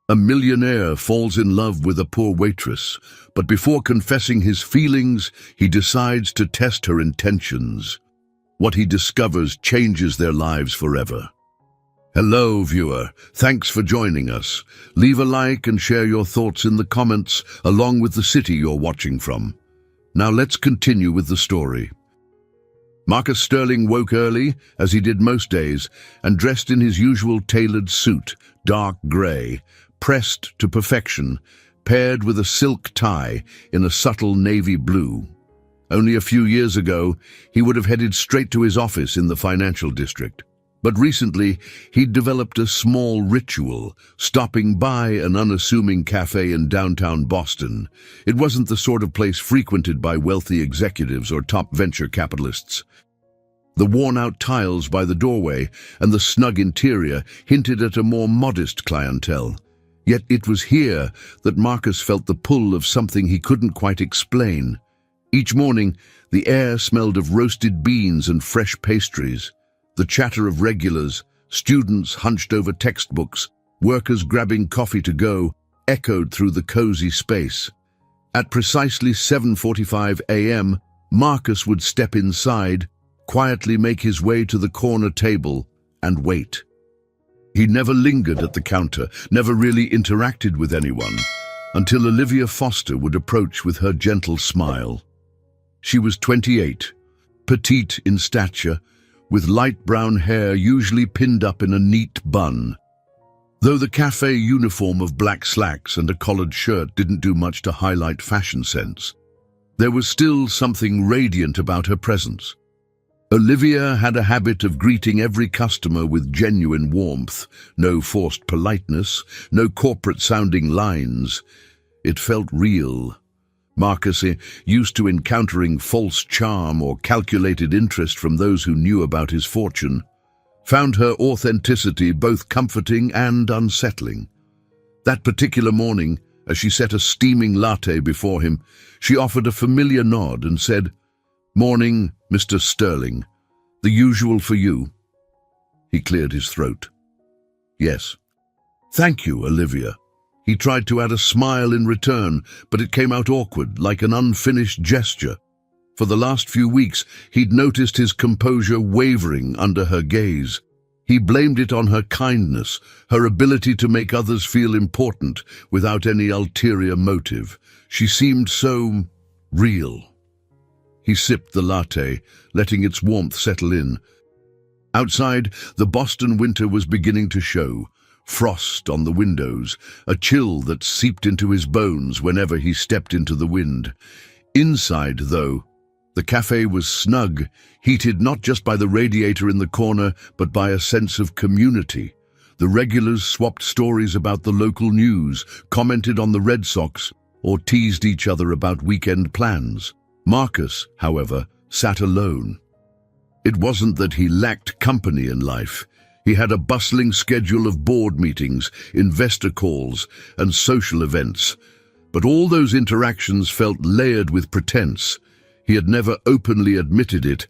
A millionaire falls in love with a poor waitress, but before confessing his feelings, he decides to test her intentions. What he discovers changes their lives forever. Hello, viewer. Thanks for joining us. Leave a like and share your thoughts in the comments, along with the city you're watching from. Now let's continue with the story. Marcus Sterling woke early, as he did most days, and dressed in his usual tailored suit, dark grey, pressed to perfection, paired with a silk tie in a subtle navy blue. Only a few years ago, he would have headed straight to his office in the financial district. But recently, he'd developed a small ritual, stopping by an unassuming cafe in downtown Boston. It wasn't the sort of place frequented by wealthy executives or top venture capitalists. The worn-out tiles by the doorway and the snug interior hinted at a more modest clientele. Yet it was here that Marcus felt the pull of something he couldn't quite explain. Each morning, the air smelled of roasted beans and fresh pastries. The chatter of regulars, students hunched over textbooks, workers grabbing coffee to go, echoed through the cozy space. At precisely 7:45 a.m., Marcus would step inside, quietly make his way to the corner table, and wait. He never lingered at the counter, never really interacted with anyone, until Olivia Foster would approach with her gentle smile. She was 28, petite in stature, with light brown hair usually pinned up in a neat bun. Though the cafe uniform of black slacks and a collared shirt didn't do much to highlight fashion sense, there was still something radiant about her presence. Olivia had a habit of greeting every customer with genuine warmth, no forced politeness, no corporate-sounding lines. It felt real. Marcus, used to encountering false charm or calculated interest from those who knew about his fortune, found her authenticity both comforting and unsettling. That particular morning, as she set a steaming latte before him, she offered a familiar nod and said, "Morning, Mr. Sterling. The usual for you?" He cleared his throat. "Yes." "Thank you, Olivia." He tried to add a smile in return, but it came out awkward, like an unfinished gesture. For the last few weeks, he'd noticed his composure wavering under her gaze. He blamed it on her kindness, her ability to make others feel important without any ulterior motive. She seemed so real. He sipped the latte, letting its warmth settle in. Outside, the Boston winter was beginning to show. Frost on the windows, a chill that seeped into his bones whenever he stepped into the wind. Inside, though, the cafe was snug, heated not just by the radiator in the corner, but by a sense of community. The regulars swapped stories about the local news, commented on the Red Sox, or teased each other about weekend plans. Marcus, however, sat alone. It wasn't that he lacked company in life. He had a bustling schedule of board meetings, investor calls, and social events. But all those interactions felt layered with pretense. He had never openly admitted it,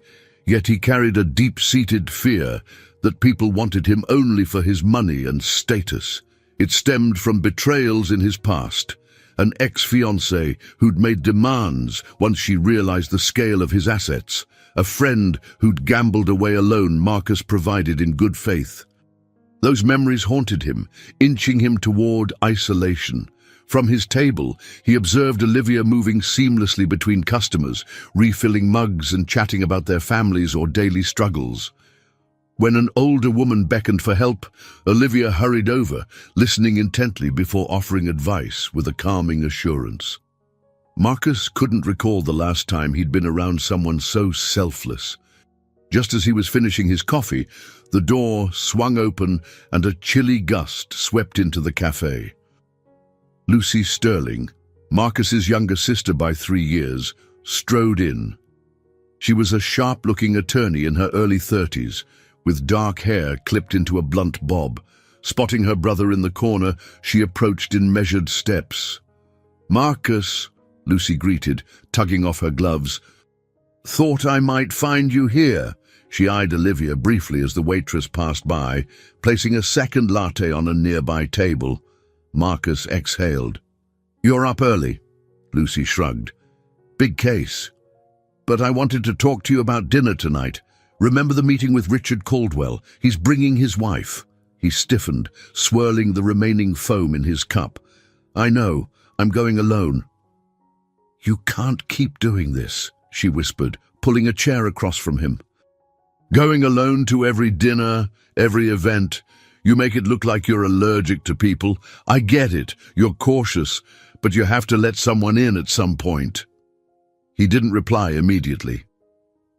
yet he carried a deep-seated fear that people wanted him only for his money and status. It stemmed from betrayals in his past. An ex-fiancée who'd made demands once she realized the scale of his assets. A friend who'd gambled away a loan Marcus provided in good faith. Those memories haunted him, inching him toward isolation. From his table, he observed Olivia moving seamlessly between customers, refilling mugs and chatting about their families or daily struggles. When an older woman beckoned for help, Olivia hurried over, listening intently before offering advice with a calming assurance. Marcus couldn't recall the last time he'd been around someone so selfless. Just as he was finishing his coffee, the door swung open and a chilly gust swept into the cafe. Lucy Sterling, Marcus's younger sister by 3 years, strode in. She was a sharp-looking attorney in her early 30s, with dark hair clipped into a blunt bob. Spotting her brother in the corner, she approached in measured steps. "Marcus," Lucy greeted, tugging off her gloves. "Thought I might find you here." She eyed Olivia briefly as the waitress passed by, placing a second latte on a nearby table. Marcus exhaled. "You're up early," Lucy shrugged. "Big case. But I wanted to talk to you about dinner tonight. Remember the meeting with Richard Caldwell? He's bringing his wife." He stiffened, swirling the remaining foam in his cup. "I know. I'm going alone." "You can't keep doing this," she whispered, pulling a chair across from him. "Going alone to every dinner, every event. You make it look like you're allergic to people. I get it. You're cautious, but you have to let someone in at some point." He didn't reply immediately.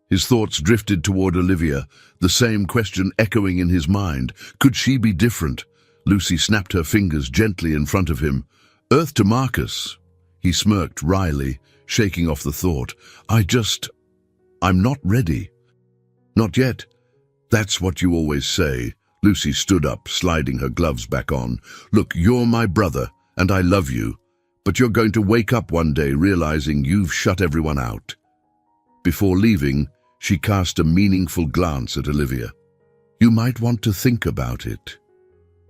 His thoughts drifted toward Olivia, the same question echoing in his mind. Could she be different? Lucy snapped her fingers gently in front of him. "Earth to Marcus." He smirked wryly, shaking off the thought. I'm not ready." "Not yet. That's what you always say." Lucy stood up, sliding her gloves back on. "Look, you're my brother, and I love you. But you're going to wake up one day realizing you've shut everyone out." Before leaving, she cast a meaningful glance at Olivia. "You might want to think about it."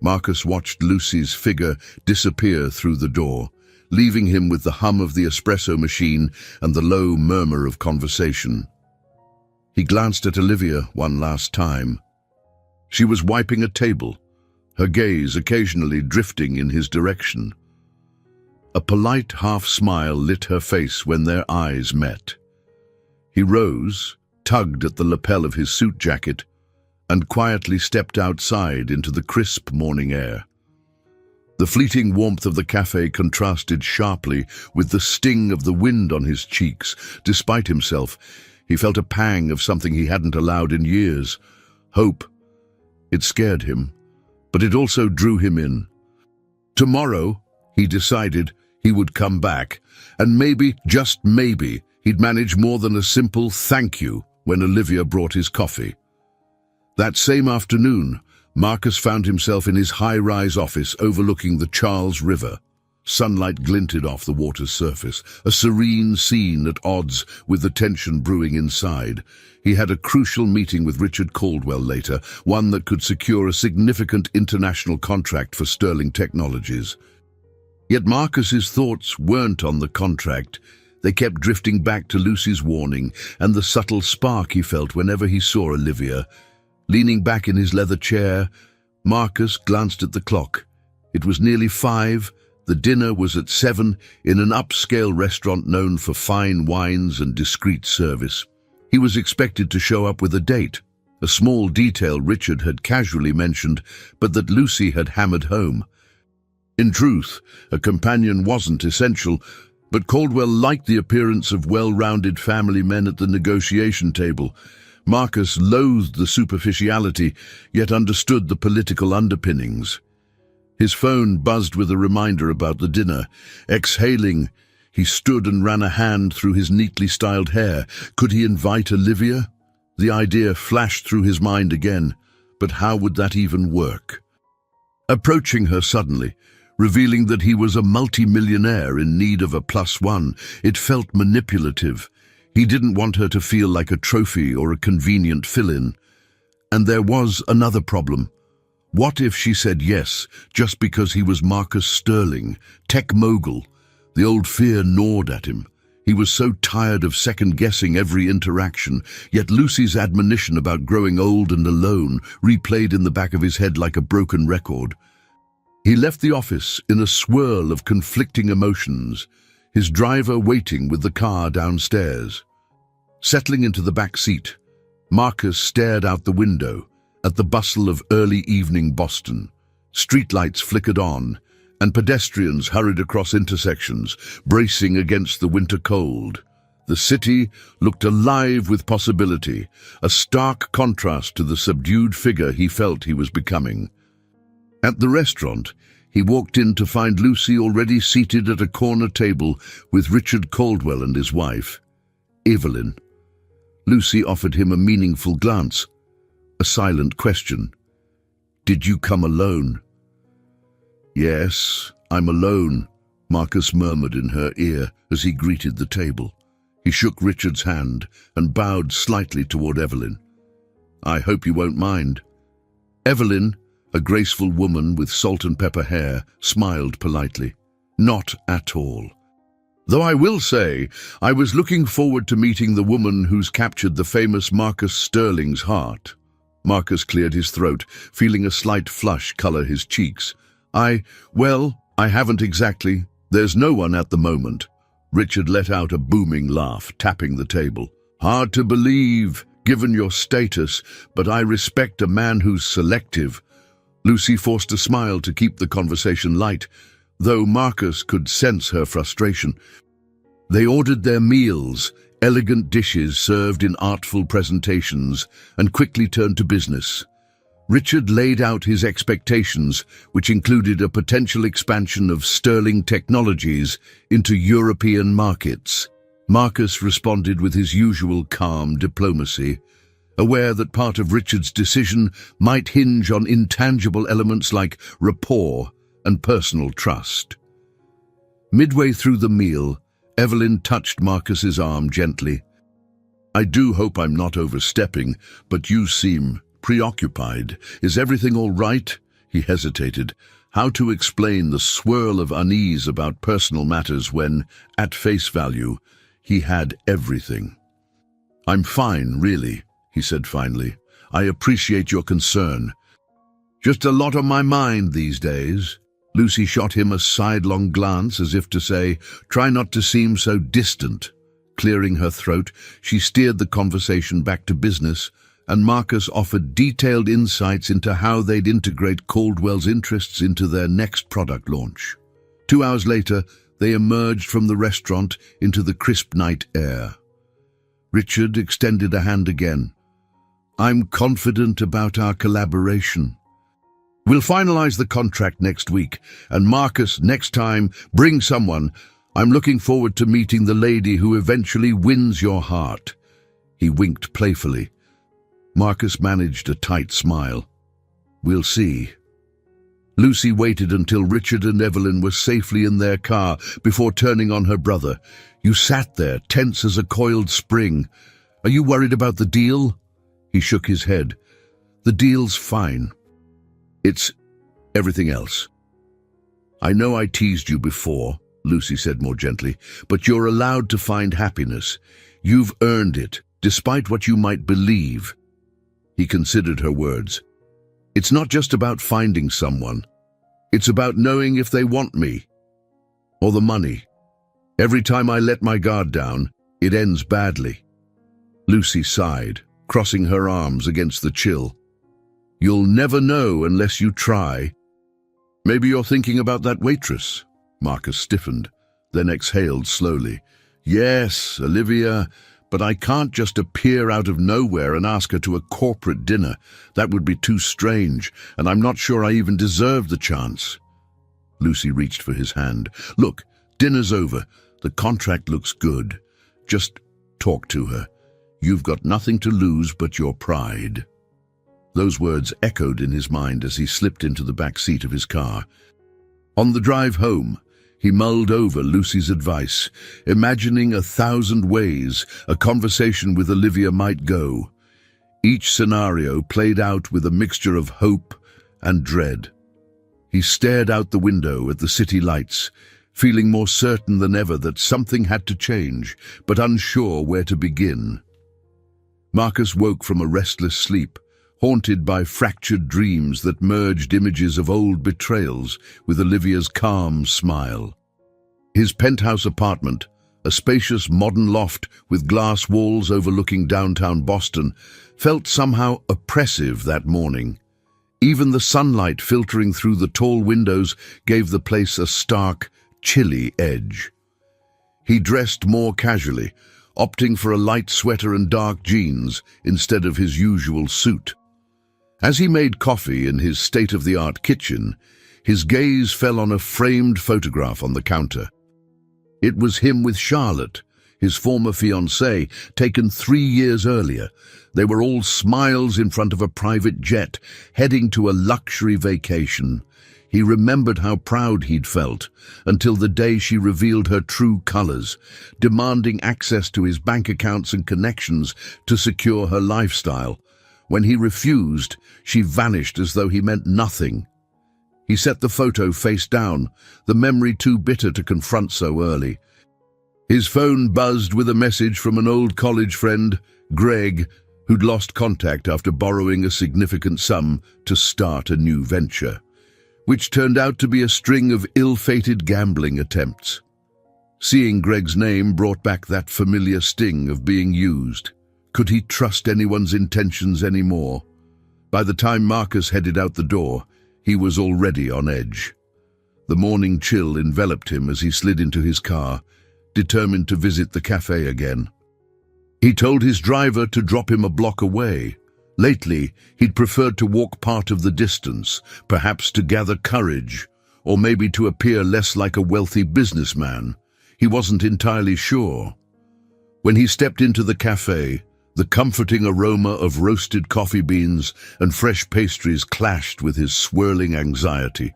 Marcus watched Lucy's figure disappear through the door, leaving him with the hum of the espresso machine and the low murmur of conversation. He glanced at Olivia one last time. She was wiping a table, her gaze occasionally drifting in his direction. A polite half-smile lit her face when their eyes met. He rose, tugged at the lapel of his suit jacket, and quietly stepped outside into the crisp morning air. The fleeting warmth of the cafe contrasted sharply with the sting of the wind on his cheeks. Despite himself, he felt a pang of something he hadn't allowed in years. Hope. It scared him, but it also drew him in. Tomorrow, he decided, he would come back, and maybe, just maybe, he'd manage more than a simple thank you when Olivia brought his coffee. That same afternoon, Marcus found himself in his high-rise office overlooking the Charles River. Sunlight glinted off the water's surface, a serene scene at odds with the tension brewing inside. He had a crucial meeting with Richard Caldwell later, one that could secure a significant international contract for Sterling Technologies. Yet Marcus's thoughts weren't on the contract. They kept drifting back to Lucy's warning and the subtle spark he felt whenever he saw Olivia. Leaning back in his leather chair, Marcus glanced at the clock. It was nearly 5. The dinner was at 7 in an upscale restaurant known for fine wines and discreet service. He was expected to show up with a date, a small detail Richard had casually mentioned, but that Lucy had hammered home. In truth, a companion wasn't essential, but Caldwell liked the appearance of well-rounded family men at the negotiation table. Marcus loathed the superficiality, yet understood the political underpinnings. His phone buzzed with a reminder about the dinner. Exhaling, he stood and ran a hand through his neatly styled hair. Could he invite Olivia? The idea flashed through his mind again, but how would that even work? Approaching her suddenly, revealing that he was a multi-millionaire in need of a +1, it felt manipulative. He didn't want her to feel like a trophy or a convenient fill-in. And there was another problem. What if she said yes, just because he was Marcus Sterling, tech mogul? The old fear gnawed at him. He was so tired of second-guessing every interaction, yet Lucy's admonition about growing old and alone replayed in the back of his head like a broken record. He left the office in a swirl of conflicting emotions, his driver waiting with the car downstairs. Settling into the back seat, Marcus stared out the window at the bustle of early evening Boston. Streetlights flickered on, and pedestrians hurried across intersections, bracing against the winter cold. The city looked alive with possibility, a stark contrast to the subdued figure he felt he was becoming. At the restaurant, he walked in to find Lucy already seated at a corner table with Richard Caldwell and his wife, Evelyn. Lucy offered him a meaningful glance, a silent question. "Did you come alone?" "Yes, I'm alone," Marcus murmured in her ear as he greeted the table. He shook Richard's hand and bowed slightly toward Evelyn. "I hope you won't mind." Evelyn, A graceful woman with salt and pepper hair smiled politely. Not at all. Though I will say, I was looking forward to meeting the woman who's captured the famous Marcus Sterling's heart. Marcus cleared his throat, feeling a slight flush color his cheeks. Well, I haven't exactly. There's no one at the moment. Richard let out a booming laugh, tapping the table. Hard to believe, given your status, but I respect a man who's selective. Lucy forced a smile to keep the conversation light, though Marcus could sense her frustration. They ordered their meals, elegant dishes served in artful presentations, and quickly turned to business. Richard laid out his expectations, which included a potential expansion of Sterling Technologies into European markets. Marcus responded with his usual calm diplomacy, aware that part of Richard's decision might hinge on intangible elements like rapport and personal trust. Midway through the meal, Evelyn touched Marcus's arm gently. I do hope I'm not overstepping, but you seem preoccupied. Is everything all right? He hesitated. How to explain the swirl of unease about personal matters when, at face value, he had everything. I'm fine, really, he said finally. I appreciate your concern. Just a lot on my mind these days. Lucy shot him a sidelong glance as if to say, try not to seem so distant. Clearing her throat, she steered the conversation back to business, and Marcus offered detailed insights into how they'd integrate Caldwell's interests into their next product launch. 2 hours later, they emerged from the restaurant into the crisp night air. Richard extended a hand again. I'm confident about our collaboration. We'll finalize the contract next week, and Marcus, next time, bring someone. I'm looking forward to meeting the lady who eventually wins your heart. He winked playfully. Marcus managed a tight smile. We'll see. Lucy waited until Richard and Evelyn were safely in their car before turning on her brother. You sat there, tense as a coiled spring. Are you worried about the deal? He shook his head. The deal's fine. It's everything else. I know I teased you before, Lucy said more gently, but you're allowed to find happiness. You've earned it, despite what you might believe. He considered her words. It's not just about finding someone. It's about knowing if they want me. Or the money. Every time I let my guard down, it ends badly. Lucy sighed, crossing her arms against the chill. You'll never know unless you try. Maybe you're thinking about that waitress. Marcus stiffened, then exhaled slowly. Yes, Olivia, but I can't just appear out of nowhere and ask her to a corporate dinner. That would be too strange, and I'm not sure I even deserve the chance. Lucy reached for his hand. Look, dinner's over. The contract looks good. Just talk to her. You've got nothing to lose but your pride. Those words echoed in his mind as he slipped into the back seat of his car. On the drive home, he mulled over Lucy's advice, imagining 1,000 ways a conversation with Olivia might go. Each scenario played out with a mixture of hope and dread. He stared out the window at the city lights, feeling more certain than ever that something had to change, but unsure where to begin. Marcus woke from a restless sleep, haunted by fractured dreams that merged images of old betrayals with Olivia's calm smile. His penthouse apartment, a spacious modern loft with glass walls overlooking downtown Boston, felt somehow oppressive that morning. Even the sunlight filtering through the tall windows gave the place a stark, chilly edge. He dressed more casually, opting for a light sweater and dark jeans instead of his usual suit. As he made coffee in his state-of-the-art kitchen, his gaze fell on a framed photograph on the counter. It was him with Charlotte, his former fiancée, taken 3 years earlier. They were all smiles in front of a private jet, heading to a luxury vacation. He remembered how proud he'd felt, until the day she revealed her true colors, demanding access to his bank accounts and connections to secure her lifestyle. When he refused, she vanished as though he meant nothing. He set the photo face down, the memory too bitter to confront so early. His phone buzzed with a message from an old college friend, Greg, who'd lost contact after borrowing a significant sum to start a new venture, which turned out to be a string of ill-fated gambling attempts. Seeing Greg's name brought back that familiar sting of being used. Could he trust anyone's intentions anymore? By the time Marcus headed out the door, he was already on edge. The morning chill enveloped him as he slid into his car, determined to visit the cafe again. He told his driver to drop him a block away. Lately, he'd preferred to walk part of the distance, perhaps to gather courage, or maybe to appear less like a wealthy businessman. He wasn't entirely sure. When he stepped into the cafe, the comforting aroma of roasted coffee beans and fresh pastries clashed with his swirling anxiety.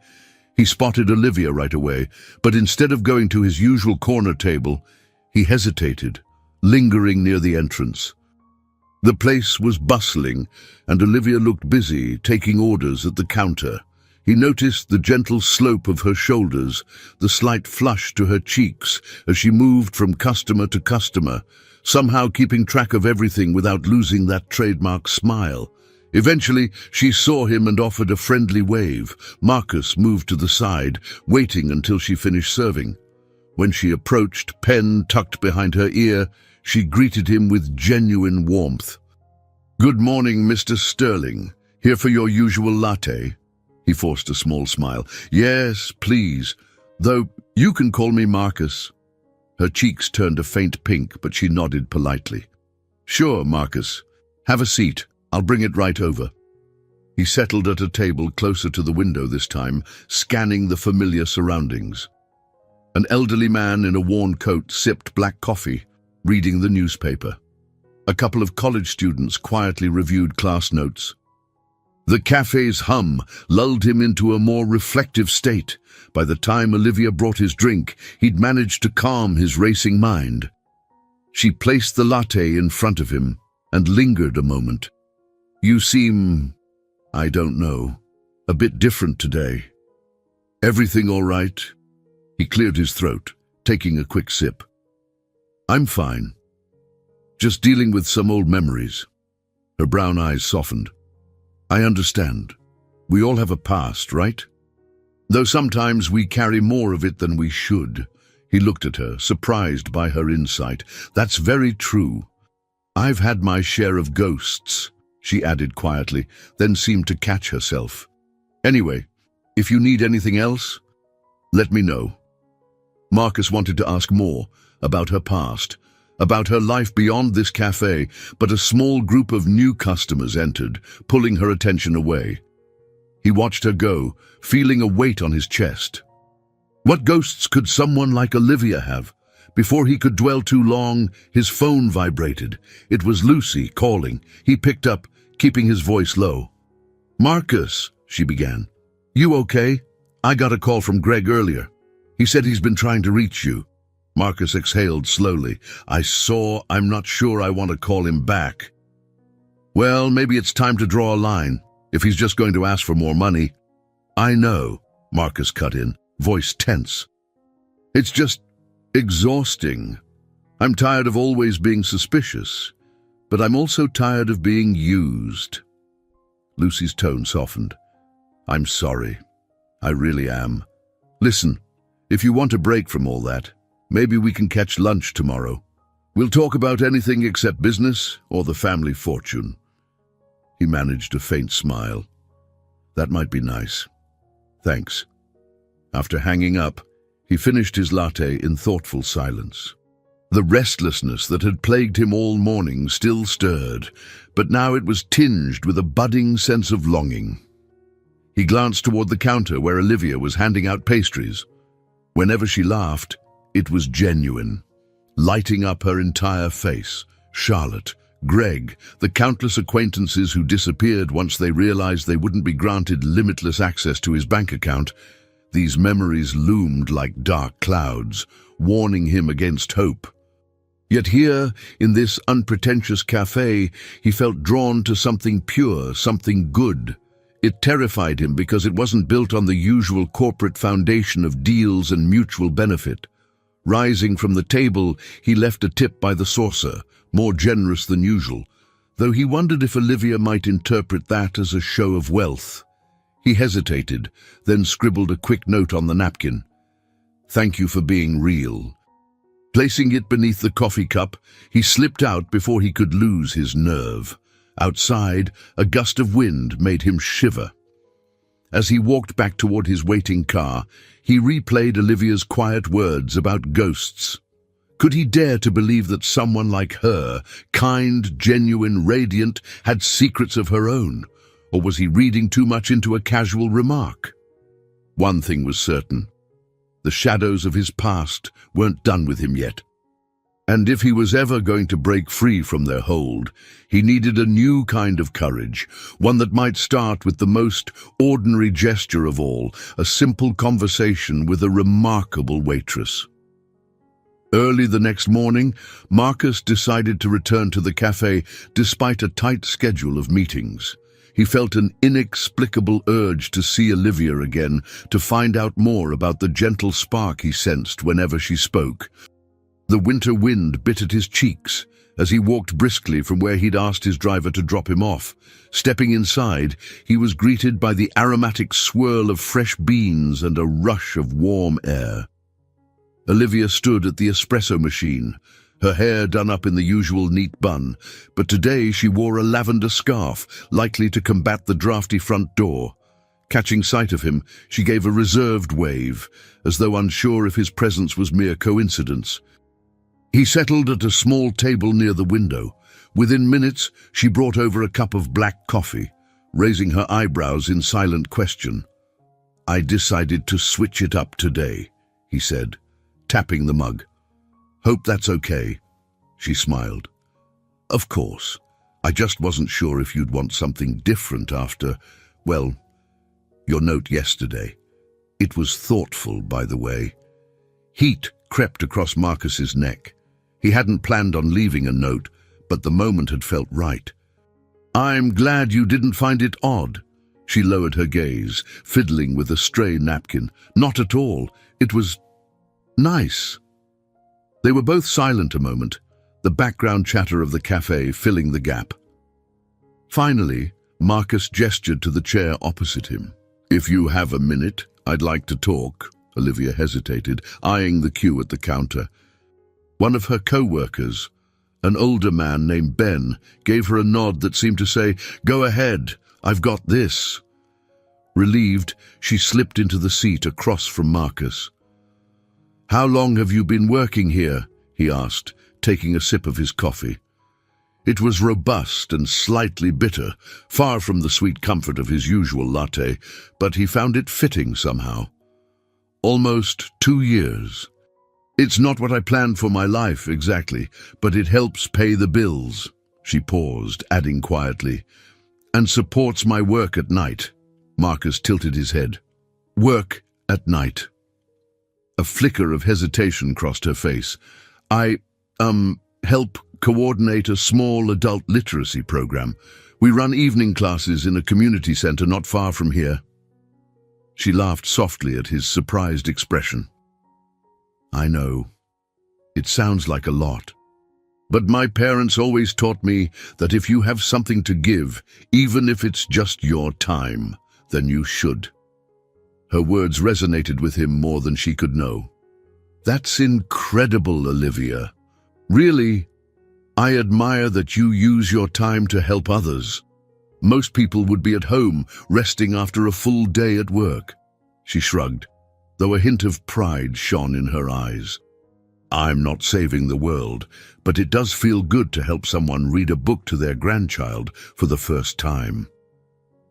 He spotted Olivia right away, but instead of going to his usual corner table, he hesitated, lingering near the entrance. The place was bustling, and Olivia looked busy, taking orders at the counter. He noticed the gentle slope of her shoulders, the slight flush to her cheeks as she moved from customer to customer, somehow keeping track of everything without losing that trademark smile. Eventually, she saw him and offered a friendly wave. Marcus moved to the side, waiting until she finished serving. When she approached, pen tucked behind her ear, she greeted him with genuine warmth. "Good morning, Mr. Sterling. Here for your usual latte?" He forced a small smile. "Yes, please. Though you can call me Marcus." Her cheeks turned a faint pink, but she nodded politely. "Sure, Marcus. Have a seat. I'll bring it right over." He settled at a table closer to the window this time, scanning the familiar surroundings. An elderly man in a worn coat sipped black coffee, reading the newspaper. A couple of college students quietly reviewed class notes. The cafe's hum lulled him into a more reflective state. By the time Olivia brought his drink, he'd managed to calm his racing mind. She placed the latte in front of him and lingered a moment. "You seem, I don't know, a bit different today. Everything all right?" He cleared his throat, taking a quick sip. "I'm fine. Just dealing with some old memories." Her brown eyes softened. "I understand. We all have a past, right? Though sometimes we carry more of it than we should." He looked at her, surprised by her insight. "That's very true. I've had my share of ghosts," she added quietly, then seemed to catch herself. "Anyway, if you need anything else, let me know." Marcus wanted to ask more about her past, about her life beyond this cafe, but a small group of new customers entered, pulling her attention away. He watched her go, feeling a weight on his chest. What ghosts could someone like Olivia have? Before he could dwell too long, his phone vibrated. It was Lucy calling. He picked up, keeping his voice low. "Marcus," she began. "You okay? I got a call from Greg earlier. He said he's been trying to reach you." Marcus exhaled slowly. I'm not sure I want to call him back." "Well, maybe it's time to draw a line, if he's just going to ask for more money." "I know," Marcus cut in, voice tense. "It's just exhausting. I'm tired of always being suspicious, but I'm also tired of being used." Lucy's tone softened. "I'm sorry. I really am. Listen, if you want a break from all that, maybe we can catch lunch tomorrow. We'll talk about anything except business or the family fortune." He managed a faint smile. "That might be nice. Thanks." After hanging up, he finished his latte in thoughtful silence. The restlessness that had plagued him all morning still stirred, but now it was tinged with a budding sense of longing. He glanced toward the counter where Olivia was handing out pastries. Whenever she laughed, it was genuine, lighting up her entire face. Charlotte, Greg, the countless acquaintances who disappeared once they realized they wouldn't be granted limitless access to his bank account. These memories loomed like dark clouds, warning him against hope. Yet here, in this unpretentious cafe, he felt drawn to something pure, something good. It terrified him because it wasn't built on the usual corporate foundation of deals and mutual benefit. Rising from the table, he left a tip by the saucer, more generous than usual, though he wondered if Olivia might interpret that as a show of wealth. He hesitated, then scribbled a quick note on the napkin. "Thank you for being real." Placing it beneath the coffee cup, he slipped out before he could lose his nerve. Outside, a gust of wind made him shiver. As he walked back toward his waiting car, he replayed Olivia's quiet words about ghosts. Could he dare to believe that someone like her, kind, genuine, radiant, had secrets of her own? Or was he reading too much into a casual remark? One thing was certain. The shadows of his past weren't done with him yet. And if he was ever going to break free from their hold, he needed a new kind of courage, one that might start with the most ordinary gesture of all, a simple conversation with a remarkable waitress. Early the next morning, Marcus decided to return to the cafe despite a tight schedule of meetings. He felt an inexplicable urge to see Olivia again, to find out more about the gentle spark he sensed whenever she spoke. The winter wind bit at his cheeks as he walked briskly from where he'd asked his driver to drop him off. Stepping inside, he was greeted by the aromatic swirl of fresh beans and a rush of warm air. Olivia stood at the espresso machine, her hair done up in the usual neat bun, but today she wore a lavender scarf, likely to combat the drafty front door. Catching sight of him, she gave a reserved wave, as though unsure if his presence was mere coincidence. He settled at a small table near the window. Within minutes, she brought over a cup of black coffee, raising her eyebrows in silent question. "I decided to switch it up today," he said, tapping the mug. "Hope that's okay." She smiled. "Of course. I just wasn't sure if you'd want something different after, well, your note yesterday. It was thoughtful, by the way." Heat crept across Marcus's neck. He hadn't planned on leaving a note, but the moment had felt right. "I'm glad you didn't find it odd." She lowered her gaze, fiddling with a stray napkin. "Not at all. It was nice." They were both silent a moment, the background chatter of the cafe filling the gap. Finally, Marcus gestured to the chair opposite him. "If you have a minute, I'd like to talk." Olivia hesitated, eyeing the queue at the counter. One of her co-workers, an older man named Ben, gave her a nod that seemed to say, "Go ahead, I've got this." Relieved, she slipped into the seat across from Marcus. "How long have you been working here?" he asked, taking a sip of his coffee. It was robust and slightly bitter, far from the sweet comfort of his usual latte, but he found it fitting somehow. "Almost 2 years. It's not what I planned for my life, exactly, but it helps pay the bills." She paused, adding quietly, "and supports my work at night." Marcus tilted his head. "Work at night." A flicker of hesitation crossed her face. I help coordinate a small adult literacy program. We run evening classes in a community center not far from here." She laughed softly at his surprised expression. "I know. It sounds like a lot. But my parents always taught me that if you have something to give, even if it's just your time, then you should." Her words resonated with him more than she could know. "That's incredible, Olivia. Really, I admire that you use your time to help others. Most people would be at home, resting after a full day at work." She shrugged, though a hint of pride shone in her eyes. "I'm not saving the world, but it does feel good to help someone read a book to their grandchild for the first time."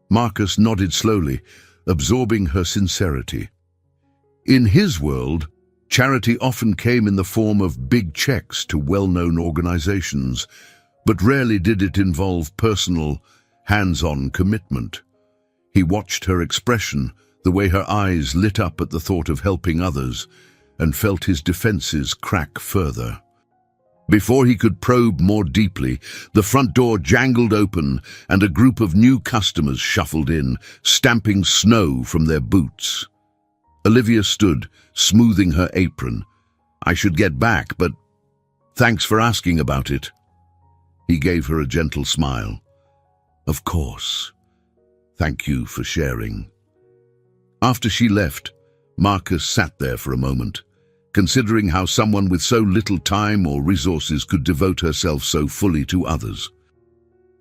Marcus nodded slowly, absorbing her sincerity. In his world, charity often came in the form of big checks to well-known organizations, but rarely did it involve personal, hands-on commitment. He watched her expression, the way her eyes lit up at the thought of helping others, and felt his defenses crack further. Before he could probe more deeply, the front door jangled open and a group of new customers shuffled in, stamping snow from their boots. Olivia stood, smoothing her apron. "I should get back, but thanks for asking about it." He gave her a gentle smile. "Of course. Thank you for sharing." After she left, Marcus sat there for a moment, considering how someone with so little time or resources could devote herself so fully to others.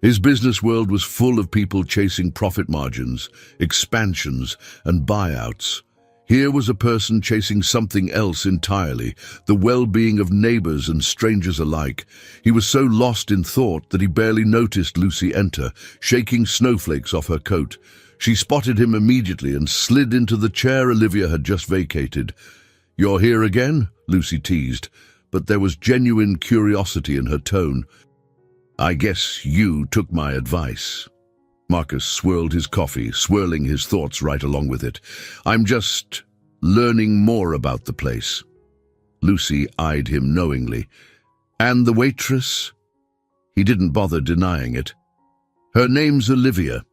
His business world was full of people chasing profit margins, expansions, and buyouts. Here was a person chasing something else entirely, the well-being of neighbors and strangers alike. He was so lost in thought that he barely noticed Lucy enter, shaking snowflakes off her coat. She spotted him immediately and slid into the chair Olivia had just vacated. "You're here again?" Lucy teased, but there was genuine curiosity in her tone. "I guess you took my advice." Marcus swirled his coffee, swirling his thoughts right along with it. "I'm just learning more about the place." Lucy eyed him knowingly. "And the waitress?" He didn't bother denying it. "Her name's Olivia.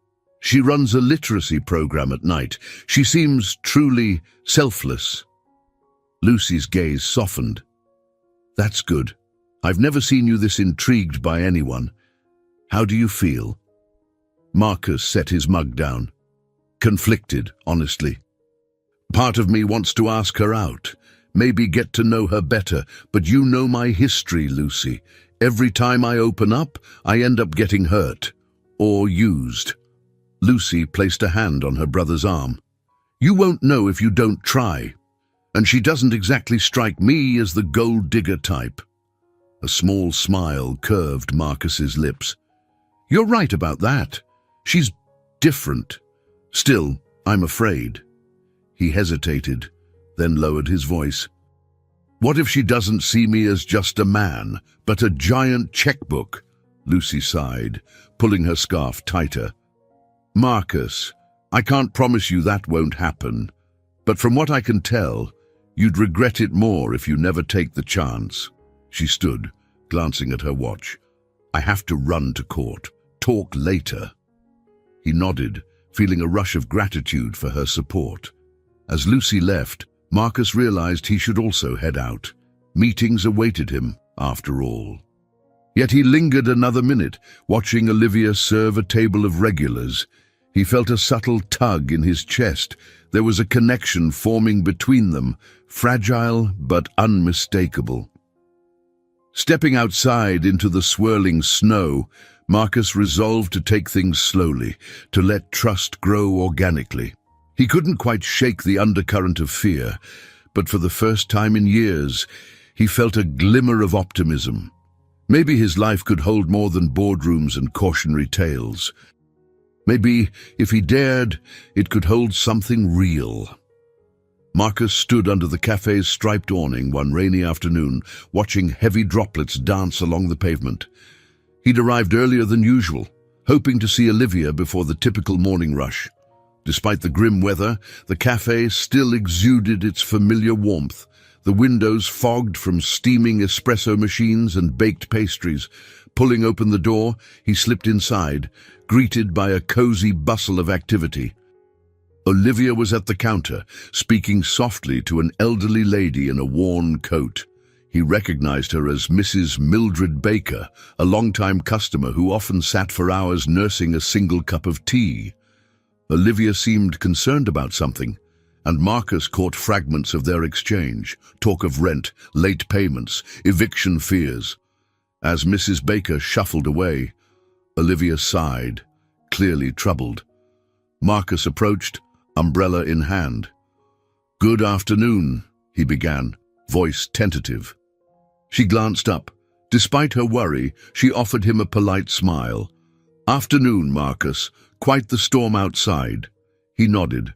She runs a literacy program at night. She seems truly selfless." Lucy's gaze softened. "That's good. I've never seen you this intrigued by anyone. How do you feel?" Marcus set his mug down. "Conflicted, honestly. Part of me wants to ask her out, maybe get to know her better, but you know my history, Lucy. Every time I open up, I end up getting hurt. Or used." Lucy placed a hand on her brother's arm. "You won't know if you don't try. And she doesn't exactly strike me as the gold digger type." A small smile curved Marcus's lips. "You're right about that. She's different. Still, I'm afraid." He hesitated, then lowered his voice. "What if she doesn't see me as just a man, but a giant checkbook?" Lucy sighed, pulling her scarf tighter. "Marcus, I can't promise you that won't happen, but from what I can tell, you'd regret it more if you never take the chance." She stood, glancing at her watch. "I have to run to court. Talk later." He nodded, feeling a rush of gratitude for her support. As Lucy left, Marcus realized he should also head out. Meetings awaited him, after all. Yet he lingered another minute, watching Olivia serve a table of regulars. He felt a subtle tug in his chest. There was a connection forming between them, fragile but unmistakable. Stepping outside into the swirling snow, Marcus resolved to take things slowly, to let trust grow organically. He couldn't quite shake the undercurrent of fear, but for the first time in years, he felt a glimmer of optimism. Maybe his life could hold more than boardrooms and cautionary tales. Maybe, if he dared, it could hold something real. Marcus stood under the cafe's striped awning one rainy afternoon, watching heavy droplets dance along the pavement. He'd arrived earlier than usual, hoping to see Olivia before the typical morning rush. Despite the grim weather, the cafe still exuded its familiar warmth, the windows fogged from steaming espresso machines and baked pastries. Pulling open the door, he slipped inside, greeted by a cozy bustle of activity. Olivia was at the counter, speaking softly to an elderly lady in a worn coat. He recognized her as Mrs. Mildred Baker, a longtime customer who often sat for hours nursing a single cup of tea. Olivia seemed concerned about something, and Marcus caught fragments of their exchange, talk of rent, late payments, eviction fears. As Mrs. Baker shuffled away, Olivia sighed, clearly troubled. Marcus approached, umbrella in hand. "Good afternoon," he began, voice tentative. She glanced up. Despite her worry, she offered him a polite smile. "Afternoon, Marcus. Quite the storm outside." He nodded.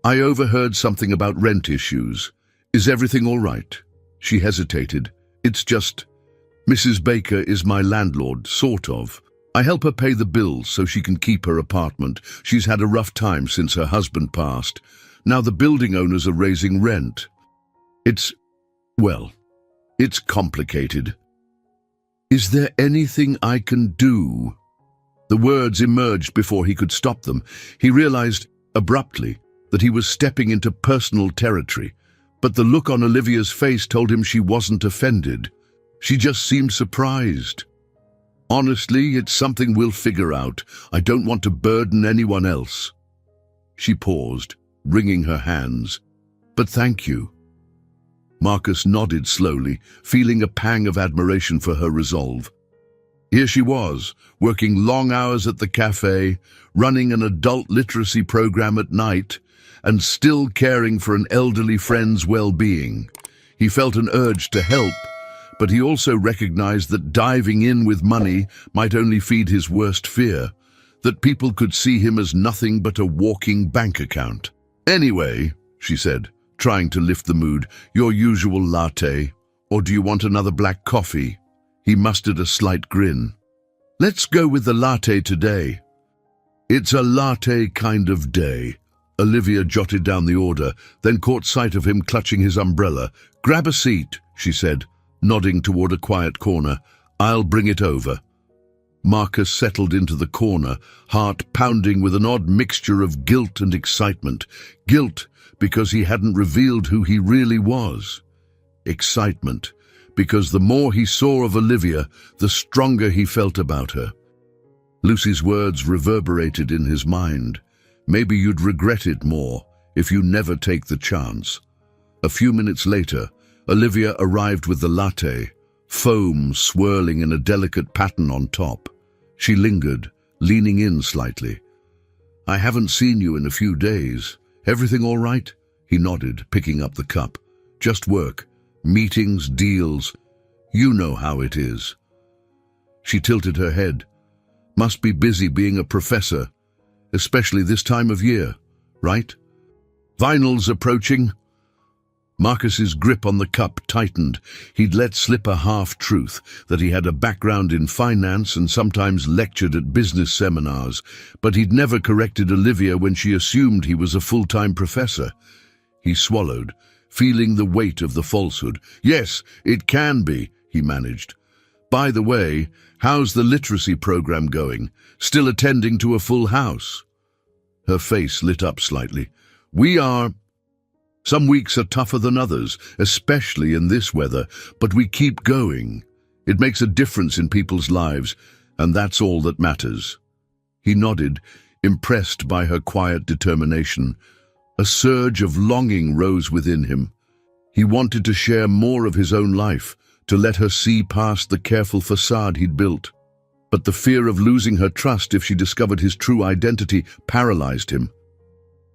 "I overheard something about rent issues. Is everything all right?" She hesitated. "It's just, Mrs. Baker is my landlord, sort of. I help her pay the bills so she can keep her apartment. She's had a rough time since her husband passed. Now the building owners are raising rent. It's complicated." Is there anything I can do? The words emerged before he could stop them. He realized, abruptly, that he was stepping into personal territory, but the look on Olivia's face told him she wasn't offended. She just seemed surprised. Honestly, it's something we'll figure out. I don't want to burden anyone else. She paused, wringing her hands. But thank you. Marcus nodded slowly, feeling a pang of admiration for her resolve. Here she was, working long hours at the cafe, running an adult literacy program at night, and still caring for an elderly friend's well-being. He felt an urge to help, but he also recognized that diving in with money might only feed his worst fear, that people could see him as nothing but a walking bank account. Anyway, she said, trying to lift the mood, your usual latte, or do you want another black coffee? He mustered a slight grin. Let's go with the latte today. It's a latte kind of day. Olivia jotted down the order, then caught sight of him clutching his umbrella. Grab a seat, she said, nodding toward a quiet corner. I'll bring it over. Marcus settled into the corner, heart pounding with an odd mixture of guilt and excitement. Guilt because he hadn't revealed who he really was. Excitement because the more he saw of Olivia, the stronger he felt about her. Lucy's words reverberated in his mind. Maybe you'd regret it more if you never take the chance. A few minutes later, Olivia arrived with the latte, foam swirling in a delicate pattern on top. She lingered, leaning in slightly. I haven't seen you in a few days. Everything all right? He nodded, picking up the cup. Just work, meetings, deals. You know how it is. She tilted her head. Must be busy being a professor, especially this time of year, right? Finals approaching. Marcus's grip on the cup tightened. He'd let slip a half-truth, that he had a background in finance and sometimes lectured at business seminars, but he'd never corrected Olivia when she assumed he was a full-time professor. He swallowed, feeling the weight of the falsehood. Yes, it can be, he managed. By the way, how's the literacy program going? Still attending to a full house? Her face lit up slightly. We are. Some weeks are tougher than others, especially in this weather, but we keep going. It makes a difference in people's lives, and that's all that matters. He nodded, impressed by her quiet determination. A surge of longing rose within him. He wanted to share more of his own life, to let her see past the careful facade he'd built. But the fear of losing her trust if she discovered his true identity paralyzed him.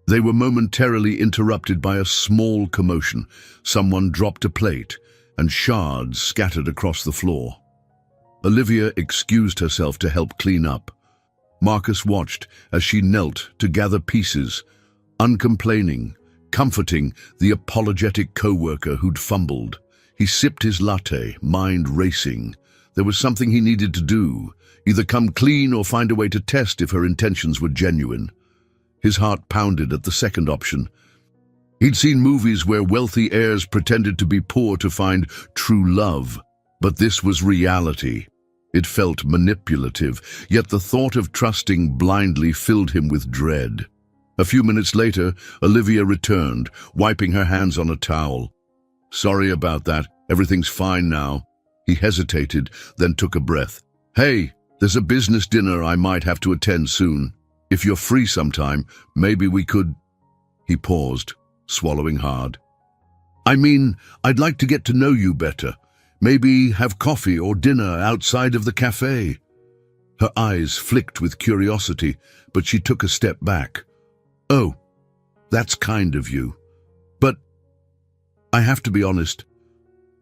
They were momentarily interrupted by a small commotion. Someone dropped a plate, and shards scattered across the floor. Olivia excused herself to help clean up. Marcus watched as she knelt to gather pieces, uncomplaining, comforting the apologetic co-worker who'd fumbled. He sipped his latte, mind racing. There was something he needed to do, either come clean or find a way to test if her intentions were genuine. His heart pounded at the second option. He'd seen movies where wealthy heirs pretended to be poor to find true love, but this was reality. It felt manipulative, yet the thought of trusting blindly filled him with dread. A few minutes later, Olivia returned, wiping her hands on a towel. Sorry about that. Everything's fine now. He hesitated, then took a breath. Hey, there's a business dinner I might have to attend soon. If you're free sometime, maybe we could... He paused, swallowing hard. I mean, I'd like to get to know you better. Maybe have coffee or dinner outside of the cafe. Her eyes flicked with curiosity, but she took a step back. Oh, that's kind of you. But I have to be honest,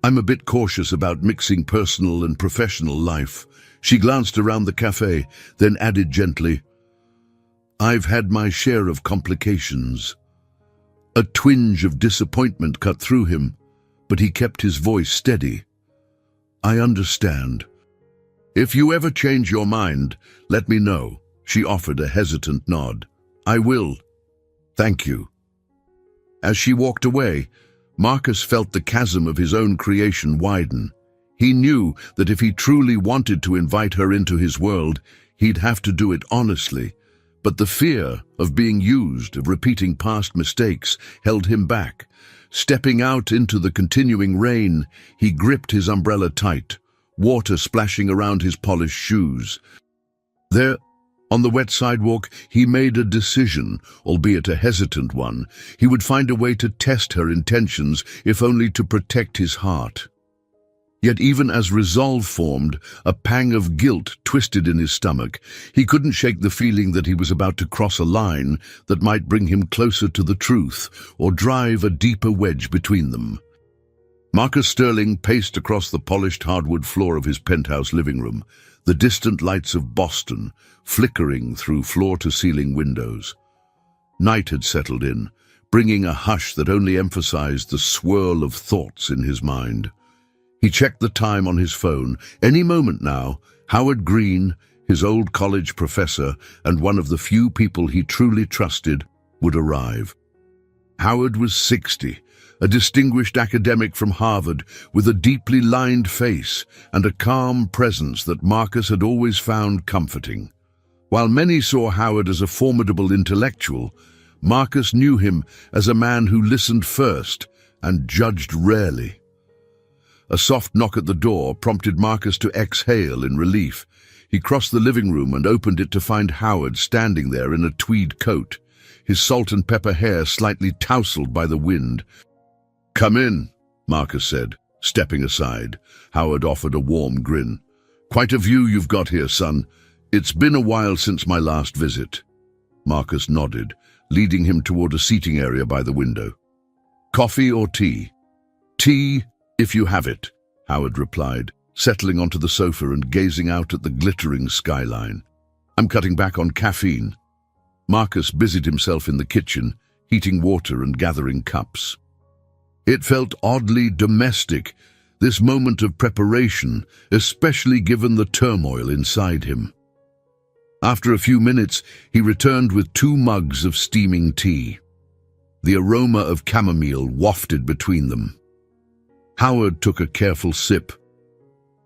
I'm a bit cautious about mixing personal and professional life. She glanced around the cafe, then added gently, I've had my share of complications. A twinge of disappointment cut through him, but he kept his voice steady. I understand. If you ever change your mind, let me know. She offered a hesitant nod. I will. Thank you. As she walked away, Marcus felt the chasm of his own creation widen. He knew that if he truly wanted to invite her into his world, he'd have to do it honestly. But the fear of being used, of repeating past mistakes, held him back. Stepping out into the continuing rain, he gripped his umbrella tight, water splashing around his polished shoes. There, on the wet sidewalk, he made a decision, albeit a hesitant one. He would find a way to test her intentions, if only to protect his heart. Yet even as resolve formed, a pang of guilt twisted in his stomach. He couldn't shake the feeling that he was about to cross a line that might bring him closer to the truth, or drive a deeper wedge between them. Marcus Sterling paced across the polished hardwood floor of his penthouse living room, the distant lights of Boston flickering through floor-to-ceiling windows. Night had settled in, bringing a hush that only emphasized the swirl of thoughts in his mind. He checked the time on his phone. Any moment now, Howard Green, his old college professor and one of the few people he truly trusted, would arrive. Howard was 60, a distinguished academic from Harvard with a deeply lined face and a calm presence that Marcus had always found comforting. While many saw Howard as a formidable intellectual, Marcus knew him as a man who listened first and judged rarely. A soft knock at the door prompted Marcus to exhale in relief. He crossed the living room and opened it to find Howard standing there in a tweed coat, his salt and pepper hair slightly tousled by the wind. "Come in," Marcus said, stepping aside. Howard offered a warm grin. "Quite a view you've got here, son. It's been a while since my last visit." Marcus nodded, leading him toward a seating area by the window. "Coffee or tea?" "Tea, if you have it," Howard replied, settling onto the sofa and gazing out at the glittering skyline. "I'm cutting back on caffeine." Marcus busied himself in the kitchen, heating water and gathering cups. It felt oddly domestic, this moment of preparation, especially given the turmoil inside him. After a few minutes, he returned with 2 mugs of steaming tea. The aroma of chamomile wafted between them. Howard took a careful sip.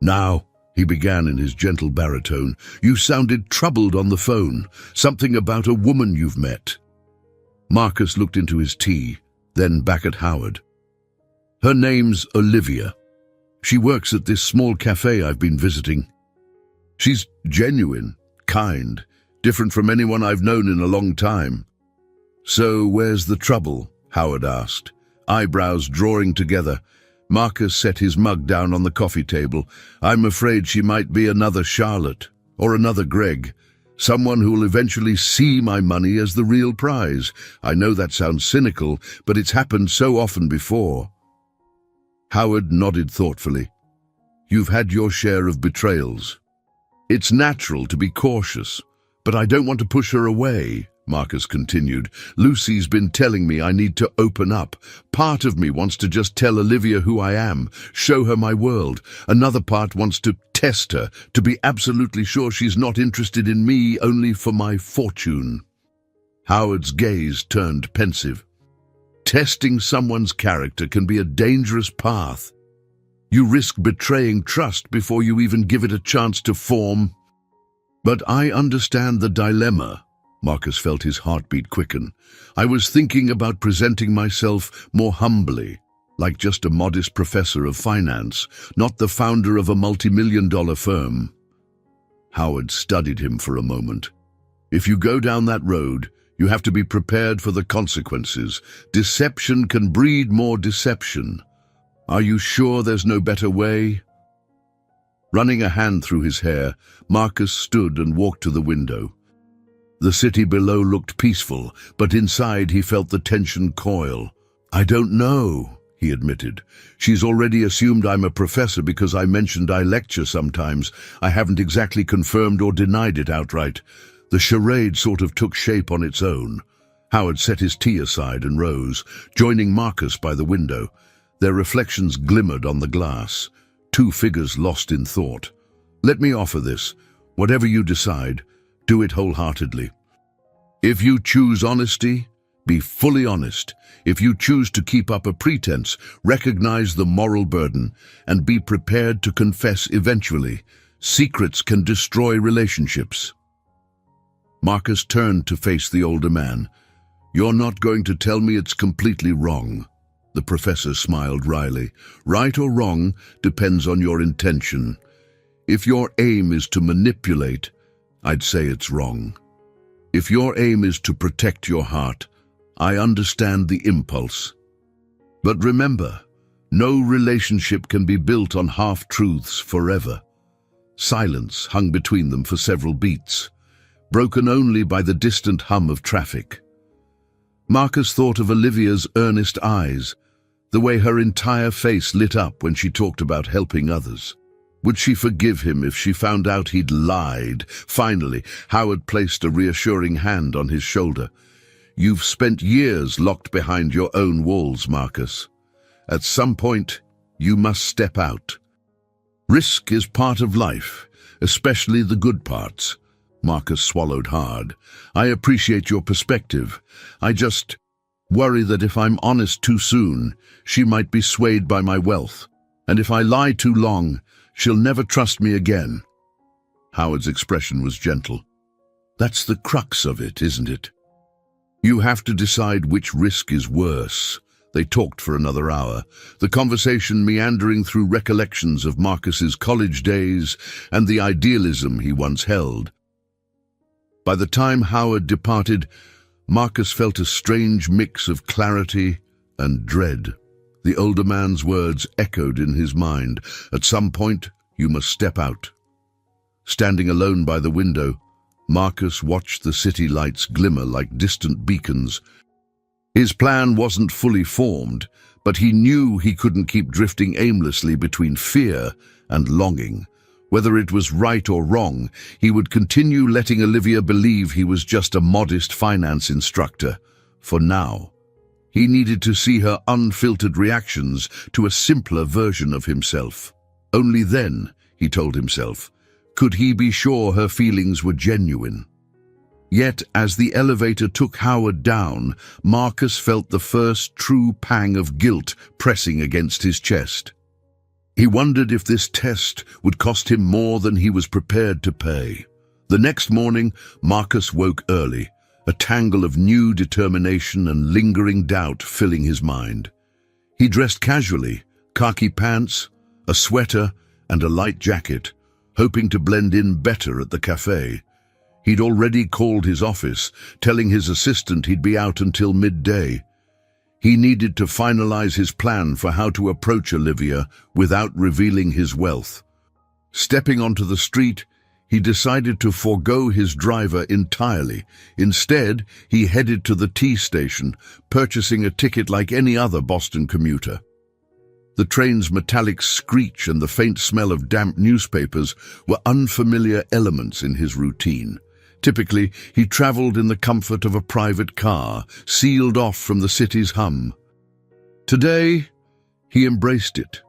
"Now," he began in his gentle baritone, "you sounded troubled on the phone. Something about a woman you've met." Marcus looked into his tea, then back at Howard. "Her name's Olivia. She works at this small cafe I've been visiting. She's genuine, kind, different from anyone I've known in a long time." "So where's the trouble?" Howard asked, eyebrows drawing together. Marcus set his mug down on the coffee table. "I'm afraid she might be another Charlotte, or another Greg, someone who will eventually see my money as the real prize. I know that sounds cynical, but it's happened so often before." Howard nodded thoughtfully. "You've had your share of betrayals. It's natural to be cautious, but I don't want to push her away," Marcus continued. "Lucy's been telling me I need to open up. Part of me wants to just tell Olivia who I am, show her my world. Another part wants to test her, to be absolutely sure she's not interested in me only for my fortune." Howard's gaze turned pensive. "Testing someone's character can be a dangerous path. You risk betraying trust before you even give it a chance to form." "But I understand the dilemma." Marcus felt his heartbeat quicken. "I was thinking about presenting myself more humbly, like just a modest professor of finance, not the founder of a multi-million-dollar firm." Howard studied him for a moment. "If you go down that road, you have to be prepared for the consequences. Deception can breed more deception. Are you sure there's no better way?" Running a hand through his hair, Marcus stood and walked to the window. The city below looked peaceful, but inside he felt the tension coil. "I don't know," he admitted. "She's already assumed I'm a professor because I mentioned I lecture sometimes. I haven't exactly confirmed or denied it outright. The charade sort of took shape on its own." Howard set his tea aside and rose, joining Marcus by the window. Their reflections glimmered on the glass, 2 figures lost in thought. "Let me offer this. Whatever you decide, do it wholeheartedly. If you choose honesty, Be fully honest. If you choose to keep up a pretense, recognize the moral burden and be prepared to confess eventually. Secrets can destroy relationships. Marcus turned to face the older man. You're not going to tell me it's completely wrong. The professor smiled wryly. Right or wrong depends on your intention. If your aim is to manipulate, I'd say it's wrong. If your aim is to protect your heart, I understand the impulse. But remember, no relationship can be built on half-truths forever. Silence hung between them for several beats, broken only by the distant hum of traffic. Marcus thought of Olivia's earnest eyes, the way her entire face lit up when she talked about helping others. Would she forgive him if she found out he'd lied? Finally, Howard placed a reassuring hand on his shoulder. You've spent years locked behind your own walls, Marcus. At some point, you must step out. Risk is part of life, especially the good parts. Marcus swallowed hard. I appreciate your perspective. I just worry that if I'm honest too soon, she might be swayed by my wealth. And if I lie too long, she'll never trust me again. Howard's expression was gentle. That's the crux of it, isn't it? You have to decide which risk is worse. They talked for another hour, the conversation meandering through recollections of Marcus's college days and the idealism he once held. By the time Howard departed, Marcus felt a strange mix of clarity and dread. The older man's words echoed in his mind. At some point, you must step out. Standing alone by the window, Marcus watched the city lights glimmer like distant beacons. His plan wasn't fully formed, but he knew he couldn't keep drifting aimlessly between fear and longing. Whether it was right or wrong, he would continue letting Olivia believe he was just a modest finance instructor. For now, he needed to see her unfiltered reactions to a simpler version of himself. Only then, he told himself, could he be sure her feelings were genuine. Yet, as the elevator took Howard down, Marcus felt the first true pang of guilt pressing against his chest. He wondered if this test would cost him more than he was prepared to pay. The next morning, Marcus woke early, a tangle of new determination and lingering doubt filling his mind. He dressed casually, khaki pants, a sweater, and a light jacket, hoping to blend in better at the cafe. He'd already called his office, telling his assistant he'd be out until midday. He needed to finalize his plan for how to approach Olivia without revealing his wealth. Stepping onto the street, he decided to forego his driver entirely. Instead, he headed to the T station, purchasing a ticket like any other Boston commuter. The train's metallic screech and the faint smell of damp newspapers were unfamiliar elements in his routine. Typically, he traveled in the comfort of a private car, sealed off from the city's hum. Today, he embraced it,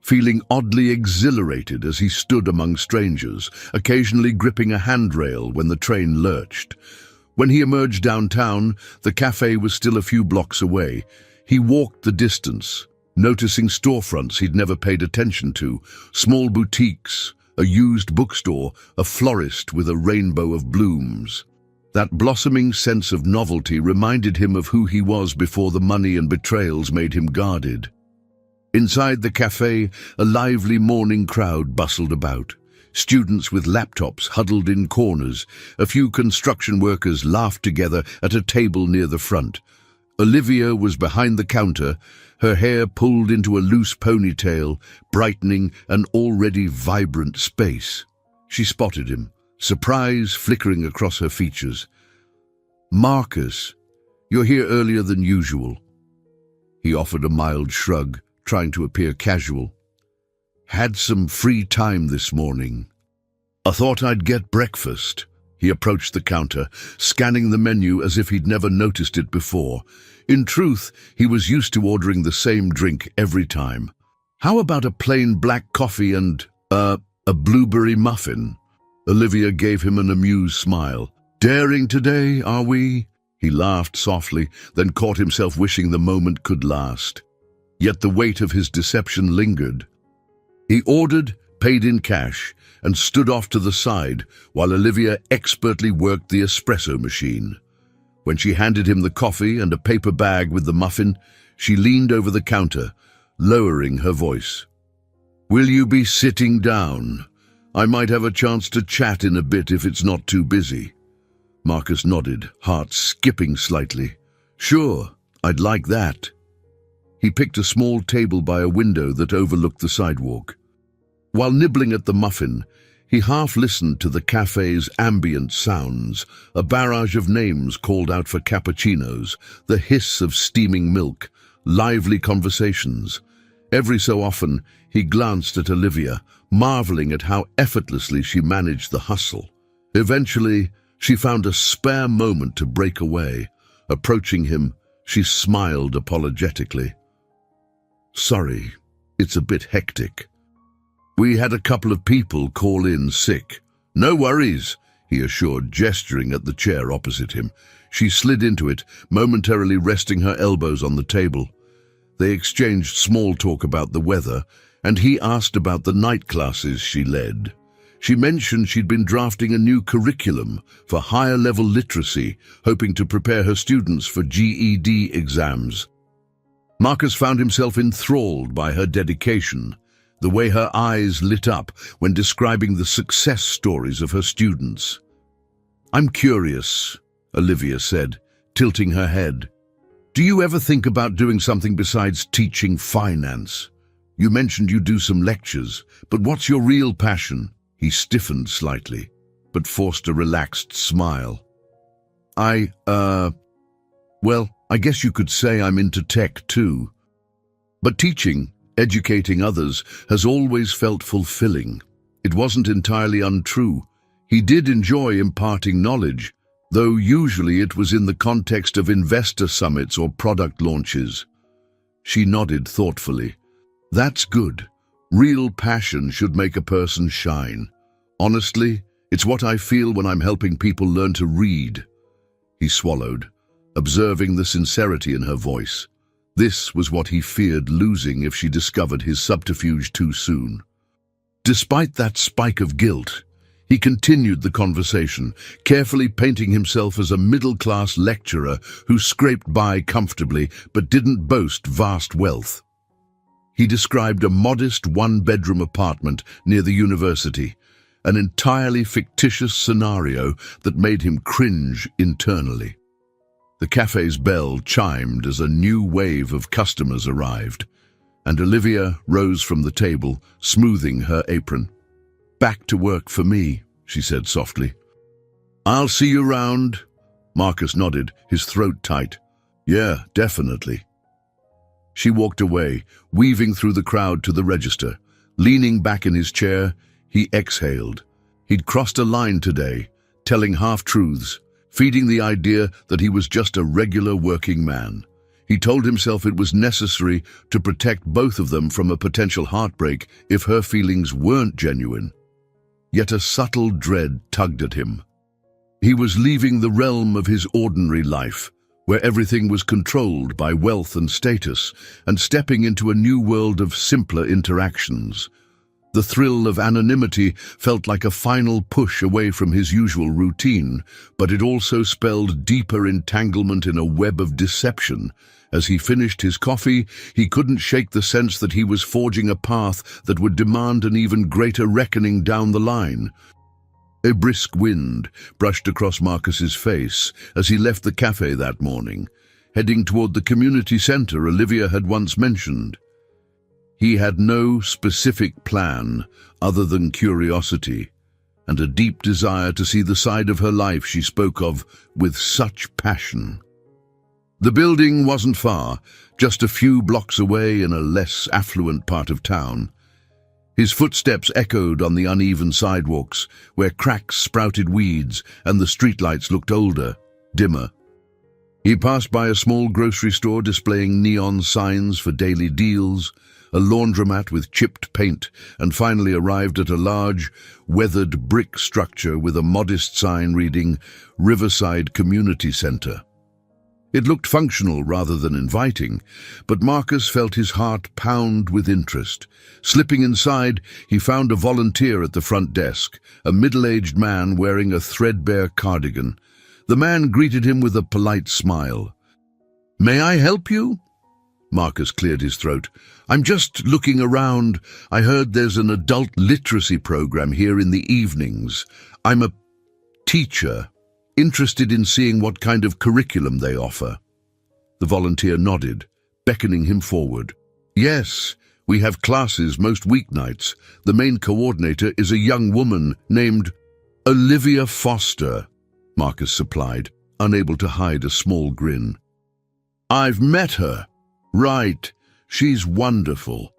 feeling oddly exhilarated as he stood among strangers, occasionally gripping a handrail when the train lurched. When he emerged downtown, the cafe was still a few blocks away. He walked the distance, noticing storefronts he'd never paid attention to, small boutiques, a used bookstore, a florist with a rainbow of blooms. That blossoming sense of novelty reminded him of who he was before the money and betrayals made him guarded. Inside the cafe, a lively morning crowd bustled about. Students with laptops huddled in corners. A few construction workers laughed together at a table near the front. Olivia was behind the counter, her hair pulled into a loose ponytail, brightening an already vibrant space. She spotted him, surprise flickering across her features. "Marcus, you're here earlier than usual." He offered a mild shrug, trying to appear casual. "Had some free time this morning. I thought I'd get breakfast." He approached the counter, scanning the menu as if he'd never noticed it before. In truth, he was used to ordering the same drink every time. "How about a plain black coffee and, a blueberry muffin?" Olivia gave him an amused smile. "Daring today, are we?" He laughed softly, then caught himself wishing the moment could last. Yet the weight of his deception lingered. He ordered, paid in cash, and stood off to the side while Olivia expertly worked the espresso machine. When she handed him the coffee and a paper bag with the muffin, she leaned over the counter, lowering her voice. "Will you be sitting down? I might have a chance to chat in a bit if it's not too busy." Marcus nodded, heart skipping slightly. "Sure, I'd like that." He picked a small table by a window that overlooked the sidewalk. While nibbling at the muffin, he half listened to the cafe's ambient sounds, a barrage of names called out for cappuccinos, the hiss of steaming milk, lively conversations. Every so often, he glanced at Olivia, marveling at how effortlessly she managed the hustle. Eventually, she found a spare moment to break away. Approaching him, she smiled apologetically. "Sorry, it's a bit hectic. We had a couple of people call in sick." "No worries," he assured, gesturing at the chair opposite him. She slid into it, momentarily resting her elbows on the table. They exchanged small talk about the weather, and he asked about the night classes she led. She mentioned she'd been drafting a new curriculum for higher-level literacy, hoping to prepare her students for GED exams. Marcus found himself enthralled by her dedication, the way her eyes lit up when describing the success stories of her students. "I'm curious," Olivia said, tilting her head. "Do you ever think about doing something besides teaching finance? You mentioned you do some lectures, but what's your real passion?" He stiffened slightly, but forced a relaxed smile. Well, I guess you could say I'm into tech too. But teaching, educating others, has always felt fulfilling. It wasn't entirely untrue. He did enjoy imparting knowledge, though usually it was in the context of investor summits or product launches. She nodded thoughtfully. "That's good. Real passion should make a person shine. Honestly, it's what I feel when I'm helping people learn to read." He swallowed, observing the sincerity in her voice. This was what he feared losing if she discovered his subterfuge too soon. Despite that spike of guilt, he continued the conversation, carefully painting himself as a middle-class lecturer who scraped by comfortably but didn't boast vast wealth. He described a modest one-bedroom apartment near the university, an entirely fictitious scenario that made him cringe internally. The cafe's bell chimed as a new wave of customers arrived, and Olivia rose from the table, smoothing her apron. "Back to work for me," she said softly. "I'll see you round." Marcus nodded, his throat tight. "Yeah, definitely." She walked away, weaving through the crowd to the register. Leaning back in his chair, he exhaled. He'd crossed a line today, telling half-truths, feeding the idea that he was just a regular working man. He told himself it was necessary to protect both of them from a potential heartbreak if her feelings weren't genuine. Yet a subtle dread tugged at him. He was leaving the realm of his ordinary life, where everything was controlled by wealth and status, and stepping into a new world of simpler interactions. The thrill of anonymity felt like a final push away from his usual routine, but it also spelled deeper entanglement in a web of deception. As he finished his coffee, he couldn't shake the sense that he was forging a path that would demand an even greater reckoning down the line. A brisk wind brushed across Marcus's face as he left the cafe that morning, heading toward the community center Olivia had once mentioned. He had no specific plan other than curiosity and a deep desire to see the side of her life she spoke of with such passion. The building wasn't far, just a few blocks away in a less affluent part of town. His footsteps echoed on the uneven sidewalks, where cracks sprouted weeds and the streetlights looked older, dimmer. He passed by a small grocery store displaying neon signs for daily deals, a laundromat with chipped paint, and finally arrived at a large, weathered brick structure with a modest sign reading Riverside Community Center. It looked functional rather than inviting, but Marcus felt his heart pound with interest. Slipping inside, he found a volunteer at the front desk, a middle-aged man wearing a threadbare cardigan. The man greeted him with a polite smile. "May I help you?" Marcus cleared his throat. "I'm just looking around. I heard there's an adult literacy program here in the evenings. I'm a teacher, interested in seeing what kind of curriculum they offer." The volunteer nodded, beckoning him forward. "Yes, we have classes most weeknights. The main coordinator is a young woman named Olivia Foster," Marcus supplied, unable to hide a small grin. "I've met her." "Right, she's wonderful."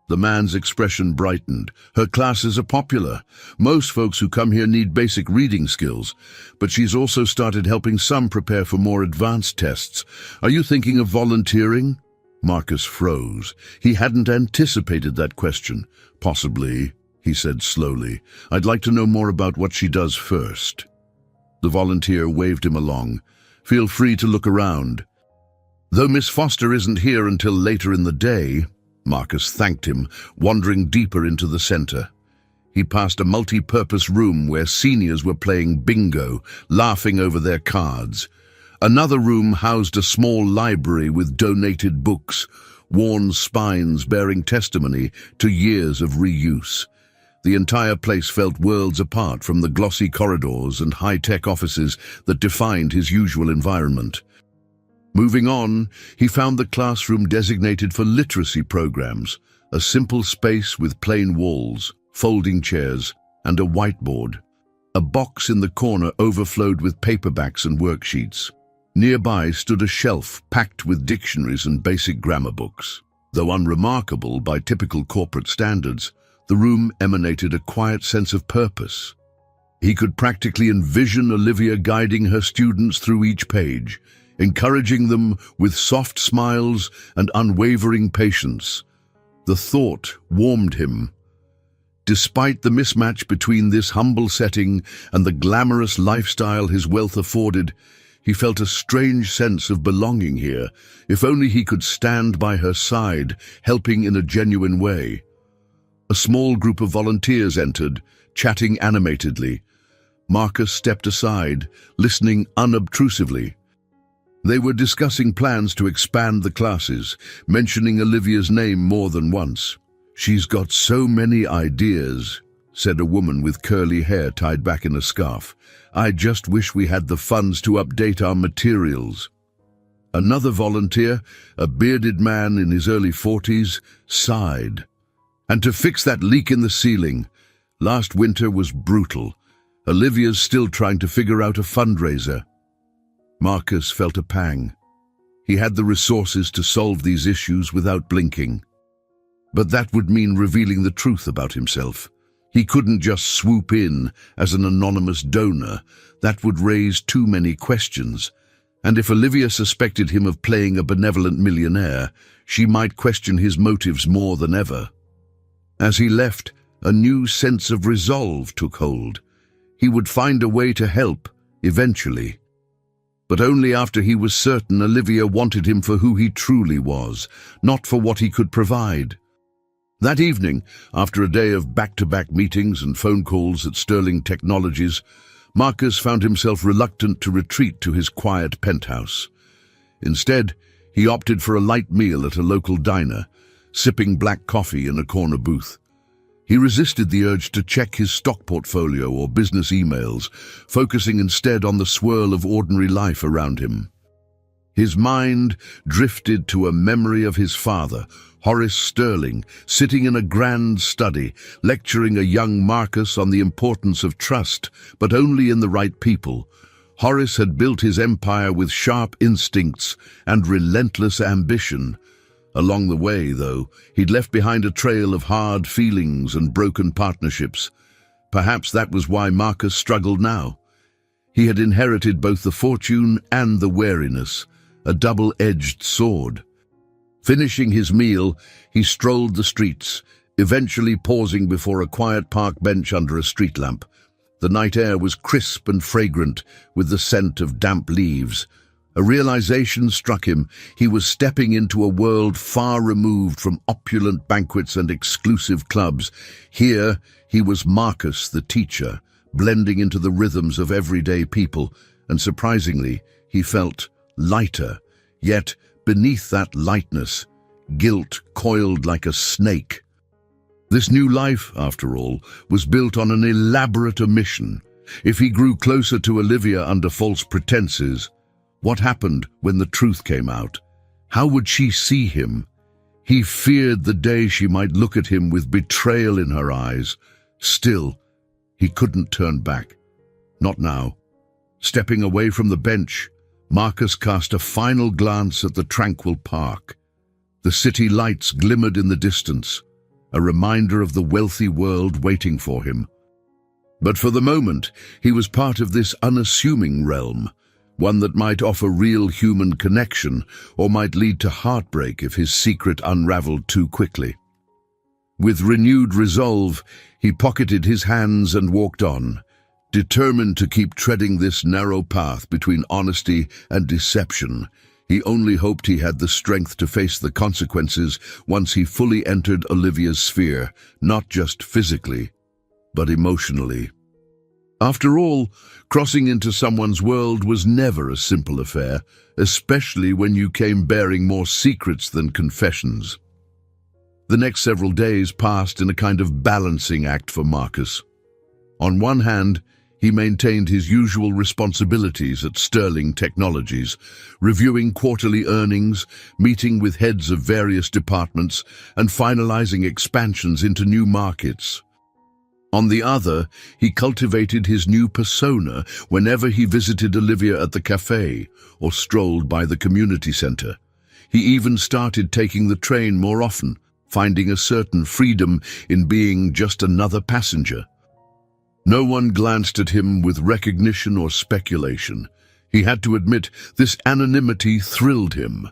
The man's expression brightened. "Her classes are popular. Most folks who come here need basic reading skills, but she's also started helping some prepare for more advanced tests. Are you thinking of volunteering?" Marcus froze. He hadn't anticipated that question. "Possibly," he said slowly. "I'd like to know more about what she does first." The volunteer waved him along. "Feel free to look around." "Though Miss Foster isn't here until later in the day," Marcus thanked him, wandering deeper into the center. He passed a multi-purpose room where seniors were playing bingo, laughing over their cards. Another room housed a small library with donated books, worn spines bearing testimony to years of reuse. The entire place felt worlds apart from the glossy corridors and high-tech offices that defined his usual environment. Moving on, he found the classroom designated for literacy programs, a simple space with plain walls, folding chairs, and a whiteboard. A box in the corner overflowed with paperbacks and worksheets. Nearby stood a shelf packed with dictionaries and basic grammar books. Though unremarkable by typical corporate standards, the room emanated a quiet sense of purpose. He could practically envision Olivia guiding her students through each page, encouraging them with soft smiles and unwavering patience. The thought warmed him. Despite the mismatch between this humble setting and the glamorous lifestyle his wealth afforded, he felt a strange sense of belonging here. If only he could stand by her side, helping in a genuine way. A small group of volunteers entered, chatting animatedly. Marcus stepped aside, listening unobtrusively. They were discussing plans to expand the classes, mentioning Olivia's name more than once. "She's got so many ideas," said a woman with curly hair tied back in a scarf. "I just wish we had the funds to update our materials." Another volunteer, a bearded man in his early 40s, sighed. "And to fix that leak in the ceiling. Last winter was brutal. Olivia's still trying to figure out a fundraiser." Marcus felt a pang. He had the resources to solve these issues without blinking. But that would mean revealing the truth about himself. He couldn't just swoop in as an anonymous donor. That would raise too many questions. And if Olivia suspected him of playing a benevolent millionaire, she might question his motives more than ever. As he left, a new sense of resolve took hold. He would find a way to help, eventually. But only after he was certain Olivia wanted him for who he truly was, not for what he could provide. That evening, after a day of back-to-back meetings and phone calls at Sterling Technologies, Marcus found himself reluctant to retreat to his quiet penthouse. Instead, he opted for a light meal at a local diner, sipping black coffee in a corner booth. He resisted the urge to check his stock portfolio or business emails, focusing instead on the swirl of ordinary life around him. His mind drifted to a memory of his father, Horace Sterling, sitting in a grand study, lecturing a young Marcus on the importance of trust, but only in the right people. Horace had built his empire with sharp instincts and relentless ambition. Along the way, though, he'd left behind a trail of hard feelings and broken partnerships. Perhaps that was why Marcus struggled now. He had inherited both the fortune and the wariness, a double-edged sword. Finishing his meal, he strolled the streets, eventually pausing before a quiet park bench under a street lamp. The night air was crisp and fragrant, with the scent of damp leaves. A realization struck him. He was stepping into a world far removed from opulent banquets and exclusive clubs. Here, he was Marcus, the teacher, blending into the rhythms of everyday people, and surprisingly, he felt lighter. Yet, beneath that lightness, guilt coiled like a snake. This new life, after all, was built on an elaborate omission. If he grew closer to Olivia under false pretenses, what happened when the truth came out? How would she see him? He feared the day she might look at him with betrayal in her eyes. Still, he couldn't turn back. Not now. Stepping away from the bench, Marcus cast a final glance at the tranquil park. The city lights glimmered in the distance, a reminder of the wealthy world waiting for him. But for the moment, he was part of this unassuming realm, one that might offer real human connection or might lead to heartbreak if his secret unraveled too quickly. With renewed resolve, he pocketed his hands and walked on, determined to keep treading this narrow path between honesty and deception. He only hoped he had the strength to face the consequences once he fully entered Olivia's sphere, not just physically, but emotionally. After all, crossing into someone's world was never a simple affair, especially when you came bearing more secrets than confessions. The next several days passed in a kind of balancing act for Marcus. On one hand, he maintained his usual responsibilities at Sterling Technologies, reviewing quarterly earnings, meeting with heads of various departments, and finalizing expansions into new markets. On the other, he cultivated his new persona whenever he visited Olivia at the cafe or strolled by the community center. He even started taking the train more often, finding a certain freedom in being just another passenger. No one glanced at him with recognition or speculation. He had to admit this anonymity thrilled him.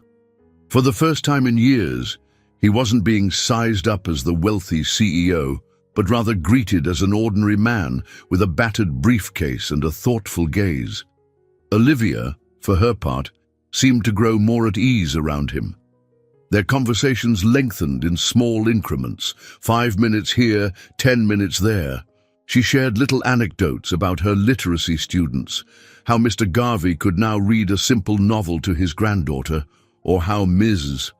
For the first time in years, he wasn't being sized up as the wealthy CEO, but rather greeted as an ordinary man with a battered briefcase and a thoughtful gaze. Olivia, for her part, seemed to grow more at ease around him. Their conversations lengthened in small increments, 5 minutes here, 10 minutes there. She shared little anecdotes about her literacy students, how Mr. Garvey could now read a simple novel to his granddaughter, or how Ms.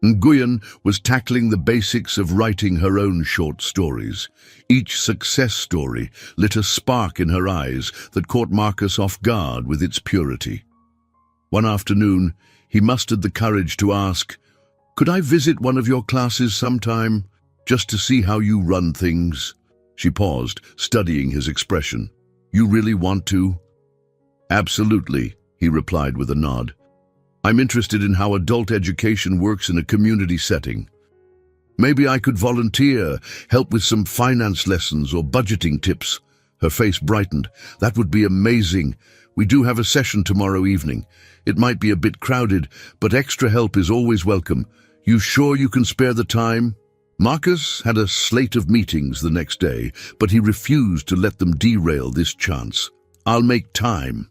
Nguyen was tackling the basics of writing her own short stories. Each success story lit a spark in her eyes that caught Marcus off guard with its purity. One afternoon, he mustered the courage to ask, "Could I visit one of your classes sometime, just to see how you run things?" She paused, studying his expression. "You really want to?" "Absolutely," he replied with a nod. "I'm interested in how adult education works in a community setting. Maybe I could volunteer, help with some finance lessons or budgeting tips." Her face brightened. "That would be amazing. We do have a session tomorrow evening. It might be a bit crowded, but extra help is always welcome. You sure you can spare the time?" Marcus had a slate of meetings the next day, but he refused to let them derail this chance. "I'll make time."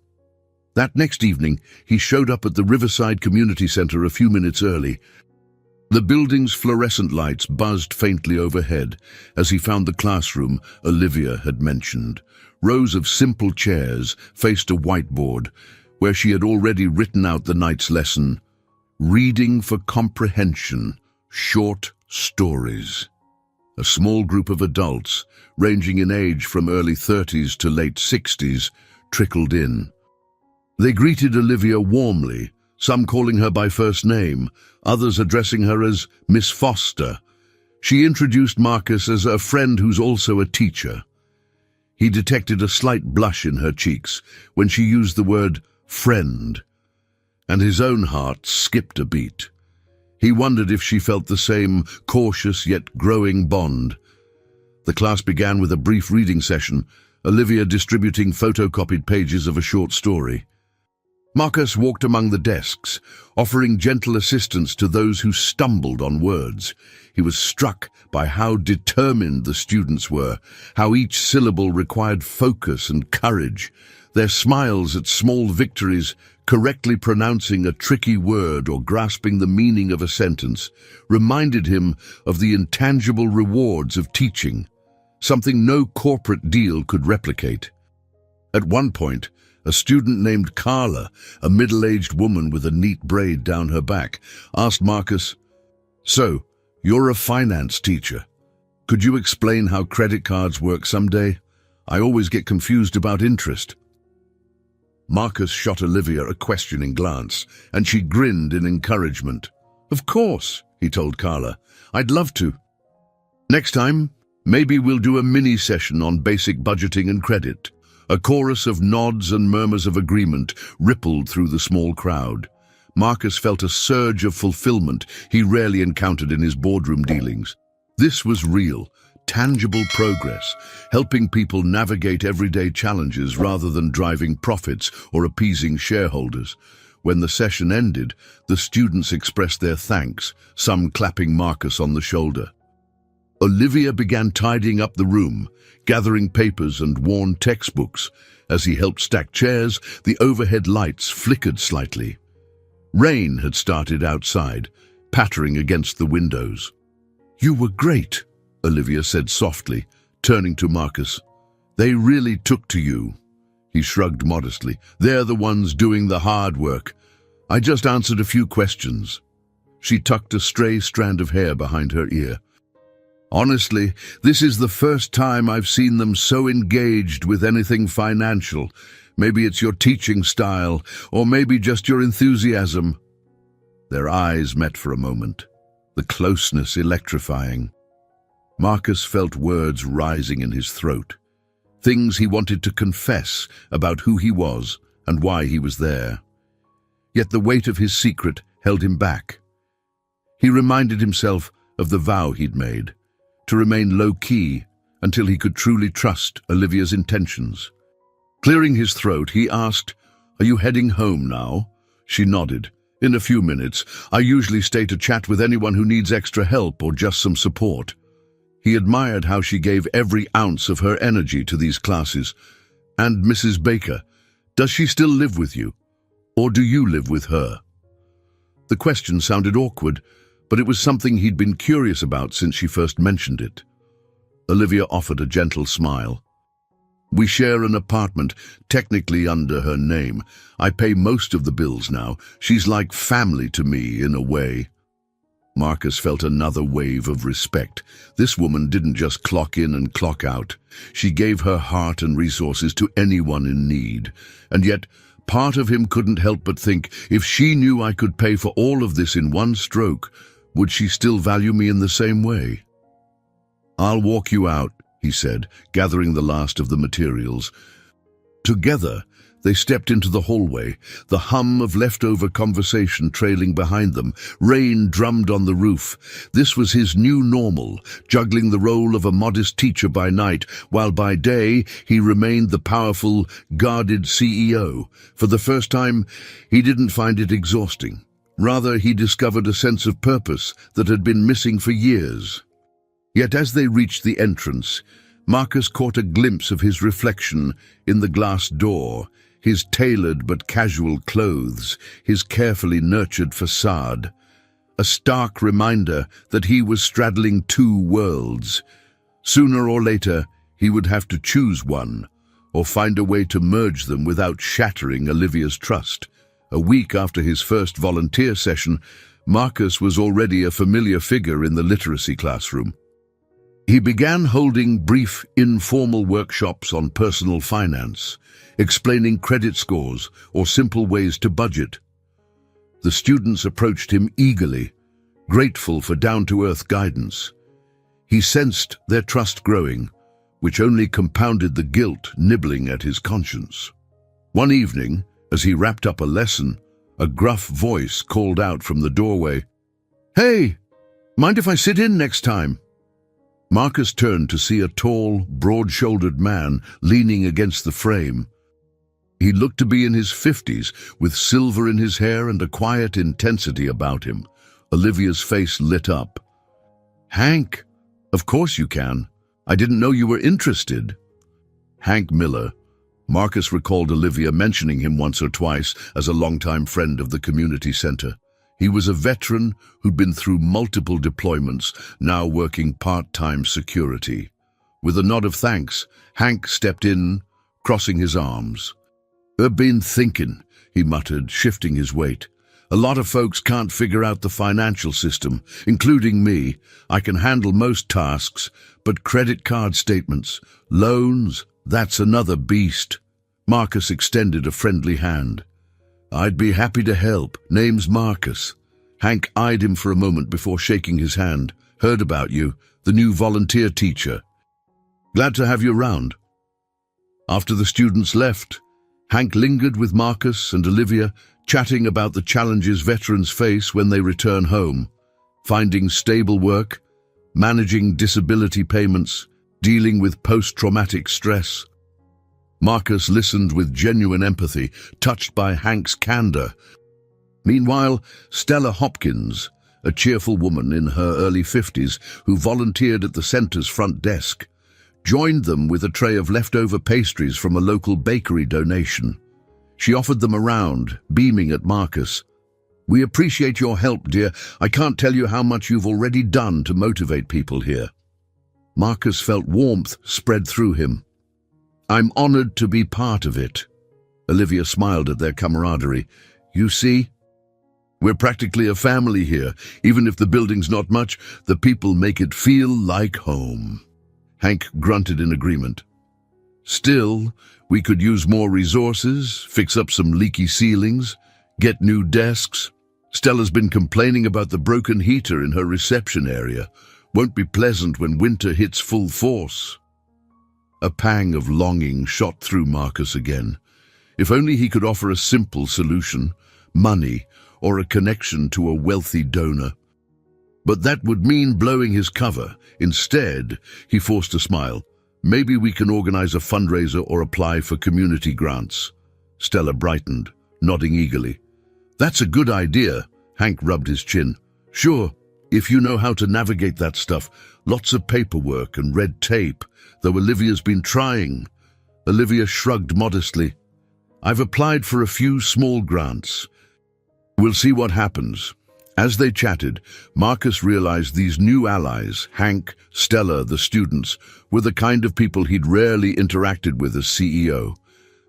That next evening, he showed up at the Riverside Community Center a few minutes early. The building's fluorescent lights buzzed faintly overhead as he found the classroom Olivia had mentioned. Rows of simple chairs faced a whiteboard where she had already written out the night's lesson. Reading for comprehension, short stories. A small group of adults, ranging in age from early 30s to late 60s, trickled in. They greeted Olivia warmly, some calling her by first name, others addressing her as Miss Foster. She introduced Marcus as a friend who's also a teacher. He detected a slight blush in her cheeks when she used the word friend, and his own heart skipped a beat. He wondered if she felt the same cautious yet growing bond. The class began with a brief reading session, Olivia distributing photocopied pages of a short story. Marcus walked among the desks, offering gentle assistance to those who stumbled on words. He was struck by how determined the students were, how each syllable required focus and courage. Their smiles at small victories Correctly pronouncing a tricky word or grasping the meaning of a sentence reminded him of the intangible rewards of teaching, something no corporate deal could replicate. At one point, a student named Carla, a middle-aged woman with a neat braid down her back, asked Marcus, "So, you're a finance teacher. Could you explain how credit cards work someday? I always get confused about interest." Marcus shot Olivia a questioning glance, and she grinned in encouragement. "Of course," he told Carla. "I'd love to. Next time, maybe we'll do a mini-session on basic budgeting and credit." A chorus of nods and murmurs of agreement rippled through the small crowd. Marcus felt a surge of fulfillment he rarely encountered in his boardroom dealings. This was real, tangible progress, helping people navigate everyday challenges rather than driving profits or appeasing shareholders. When the session ended, the students expressed their thanks, some clapping Marcus on the shoulder. Olivia began tidying up the room, gathering papers and worn textbooks. As he helped stack chairs, the overhead lights flickered slightly. Rain had started outside, pattering against the windows. "You were great," Olivia said softly, turning to Marcus. "They really took to you." He shrugged modestly. "They're the ones doing the hard work. I just answered a few questions." She tucked a stray strand of hair behind her ear. "Honestly, this is the first time I've seen them so engaged with anything financial. Maybe it's your teaching style, or maybe just your enthusiasm." Their eyes met for a moment, the closeness electrifying. Marcus felt words rising in his throat, things he wanted to confess about who he was and why he was there. Yet the weight of his secret held him back. He reminded himself of the vow he'd made, to remain low-key until he could truly trust Olivia's intentions. Clearing his throat, he asked, "Are you heading home now?" She nodded. "In a few minutes. I usually stay to chat with anyone who needs extra help or just some support." He admired how she gave every ounce of her energy to these classes. "And Mrs. Baker, does she still live with you? Or do you live with her?" The question sounded awkward, but it was something he'd been curious about since she first mentioned it. Olivia offered a gentle smile. "We share an apartment, technically under her name. I pay most of the bills now. She's like family to me, in a way." Marcus felt another wave of respect. This woman didn't just clock in and clock out. She gave her heart and resources to anyone in need. And yet, part of him couldn't help but think, if she knew I could pay for all of this in one stroke, would she still value me in the same way? "I'll walk you out," he said, gathering the last of the materials. Together, they stepped into the hallway, the hum of leftover conversation trailing behind them. Rain drummed on the roof. This was his new normal, juggling the role of a modest teacher by night, while by day he remained the powerful, guarded CEO. For the first time, he didn't find it exhausting. Rather, he discovered a sense of purpose that had been missing for years. Yet as they reached the entrance, Marcus caught a glimpse of his reflection in the glass door, his tailored but casual clothes, his carefully nurtured facade. A stark reminder that he was straddling two worlds. Sooner or later, he would have to choose one, or find a way to merge them without shattering Olivia's trust. A week after his first volunteer session, Marcus was already a familiar figure in the literacy classroom. He began holding brief, informal workshops on personal finance, explaining credit scores or simple ways to budget. The students approached him eagerly, grateful for down-to-earth guidance. He sensed their trust growing, which only compounded the guilt nibbling at his conscience. One evening, as he wrapped up a lesson, a gruff voice called out from the doorway, "Hey, mind if I sit in next time?" Marcus turned to see a tall, broad-shouldered man leaning against the frame. He looked to be in his 50s, with silver in his hair and a quiet intensity about him. Olivia's face lit up. "Hank, of course you can. I didn't know you were interested." Hank Miller, Marcus recalled Olivia mentioning him once or twice as a longtime friend of the community center. He was a veteran who'd been through multiple deployments, now working part-time security. With a nod of thanks, Hank stepped in, crossing his arms. "I've been thinking," he muttered, shifting his weight. "A lot of folks can't figure out the financial system, including me. I can handle most tasks, but credit card statements, loans, that's another beast." Marcus extended a friendly hand. "I'd be happy to help. Name's Marcus." Hank eyed him for a moment before shaking his hand. "Heard about you, the new volunteer teacher. Glad to have you round." After the students left, Hank lingered with Marcus and Olivia, chatting about the challenges veterans face when they return home. Finding stable work, managing disability payments, dealing with post-traumatic stress. Marcus listened with genuine empathy, touched by Hank's candor. Meanwhile, Stella Hopkins, a cheerful woman in her early 50s who volunteered at the center's front desk, joined them with a tray of leftover pastries from a local bakery donation. She offered them around, beaming at Marcus. "We appreciate your help, dear. I can't tell you how much you've already done to motivate people here." Marcus felt warmth spread through him. "I'm honored to be part of it." Olivia smiled at their camaraderie. "You see, we're practically a family here. Even if the building's not much, the people make it feel like home." Hank grunted in agreement. "Still, we could use more resources, fix up some leaky ceilings, get new desks. Stella's been complaining about the broken heater in her reception area. Won't be pleasant when winter hits full force." A pang of longing shot through Marcus again. If only he could offer a simple solution, money, or a connection to a wealthy donor. But that would mean blowing his cover. Instead, he forced a smile. "Maybe we can organize a fundraiser or apply for community grants." Stella brightened, nodding eagerly. "That's a good idea." Hank rubbed his chin. "Sure, if you know how to navigate that stuff. Lots of paperwork and red tape, though Olivia's been trying." Olivia shrugged modestly. "I've applied for a few small grants. We'll see what happens." As they chatted, Marcus realized these new allies, Hank, Stella, the students, were the kind of people he'd rarely interacted with as CEO.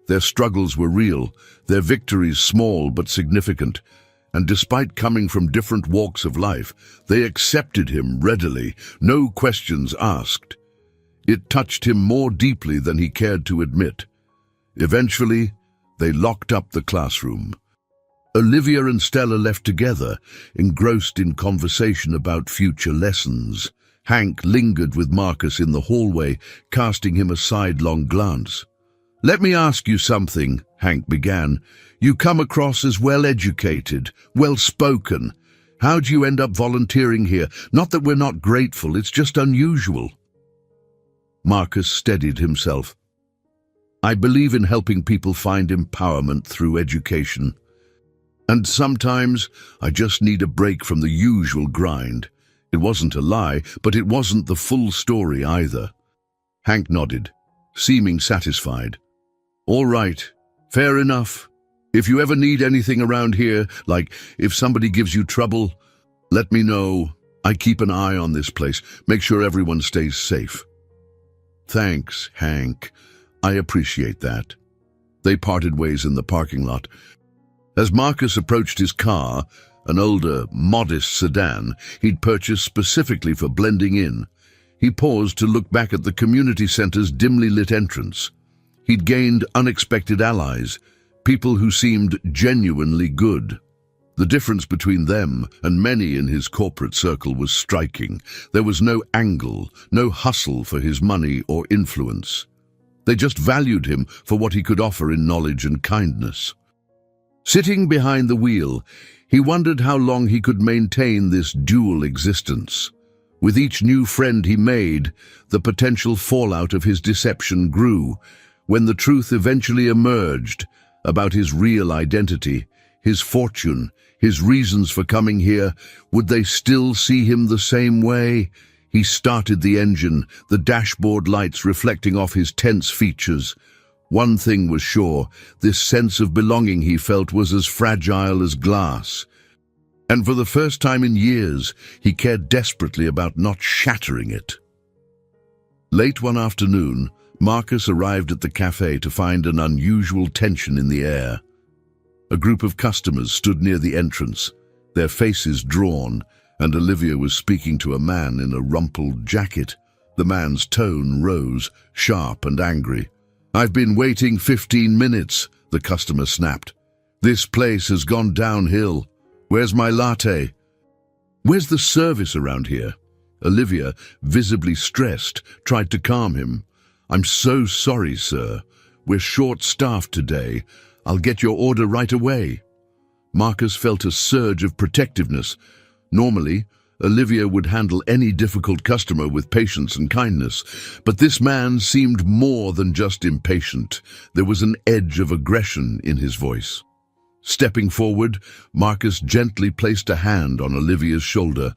Their struggles were real, their victories small but significant, and despite coming from different walks of life, they accepted him readily, no questions asked. It touched him more deeply than he cared to admit. Eventually, they locked up the classroom. Olivia and Stella left together, engrossed in conversation about future lessons. Hank lingered with Marcus in the hallway, casting him a sidelong glance. "Let me ask you something," Hank began. "You come across as well-educated, well-spoken. How'd you end up volunteering here? Not that we're not grateful, it's just unusual." Marcus steadied himself. "I believe in helping people find empowerment through education. And sometimes I just need a break from the usual grind." It wasn't a lie, but it wasn't the full story either. Hank nodded, seeming satisfied. "All right, fair enough. If you ever need anything around here, like if somebody gives you trouble, let me know. I keep an eye on this place, make sure everyone stays safe." "Thanks, Hank. I appreciate that." They parted ways in the parking lot. As Marcus approached his car, an older, modest sedan he'd purchased specifically for blending in, he paused to look back at the community center's dimly lit entrance. He'd gained unexpected allies, people who seemed genuinely good. The difference between them and many in his corporate circle was striking. There was no angle, no hustle for his money or influence. They just valued him for what he could offer in knowledge and kindness. Sitting behind the wheel, he wondered how long he could maintain this dual existence. With each new friend he made, the potential fallout of his deception grew. When the truth eventually emerged about his real identity, his fortune, his reasons for coming here, would they still see him the same way? He started the engine, the dashboard lights reflecting off his tense features. One thing was sure, this sense of belonging he felt was as fragile as glass. And for the first time in years, he cared desperately about not shattering it. Late one afternoon, Marcus arrived at the cafe to find an unusual tension in the air. A group of customers stood near the entrance, their faces drawn, and Olivia was speaking to a man in a rumpled jacket. The man's tone rose, sharp and angry. "I've been waiting 15 minutes, the customer snapped. "This place has gone downhill. Where's my latte?" "Where's the service around here?" Olivia, visibly stressed, tried to calm him. "I'm so sorry, sir. We're short-staffed today. I'll get your order right away." Marcus felt a surge of protectiveness. Normally, Olivia would handle any difficult customer with patience and kindness, but this man seemed more than just impatient. There was an edge of aggression in his voice. Stepping forward, Marcus gently placed a hand on Olivia's shoulder.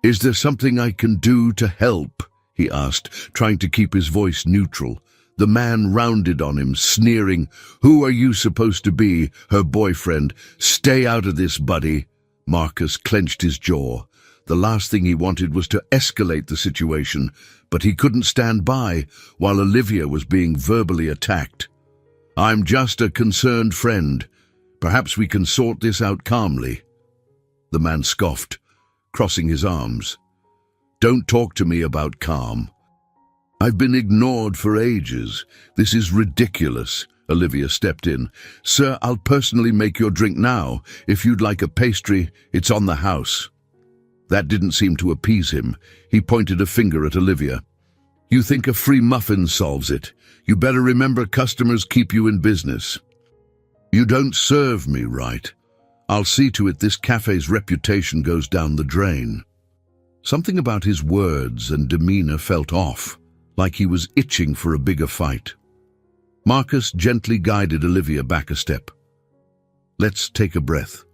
"Is there something I can do to help?" he asked, trying to keep his voice neutral. The man rounded on him, sneering. "Who are you supposed to be, her boyfriend? Stay out of this, buddy." Marcus clenched his jaw. The last thing he wanted was to escalate the situation, but he couldn't stand by while Olivia was being verbally attacked. "I'm just a concerned friend. Perhaps we can sort this out calmly." The man scoffed, crossing his arms. "Don't talk to me about calm. I've been ignored for ages. This is ridiculous." Olivia stepped in. "Sir, I'll personally make your drink now. If you'd like a pastry, it's on the house." That didn't seem to appease him. He pointed a finger at Olivia. "You think a free muffin solves it? You better remember customers keep you in business. You don't serve me right. I'll see to it this cafe's reputation goes down the drain." Something about his words and demeanor felt off, like he was itching for a bigger fight. Marcus gently guided Olivia back a step. "Let's take a breath.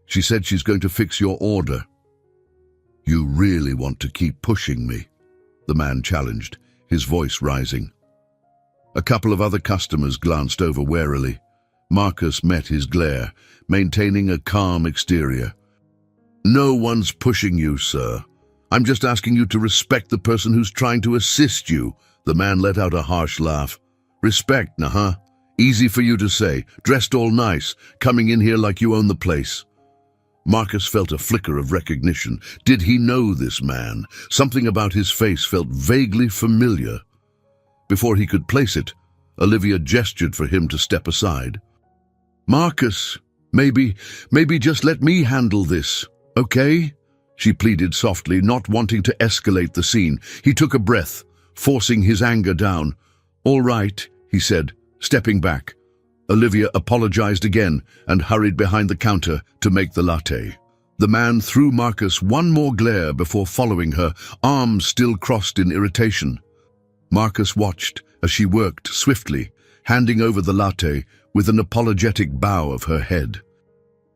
She said she's going to fix your order." "You really want to keep pushing me?" the man challenged, his voice rising. A couple of other customers glanced over warily. Marcus met his glare, maintaining a calm exterior. "No one's pushing you, sir. I'm just asking you to respect the person who's trying to assist you." The man let out a harsh laugh. "Respect, nah? Easy for you to say, dressed all nice, coming in here like you own the place." Marcus felt a flicker of recognition. Did he know this man? Something about his face felt vaguely familiar. Before he could place it, Olivia gestured for him to step aside. "Marcus, maybe just let me handle this, okay?" she pleaded softly, not wanting to escalate the scene. He took a breath, forcing his anger down. "All right," he said, stepping back. Olivia apologized again and hurried behind the counter to make the latte. The man threw Marcus one more glare before following her, arms still crossed in irritation. Marcus watched as she worked swiftly, handing over the latte with an apologetic bow of her head.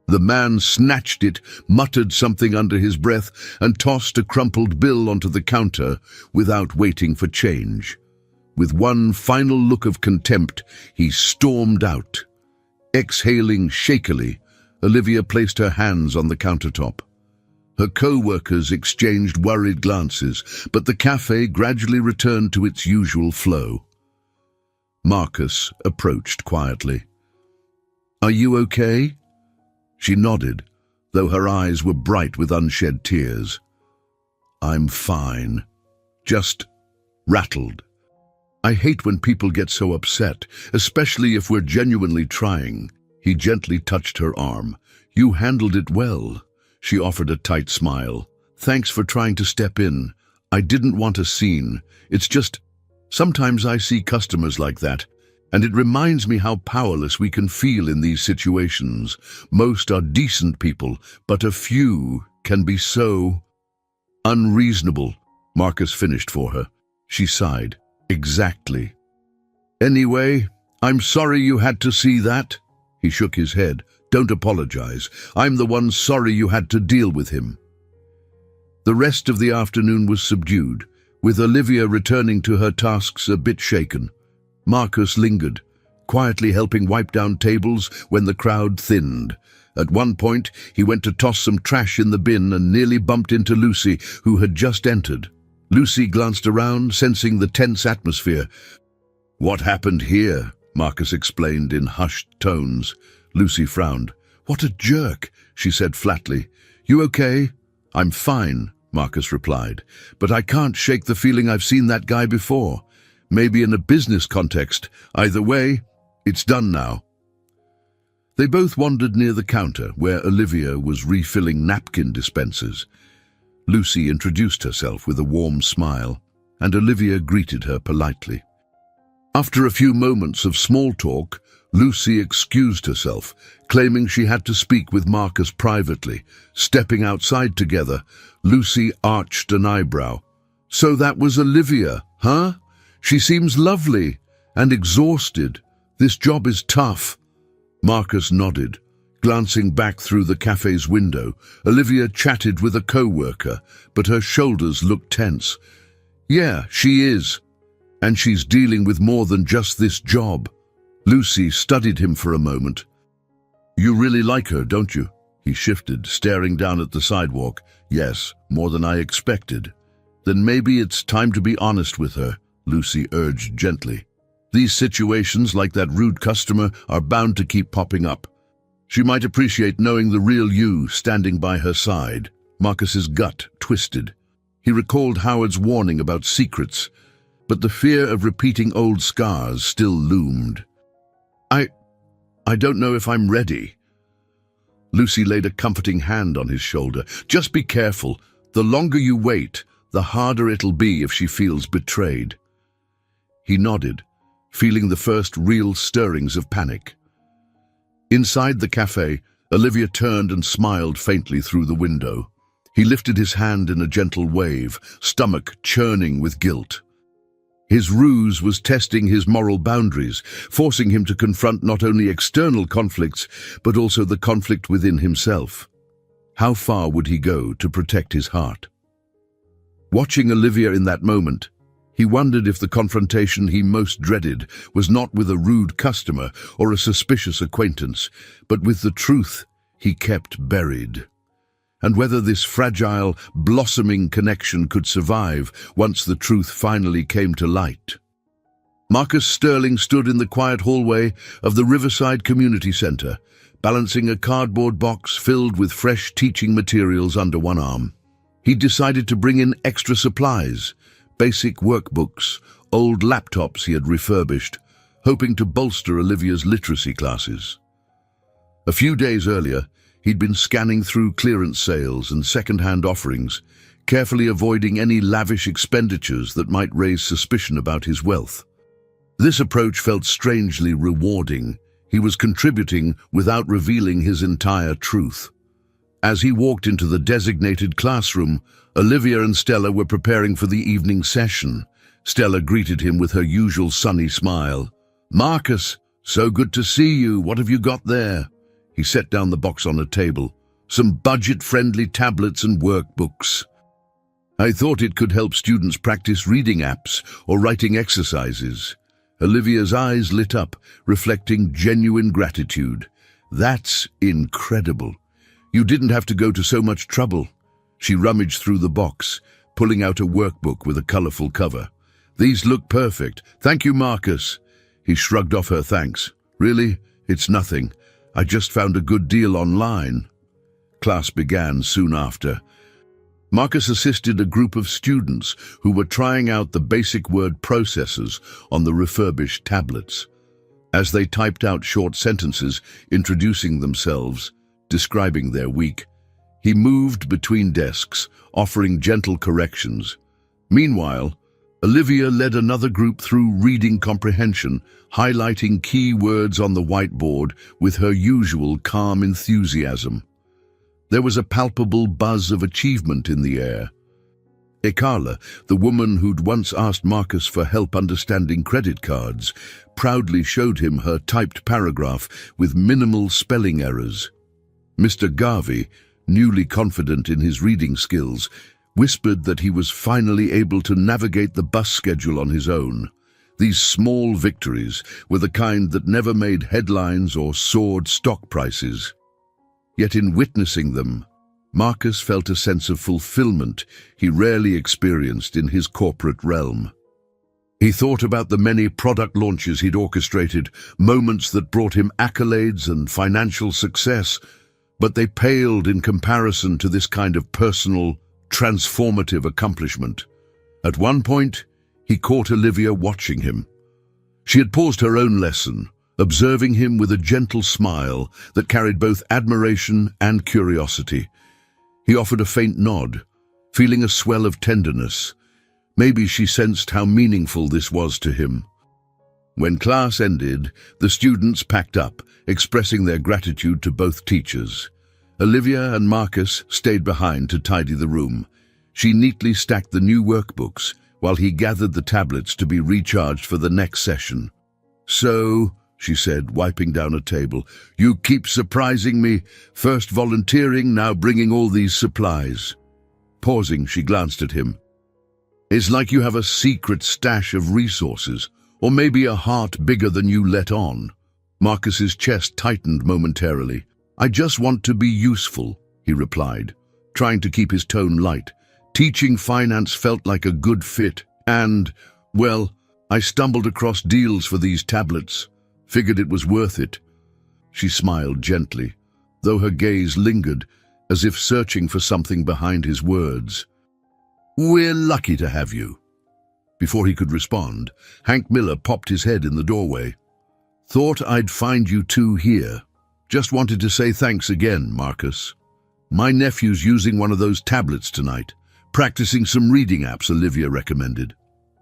The man snatched it, muttered something under his breath, and tossed a crumpled bill onto the counter without waiting for change. With one final look of contempt, he stormed out. Exhaling shakily, Olivia placed her hands on the countertop. Her co-workers exchanged worried glances, but the cafe gradually returned to its usual flow. Marcus approached quietly. "Are you okay?" She nodded, though her eyes were bright with unshed tears. "I'm fine. Just rattled. I hate when people get so upset, especially if we're genuinely trying." He gently touched her arm. "You handled it well." She offered a tight smile. "Thanks for trying to step in. I didn't want a scene. It's just, sometimes I see customers like that, and it reminds me how powerless we can feel in these situations. Most are decent people, but a few can be so unreasonable." Marcus finished for her. She sighed. "Exactly. Anyway, I'm sorry you had to see that." He shook his head. "Don't apologize. I'm the one sorry you had to deal with him." The rest of the afternoon was subdued, with Olivia returning to her tasks a bit shaken. Marcus lingered, quietly helping wipe down tables when the crowd thinned. At one point, he went to toss some trash in the bin and nearly bumped into Lucy, who had just entered. Lucy glanced around, sensing the tense atmosphere. "What happened here?" Marcus explained in hushed tones. Lucy frowned. "What a jerk," she said flatly. "You okay?" "I'm fine," Marcus replied, "but I can't shake the feeling I've seen that guy before. Maybe in a business context. Either way, it's done now." They both wandered near the counter, where Olivia was refilling napkin dispensers. Lucy introduced herself with a warm smile, and Olivia greeted her politely. After a few moments of small talk, Lucy excused herself, claiming she had to speak with Marcus privately. Stepping outside together, Lucy arched an eyebrow. "So that was Olivia, huh? She seems lovely and exhausted. This job is tough." Marcus nodded. Glancing back through the cafe's window, Olivia chatted with a co-worker, but her shoulders looked tense. "Yeah, she is. And she's dealing with more than just this job." Lucy studied him for a moment. "You really like her, don't you?" He shifted, staring down at the sidewalk. "Yes, more than I expected." "Then maybe it's time to be honest with her," Lucy urged gently. "These situations, like that rude customer, are bound to keep popping up. She might appreciate knowing the real you standing by her side." Marcus's gut twisted. He recalled Howard's warning about secrets, but the fear of repeating old scars still loomed. I don't know if I'm ready." Lucy laid a comforting hand on his shoulder. "Just be careful. The longer you wait, the harder it'll be if she feels betrayed." He nodded, feeling the first real stirrings of panic. Inside the cafe, Olivia turned and smiled faintly through the window. He lifted his hand in a gentle wave, stomach churning with guilt. His ruse was testing his moral boundaries, forcing him to confront not only external conflicts, but also the conflict within himself. How far would he go to protect his heart? Watching Olivia in that moment, he wondered if the confrontation he most dreaded was not with a rude customer or a suspicious acquaintance, but with the truth he kept buried. And whether this fragile, blossoming connection could survive once the truth finally came to light. Marcus Sterling stood in the quiet hallway of the Riverside Community Center, balancing a cardboard box filled with fresh teaching materials under one arm. He decided to bring in extra supplies, basic workbooks, old laptops he had refurbished, hoping to bolster Olivia's literacy classes. A few days earlier, he'd been scanning through clearance sales and second-hand offerings, carefully avoiding any lavish expenditures that might raise suspicion about his wealth. This approach felt strangely rewarding. He was contributing without revealing his entire truth. As he walked into the designated classroom, Olivia and Stella were preparing for the evening session. Stella greeted him with her usual sunny smile. "Marcus, so good to see you. What have you got there?" He set down the box on a table. "Some budget-friendly tablets and workbooks. I thought it could help students practice reading apps or writing exercises." Olivia's eyes lit up, reflecting genuine gratitude. "That's incredible. You didn't have to go to so much trouble." She rummaged through the box, pulling out a workbook with a colorful cover. "These look perfect. Thank you, Marcus." He shrugged off her thanks. "Really? It's nothing. I just found a good deal online." Class began soon after. Marcus assisted a group of students who were trying out the basic word processors on the refurbished tablets. As they typed out short sentences introducing themselves, describing their week, he moved between desks, offering gentle corrections. Meanwhile, Olivia led another group through reading comprehension, highlighting key words on the whiteboard with her usual calm enthusiasm. There was a palpable buzz of achievement in the air. Ekala, the woman who'd once asked Marcus for help understanding credit cards, proudly showed him her typed paragraph with minimal spelling errors. Mr. Garvey, newly confident in his reading skills, whispered that he was finally able to navigate the bus schedule on his own. These small victories were the kind that never made headlines or soared stock prices. Yet in witnessing them, Marcus felt a sense of fulfillment he rarely experienced in his corporate realm. He thought about the many product launches he'd orchestrated, moments that brought him accolades and financial success, but they paled in comparison to this kind of personal, transformative accomplishment. At one point, he caught Olivia watching him. She had paused her own lesson, observing him with a gentle smile that carried both admiration and curiosity. He offered a faint nod, feeling a swell of tenderness. Maybe she sensed how meaningful this was to him. When class ended, the students packed up, expressing their gratitude to both teachers. Olivia and Marcus stayed behind to tidy the room. She neatly stacked the new workbooks, while he gathered the tablets to be recharged for the next session. "So," she said, wiping down a table, "you keep surprising me, first volunteering, now bringing all these supplies." Pausing, she glanced at him. "It's like you have a secret stash of resources, or maybe a heart bigger than you let on." Marcus's chest tightened momentarily. "I just want to be useful," he replied, trying to keep his tone light. "Teaching finance felt like a good fit, and, well, I stumbled across deals for these tablets. Figured it was worth it." She smiled gently, though her gaze lingered, as if searching for something behind his words. "We're lucky to have you." Before he could respond, Hank Miller popped his head in the doorway. "Thought I'd find you two here. Just wanted to say thanks again, Marcus. My nephew's using one of those tablets tonight, practicing some reading apps Olivia recommended."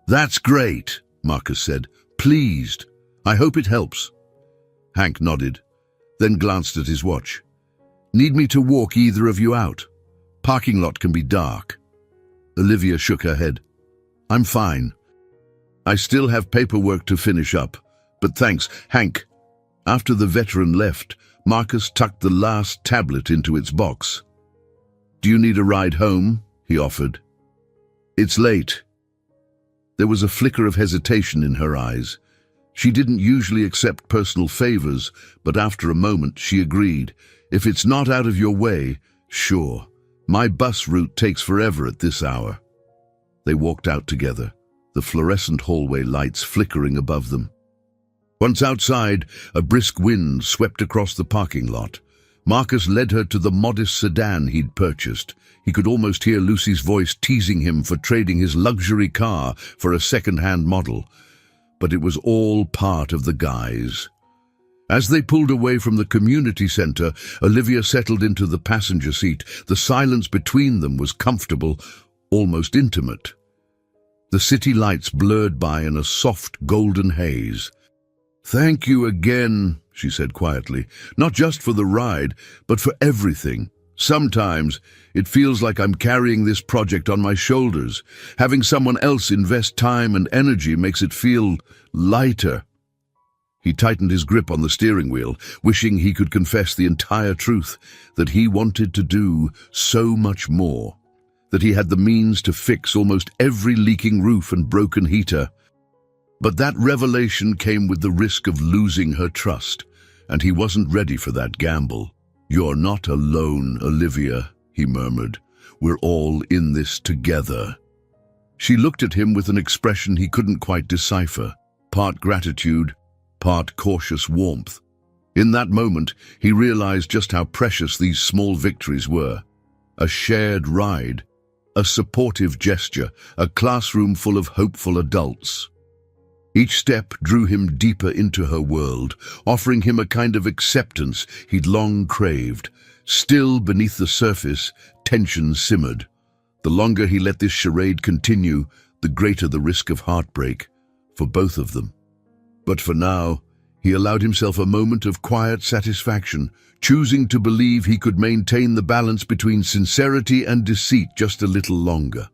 "That's great," Marcus said, pleased. "I hope it helps." Hank nodded, then glanced at his watch. "Need me to walk either of you out? Parking lot can be dark." Olivia shook her head. "I'm fine. I still have paperwork to finish up, but thanks, Hank." After the veteran left, Marcus tucked the last tablet into its box. "Do you need a ride home?" he offered. "It's late." There was a flicker of hesitation in her eyes. She didn't usually accept personal favors, but after a moment she agreed. "If it's not out of your way, sure. My bus route takes forever at this hour." They walked out together, the fluorescent hallway lights flickering above them. Once outside, a brisk wind swept across the parking lot. Marcus led her to the modest sedan he'd purchased. He could almost hear Lucy's voice teasing him for trading his luxury car for a second-hand model. But it was all part of the guise. As they pulled away from the community center, Olivia settled into the passenger seat. The silence between them was comfortable, almost intimate. The city lights blurred by in a soft golden haze. "Thank you again," she said quietly, "not just for the ride, but for everything. Sometimes it feels like I'm carrying this project on my shoulders. Having someone else invest time and energy makes it feel lighter." He tightened his grip on the steering wheel, wishing he could confess the entire truth, that he wanted to do so much more, that he had the means to fix almost every leaking roof and broken heater. But that revelation came with the risk of losing her trust, and he wasn't ready for that gamble. "You're not alone, Olivia," he murmured. "We're all in this together." She looked at him with an expression he couldn't quite decipher, part gratitude, part cautious warmth. In that moment, he realized just how precious these small victories were. A shared ride, a supportive gesture, a classroom full of hopeful adults. Each step drew him deeper into her world, offering him a kind of acceptance he'd long craved. Still, beneath the surface, tension simmered. The longer he let this charade continue, the greater the risk of heartbreak, for both of them. But for now, he allowed himself a moment of quiet satisfaction, choosing to believe he could maintain the balance between sincerity and deceit just a little longer.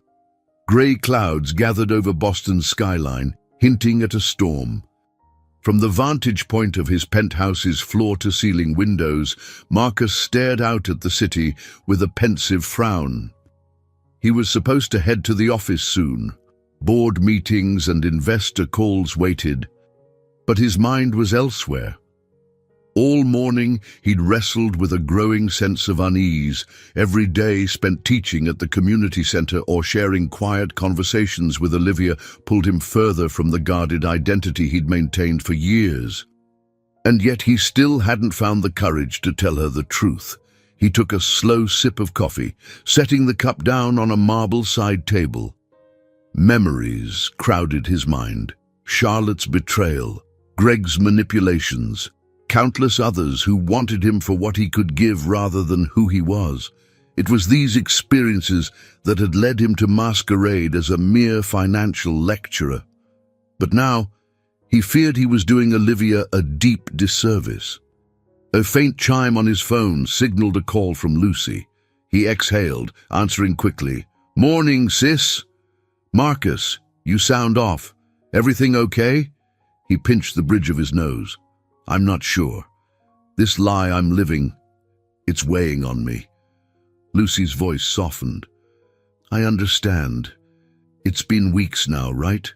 Grey clouds gathered over Boston's skyline, hinting at a storm. From the vantage point of his penthouse's floor-to-ceiling windows, Marcus stared out at the city with a pensive frown. He was supposed to head to the office soon, Board meetings and investor calls waited, but his mind was elsewhere. All morning he'd wrestled with a growing sense of unease, every day spent teaching at the community center or sharing quiet conversations with Olivia pulled him further from the guarded identity he'd maintained for years. And yet he still hadn't found the courage to tell her the truth. He took a slow sip of coffee, setting the cup down on a marble side table. Memories crowded his mind. Charlotte's betrayal, Greg's manipulations, countless others who wanted him for what he could give rather than who he was. It was these experiences that had led him to masquerade as a mere financial lecturer. But now, he feared he was doing Olivia a deep disservice. A faint chime on his phone signaled a call from Lucy. He exhaled, answering quickly. "Morning, sis." "Marcus, you sound off. Everything okay?" He pinched the bridge of his nose. "I'm not sure. This lie I'm living, it's weighing on me." Lucy's voice softened. "I understand. It's been weeks now, right?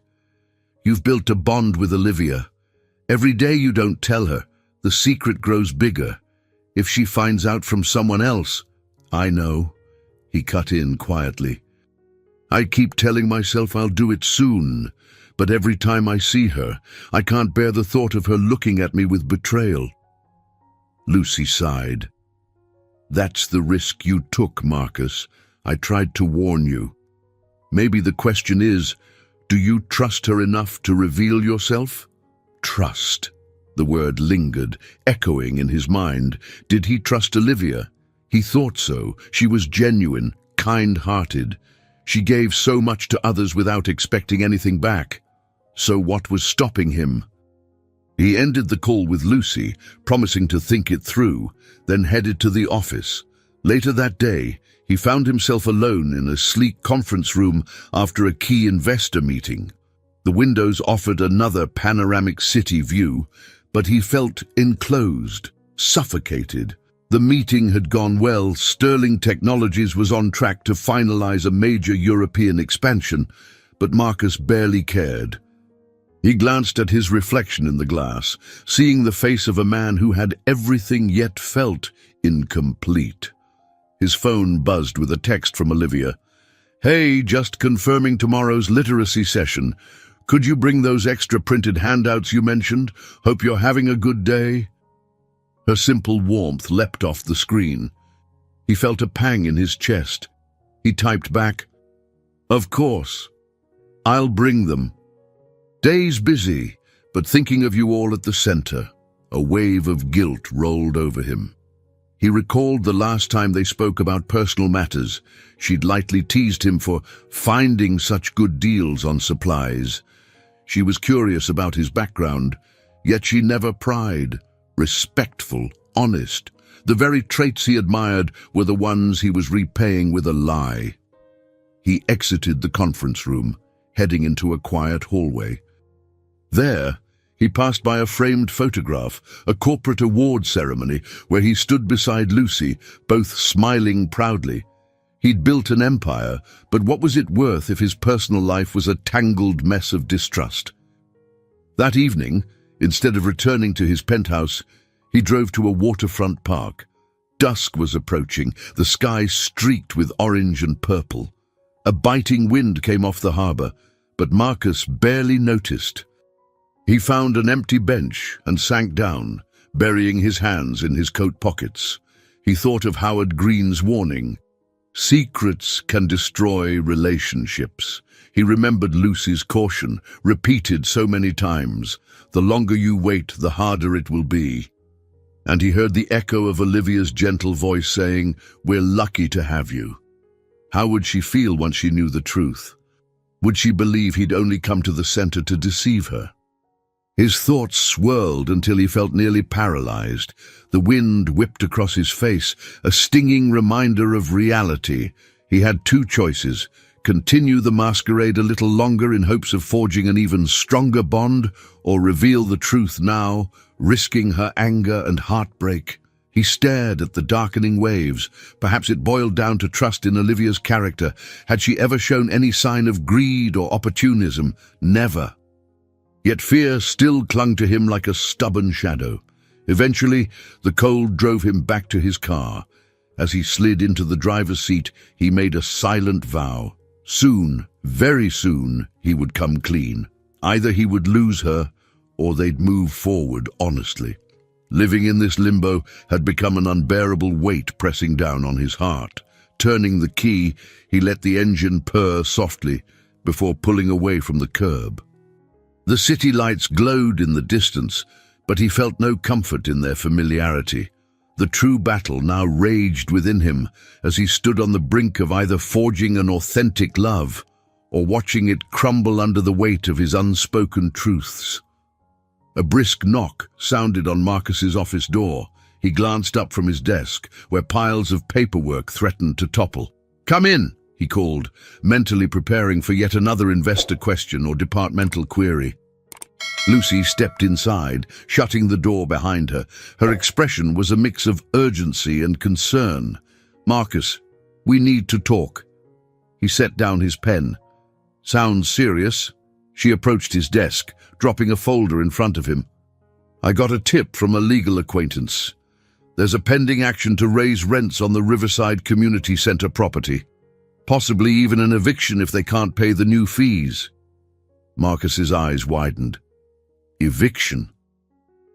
You've built a bond with Olivia. Every day you don't tell her, the secret grows bigger. If she finds out from someone else..." "I know," he cut in quietly. "I keep telling myself I'll do it soon, but every time I see her, I can't bear the thought of her looking at me with betrayal." Lucy sighed. "That's the risk you took, Marcus. I tried to warn you. Maybe the question is, do you trust her enough to reveal yourself?" Trust. The word lingered, echoing in his mind. Did he trust Olivia? He thought so. She was genuine, kind-hearted. She gave so much to others without expecting anything back. So what was stopping him? He ended the call with Lucy, promising to think it through, then headed to the office. Later that day, he found himself alone in a sleek conference room after a key investor meeting. The windows offered another panoramic city view, but he felt enclosed, suffocated. The meeting had gone well. Sterling Technologies was on track to finalize a major European expansion, but Marcus barely cared. He glanced at his reflection in the glass, seeing the face of a man who had everything yet felt incomplete. His phone buzzed with a text from Olivia. "Hey, just confirming tomorrow's literacy session. Could you bring those extra printed handouts you mentioned? Hope you're having a good day." Her simple warmth leapt off the screen. He felt a pang in his chest. He typed back, "Of course. I'll bring them. Day's busy, but thinking of you all at the center." A wave of guilt rolled over him. He recalled the last time they spoke about personal matters. She'd lightly teased him for finding such good deals on supplies. She was curious about his background, yet she never pried. Respectful, honest. The very traits he admired were the ones he was repaying with a lie. He exited the conference room, heading into a quiet hallway. There, he passed by a framed photograph, a corporate award ceremony, where he stood beside Lucy, both smiling proudly. He'd built an empire, but what was it worth if his personal life was a tangled mess of distrust? That evening, instead of returning to his penthouse, he drove to a waterfront park. Dusk was approaching, the sky streaked with orange and purple. A biting wind came off the harbor, but Marcus barely noticed. He found an empty bench and sank down, burying his hands in his coat pockets. He thought of Howard Green's warning. Secrets can destroy relationships. He remembered Lucy's caution, repeated so many times. The longer you wait, the harder it will be. And he heard the echo of Olivia's gentle voice saying, "We're lucky to have you." How would she feel once she knew the truth? Would she believe he'd only come to the center to deceive her? His thoughts swirled until he felt nearly paralyzed. The wind whipped across his face, a stinging reminder of reality. He had two choices: continue the masquerade a little longer in hopes of forging an even stronger bond, or reveal the truth now, risking her anger and heartbreak. He stared at the darkening waves. Perhaps it boiled down to trust in Olivia's character. Had she ever shown any sign of greed or opportunism? Never. Yet fear still clung to him like a stubborn shadow. Eventually, the cold drove him back to his car. As he slid into the driver's seat, he made a silent vow. Soon, very soon, he would come clean. Either he would lose her, or they'd move forward honestly. Living in this limbo had become an unbearable weight pressing down on his heart. Turning the key, he let the engine purr softly before pulling away from the curb. The city lights glowed in the distance, but he felt no comfort in their familiarity. The true battle now raged within him as he stood on the brink of either forging an authentic love or watching it crumble under the weight of his unspoken truths. A brisk knock sounded on Marcus's office door. He glanced up from his desk, where piles of paperwork threatened to topple. "Come in," he called, mentally preparing for yet another investor question or departmental query. Lucy stepped inside, shutting the door behind her. Her expression was a mix of urgency and concern. "Marcus, we need to talk." He set down his pen. "Sounds serious." She approached his desk, dropping a folder in front of him. "I got a tip from a legal acquaintance. There's a pending action to raise rents on the Riverside Community Center property. Possibly even an eviction if they can't pay the new fees." Marcus's eyes widened. Eviction?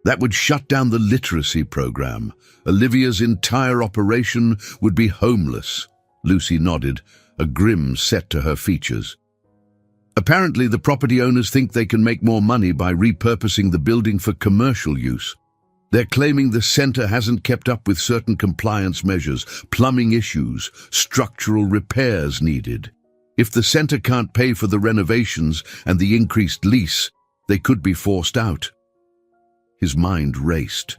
That would shut down the literacy program. Olivia's entire operation would be homeless. Lucy nodded, a grin set to her features. Apparently, the property owners think they can make more money by repurposing the building for commercial use. They're claiming the center hasn't kept up with certain compliance measures, plumbing issues, structural repairs needed. If the center can't pay for the renovations and the increased lease, they could be forced out. His mind raced.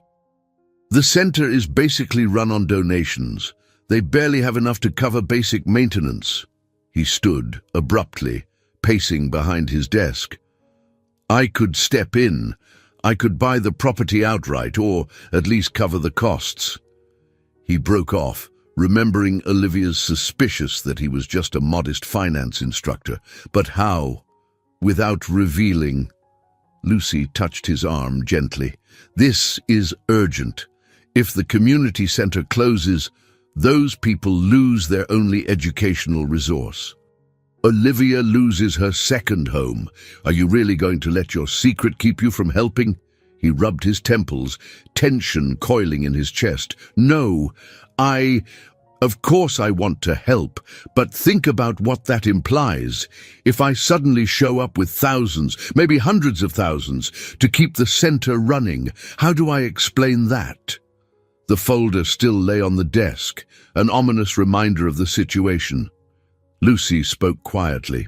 The center is basically run on donations. They barely have enough to cover basic maintenance. He stood, abruptly, pacing behind his desk. "I could step in. I could buy the property outright, or at least cover the costs." He broke off, remembering Olivia's suspicious that he was just a modest finance instructor. But how? Without revealing. Lucy touched his arm gently. "This is urgent. If the community center closes, those people lose their only educational resource. Olivia loses her second home. Are you really going to let your secret keep you from helping?" He rubbed his temples, tension coiling in his chest. "No, Of course I want to help, but think about what that implies. If I suddenly show up with thousands, maybe hundreds of thousands, to keep the center running, how do I explain that?" The folder still lay on the desk, an ominous reminder of the situation. Lucy spoke quietly.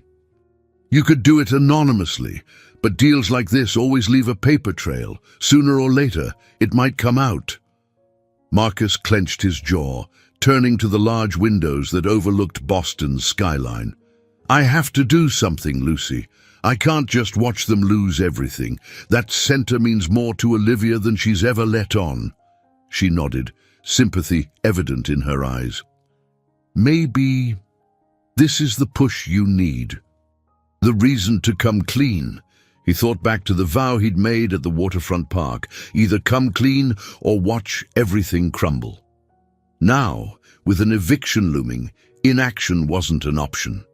"You could do it anonymously, but deals like this always leave a paper trail. Sooner or later, it might come out." Marcus clenched his jaw, turning to the large windows that overlooked Boston's skyline. "I have to do something, Lucy. I can't just watch them lose everything. That center means more to Olivia than she's ever let on." She nodded, sympathy evident in her eyes. "Maybe this is the push you need. The reason to come clean." He thought back to the vow he'd made at the waterfront park, either come clean or watch everything crumble. Now, with an eviction looming, inaction wasn't an option.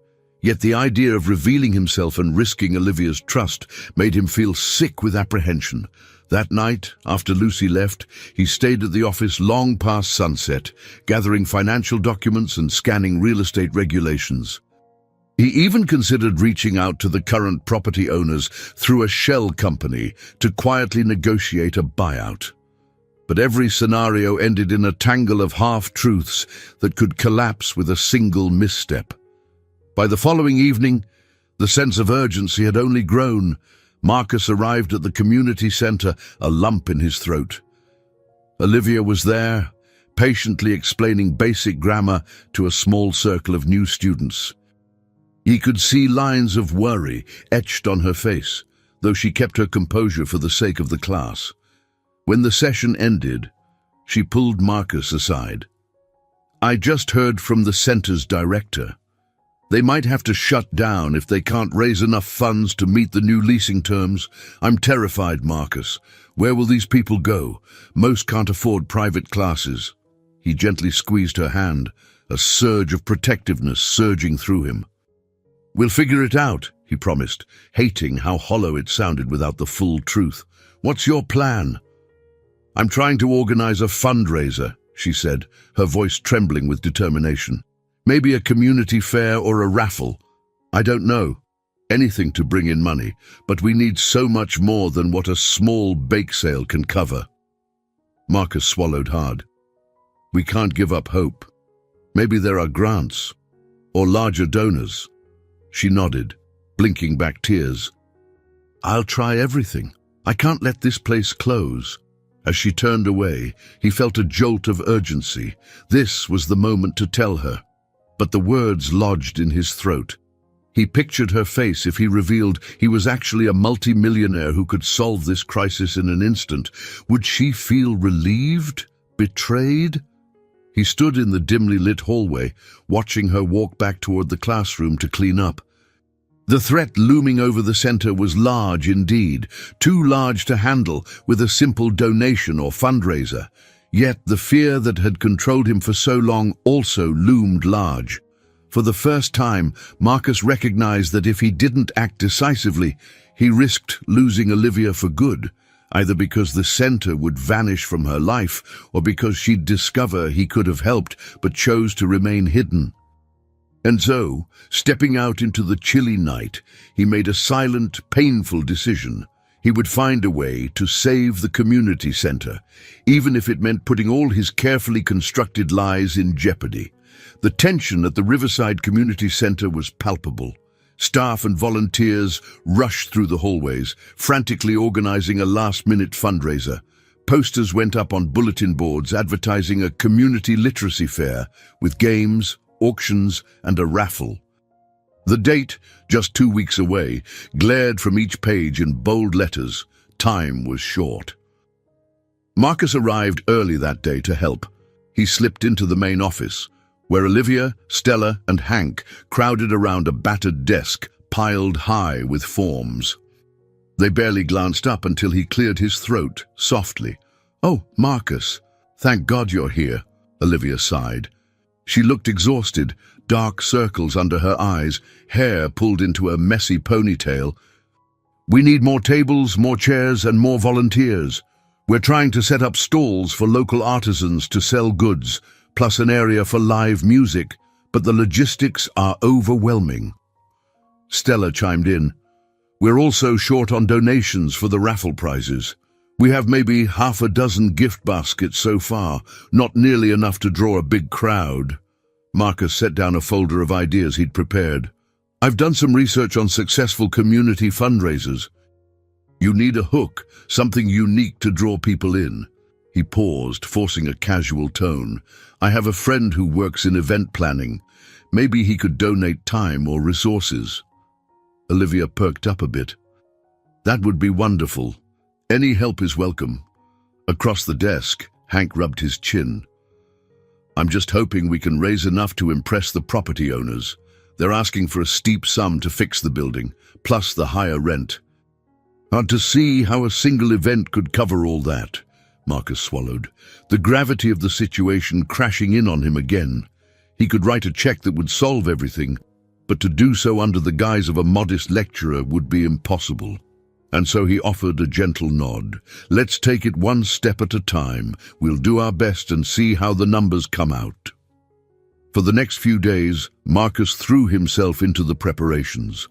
Yet the idea of revealing himself and risking Olivia's trust made him feel sick with apprehension. That night, after Lucy left, he stayed at the office long past sunset, gathering financial documents and scanning real estate regulations. He even considered reaching out to the current property owners through a shell company to quietly negotiate a buyout. But every scenario ended in a tangle of half-truths that could collapse with a single misstep. By the following evening, the sense of urgency had only grown. Marcus arrived at the community center, a lump in his throat. Olivia was there, patiently explaining basic grammar to a small circle of new students. He could see lines of worry etched on her face, though she kept her composure for the sake of the class. When the session ended, She pulled Marcus aside. "I just heard from the center's director. They might have to shut down if they can't raise enough funds to meet the new leasing terms. I'm terrified, Marcus. Where will these people go? Most can't afford private classes." He gently squeezed her hand, a surge of protectiveness surging through him. "We'll figure it out," he promised, hating how hollow it sounded without the full truth. "What's your plan?" "I'm trying to organize a fundraiser," she said, her voice trembling with determination. "Maybe a community fair or a raffle. I don't know. Anything to bring in money, but we need so much more than what a small bake sale can cover." Marcus swallowed hard. "We can't give up hope. Maybe there are grants or larger donors." She nodded, blinking back tears. "I'll try everything. I can't let this place close." As she turned away, he felt a jolt of urgency. This was the moment to tell her. But the words lodged in his throat. He pictured her face if he revealed he was actually a multi-millionaire who could solve this crisis in an instant. Would she feel relieved? Betrayed? He stood in the dimly lit hallway, watching her walk back toward the classroom to clean up. The threat looming over the center was large indeed, too large to handle with a simple donation or fundraiser. Yet the fear that had controlled him for so long also loomed large. For the first time, Marcus recognized that if he didn't act decisively, he risked losing Olivia for good, either because the center would vanish from her life or because she'd discover he could have helped but chose to remain hidden. And so, stepping out into the chilly night, he made a silent, painful decision. He would find a way to save the community center, even if it meant putting all his carefully constructed lies in jeopardy. The tension at the Riverside Community Center was palpable. Staff and volunteers rushed through the hallways, frantically organizing a last-minute fundraiser. Posters went up on bulletin boards advertising a community literacy fair with games, auctions, and a raffle. The date, just 2 weeks away, glared from each page in bold letters. Time was short. Marcus arrived early that day to help. He slipped into the main office, where Olivia, Stella, and Hank crowded around a battered desk piled high with forms. They barely glanced up until he cleared his throat softly. "Oh, Marcus, thank God you're here," Olivia sighed. She looked exhausted, dark circles under her eyes, hair pulled into a messy ponytail. "We need more tables, more chairs, and more volunteers. We're trying to set up stalls for local artisans to sell goods, plus an area for live music, but the logistics are overwhelming." Stella chimed in. "We're also short on donations for the raffle prizes. We have maybe half a dozen gift baskets so far, not nearly enough to draw a big crowd." Marcus set down a folder of ideas he'd prepared. "I've done some research on successful community fundraisers. You need a hook, something unique to draw people in." He paused, forcing a casual tone. "I have a friend who works in event planning. Maybe he could donate time or resources." Olivia perked up a bit. "That would be wonderful. Any help is welcome." Across the desk, Hank rubbed his chin. "I'm just hoping we can raise enough to impress the property owners. They're asking for a steep sum to fix the building, plus the higher rent." "Hard to see how a single event could cover all that," Marcus swallowed, the gravity of the situation crashing in on him again. He could write a check that would solve everything, but to do so under the guise of a modest lecturer would be impossible. And so he offered a gentle nod. "Let's take it one step at a time. We'll do our best and see how the numbers come out." For the next few days, Marcus threw himself into the preparations.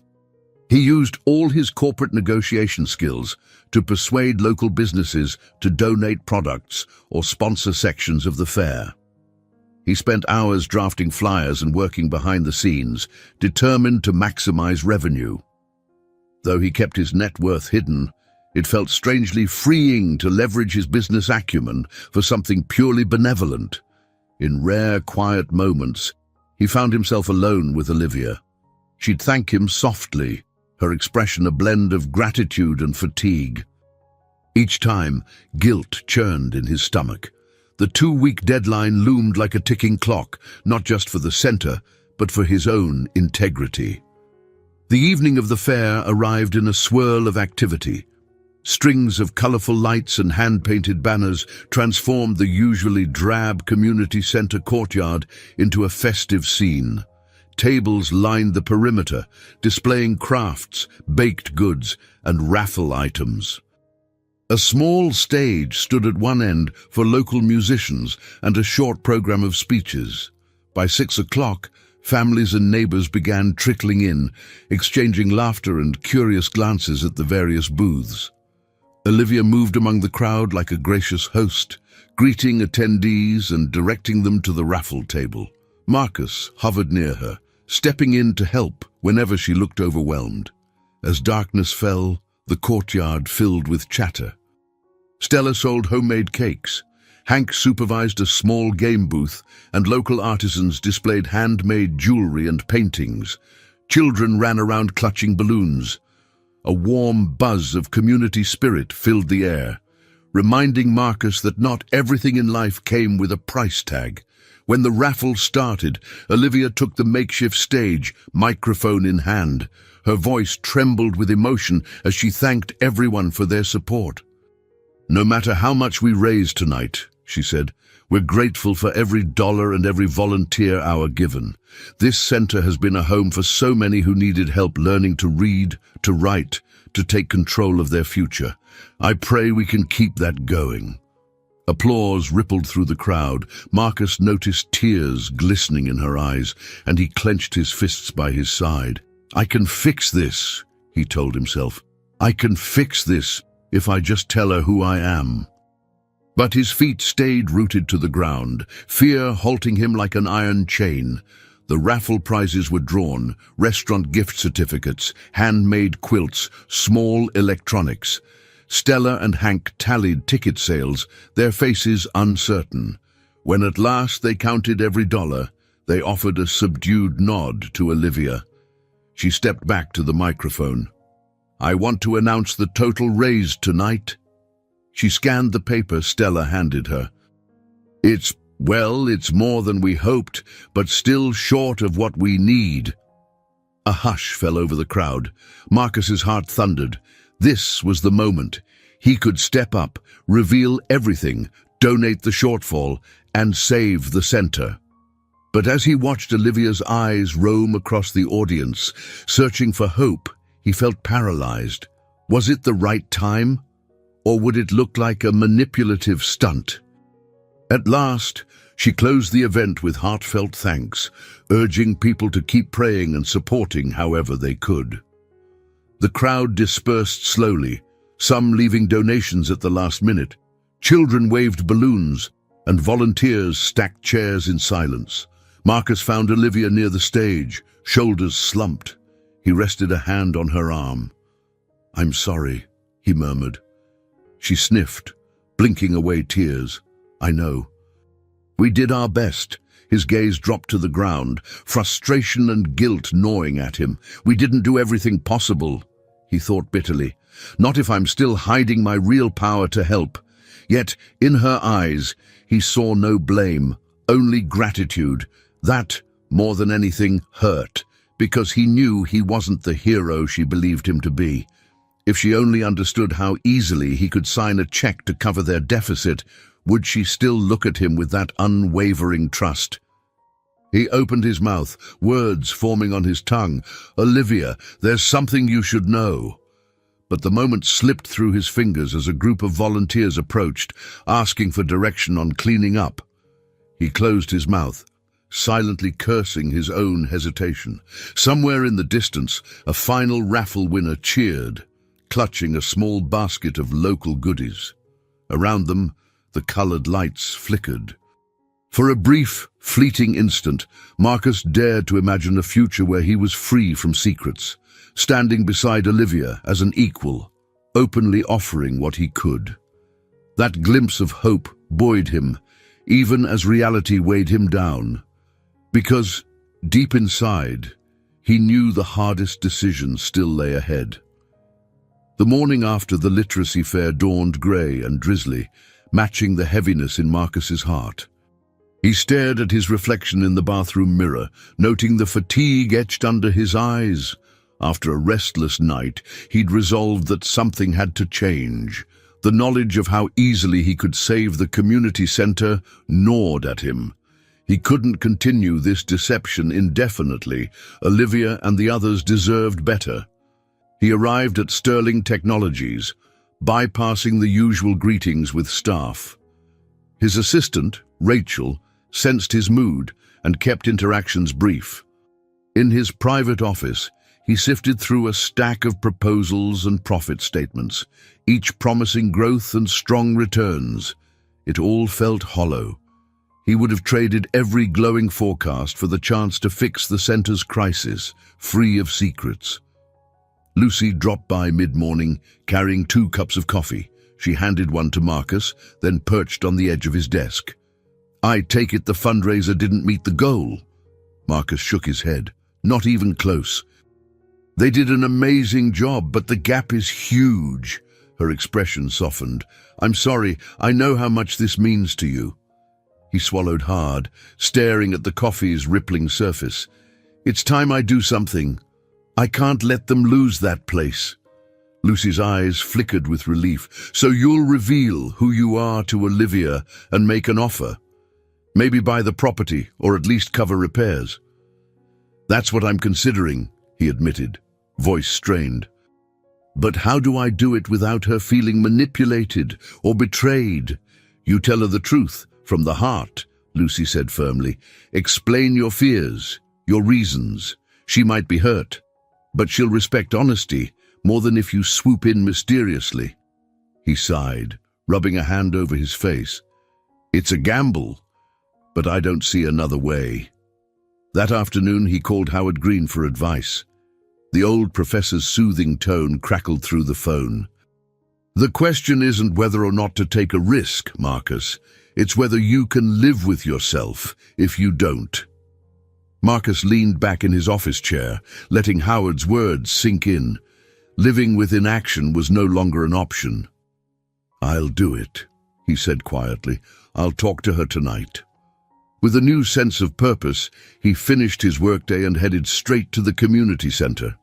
He used all his corporate negotiation skills to persuade local businesses to donate products or sponsor sections of the fair. He spent hours drafting flyers and working behind the scenes, determined to maximize revenue. Though he kept his net worth hidden, it felt strangely freeing to leverage his business acumen for something purely benevolent. In rare, quiet moments, he found himself alone with Olivia. She'd thank him softly, her expression a blend of gratitude and fatigue. Each time, guilt churned in his stomach. The 2-week deadline loomed like a ticking clock, not just for the center, but for his own integrity. The evening of the fair arrived in a swirl of activity. Strings of colorful lights and hand-painted banners transformed the usually drab community center courtyard into a festive scene. Tables lined the perimeter, displaying crafts, baked goods, and raffle items. A small stage stood at one end for local musicians and a short program of speeches. By 6 o'clock, families and neighbors began trickling in, exchanging laughter and curious glances at the various booths. Olivia moved among the crowd like a gracious host, greeting attendees and directing them to the raffle table. Marcus hovered near her, stepping in to help whenever she looked overwhelmed. As darkness fell, the courtyard filled with chatter. Stella sold homemade cakes. Hank supervised a small game booth, and local artisans displayed handmade jewelry and paintings. Children ran around clutching balloons. A warm buzz of community spirit filled the air, reminding Marcus that not everything in life came with a price tag. When the raffle started, Olivia took the makeshift stage, microphone in hand. Her voice trembled with emotion as she thanked everyone for their support. "No matter how much we raise tonight," she said, "we're grateful for every dollar and every volunteer hour given. This center has been a home for so many who needed help learning to read, to write, to take control of their future. I pray we can keep that going." Applause rippled through the crowd. Marcus noticed tears glistening in her eyes, and he clenched his fists by his side. "I can fix this," he told himself. "I can fix this if I just tell her who I am." But his feet stayed rooted to the ground, fear halting him like an iron chain. The raffle prizes were drawn: restaurant gift certificates, handmade quilts, small electronics. Stella and Hank tallied ticket sales, their faces uncertain. When at last they counted every dollar, they offered a subdued nod to Olivia. She stepped back to the microphone. "I want to announce the total raised tonight." She scanned the paper Stella handed her. It's more than we hoped, but still short of what we need." A hush fell over the crowd. Marcus's heart thundered. This was the moment. He could step up, reveal everything, donate the shortfall, and save the center. But as he watched Olivia's eyes roam across the audience, searching for hope, he felt paralyzed. Was it the right time? Or would it look like a manipulative stunt? At last, she closed the event with heartfelt thanks, urging people to keep praying and supporting however they could. The crowd dispersed slowly, some leaving donations at the last minute. Children waved balloons, and volunteers stacked chairs in silence. Marcus found Olivia near the stage, shoulders slumped. He rested a hand on her arm. "I'm sorry," he murmured. She sniffed, blinking away tears. "I know." "We did our best." His gaze dropped to the ground, frustration and guilt gnawing at him. "We didn't do everything possible," he thought bitterly. "Not if I'm still hiding my real power to help." Yet, in her eyes, he saw no blame, only gratitude. That, more than anything, hurt, because he knew he wasn't the hero she believed him to be. If she only understood how easily he could sign a check to cover their deficit, would she still look at him with that unwavering trust? He opened his mouth, words forming on his tongue. "Olivia, there's something you should know." But the moment slipped through his fingers as a group of volunteers approached, asking for direction on cleaning up. He closed his mouth, silently cursing his own hesitation. Somewhere in the distance, a final raffle winner cheered, clutching a small basket of local goodies. Around them, the colored lights flickered. For a brief, fleeting instant, Marcus dared to imagine a future where he was free from secrets, standing beside Olivia as an equal, openly offering what he could. That glimpse of hope buoyed him, even as reality weighed him down. Because, deep inside, he knew the hardest decision still lay ahead. The morning after the literacy fair dawned grey and drizzly. matching the heaviness in Marcus's heart. He stared at his reflection in the bathroom mirror, noting the fatigue etched under his eyes. After a restless night, he'd resolved that something had to change. The knowledge of how easily he could save the community center gnawed at him. He couldn't continue this deception indefinitely. Olivia and the others deserved better. He arrived at Sterling Technologies, bypassing the usual greetings with staff. His assistant, Rachel, sensed his mood and kept interactions brief. In his private office, he sifted through a stack of proposals and profit statements, each promising growth and strong returns. It all felt hollow. He would have traded every glowing forecast for the chance to fix the center's crisis, free of secrets. Lucy dropped by mid-morning, carrying 2 cups of coffee. She handed one to Marcus, then perched on the edge of his desk. "I take it the fundraiser didn't meet the goal." Marcus shook his head. "Not even close. They did an amazing job, but the gap is huge." Her expression softened. "I'm sorry, I know how much this means to you." He swallowed hard, staring at the coffee's rippling surface. "It's time I do something. I can't let them lose that place." Lucy's eyes flickered with relief. "So you'll reveal who you are to Olivia and make an offer? Maybe buy the property, or at least cover repairs?" "That's what I'm considering," he admitted, voice strained. "But how do I do it without her feeling manipulated or betrayed?" "You tell her the truth, from the heart," Lucy said firmly. "Explain your fears, your reasons. She might be hurt, but she'll respect honesty more than if you swoop in mysteriously." He sighed, rubbing a hand over his face. "It's a gamble, but I don't see another way." That afternoon he called Howard Green for advice. The old professor's soothing tone crackled through the phone. "The question isn't whether or not to take a risk, Marcus. It's whether you can live with yourself if you don't." Marcus leaned back in his office chair, letting Howard's words sink in. Living with inaction was no longer an option. "I'll do it," he said quietly. "I'll talk to her tonight." With a new sense of purpose, he finished his workday and headed straight to the community center.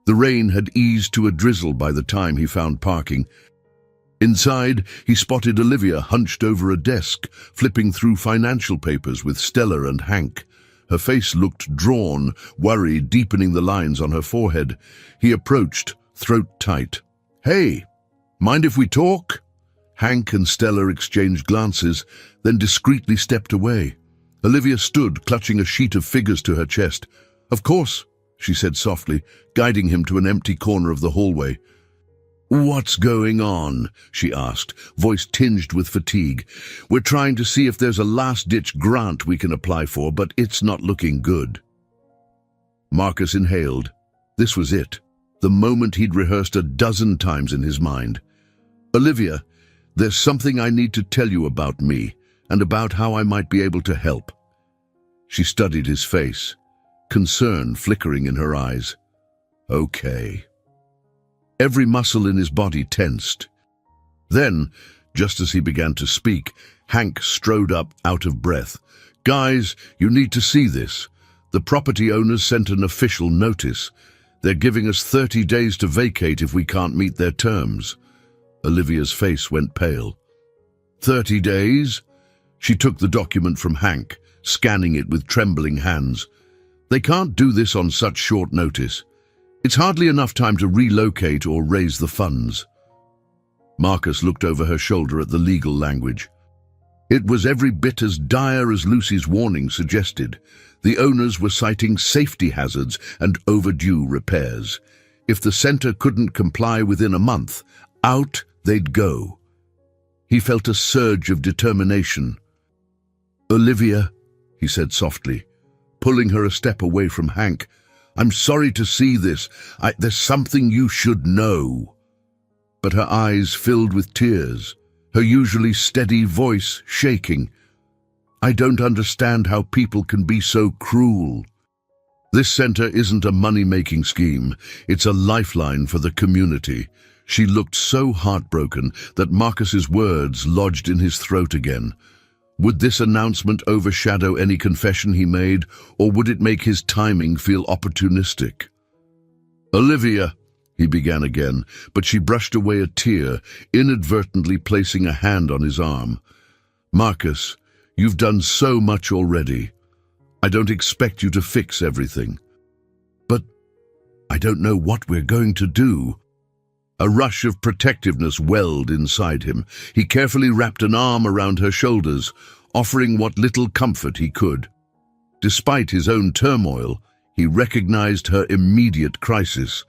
The rain had eased to a drizzle by the time he found parking. Inside, he spotted Olivia hunched over a desk, flipping through financial papers with Stella and Hank. Her face looked drawn, worry deepening the lines on her forehead. He approached, throat tight. "Hey, mind if we talk?" Hank and Stella exchanged glances, then discreetly stepped away. Olivia stood, clutching a sheet of figures to her chest. "Of course," she said softly, guiding him to an empty corner of the hallway. "What's going on?" she asked, voice tinged with fatigue. "We're trying to see if there's a last-ditch grant we can apply for, but it's not looking good." Marcus inhaled. This was it, the moment he'd rehearsed a dozen times in his mind. "Olivia, there's something I need to tell you about me, and about how I might be able to help." She studied his face, concern flickering in her eyes. "Okay." Every muscle in his body tensed. Then, just as he began to speak, Hank strode up, out of breath. "Guys, you need to see this. The property owners sent an official notice. They're giving us 30 days to vacate if we can't meet their terms." Olivia's face went pale. 30 days? She took the document from Hank, scanning it with trembling hands. "They can't do this on such short notice. It's hardly enough time to relocate or raise the funds." Marcus looked over her shoulder at the legal language. It was every bit as dire as Lucy's warning suggested. The owners were citing safety hazards and overdue repairs. If the center couldn't comply within a month, out they'd go. He felt a surge of determination. "Olivia," he said softly, pulling her a step away from Hank, "I'm sorry to see this. There's something you should know." But her eyes filled with tears, her usually steady voice shaking. "I don't understand how people can be so cruel. This center isn't a money-making scheme. It's a lifeline for the community. She looked so heartbroken that Marcus's words lodged in his throat again. Would this announcement overshadow any confession he made, or would it make his timing feel opportunistic? "Olivia," he began again, but she brushed away a tear, inadvertently placing a hand on his arm. "Marcus, you've done so much already. I don't expect you to fix everything. But I don't know what we're going to do." A rush of protectiveness welled inside him. He carefully wrapped an arm around her shoulders, offering what little comfort he could. Despite his own turmoil, he recognized her immediate crisis.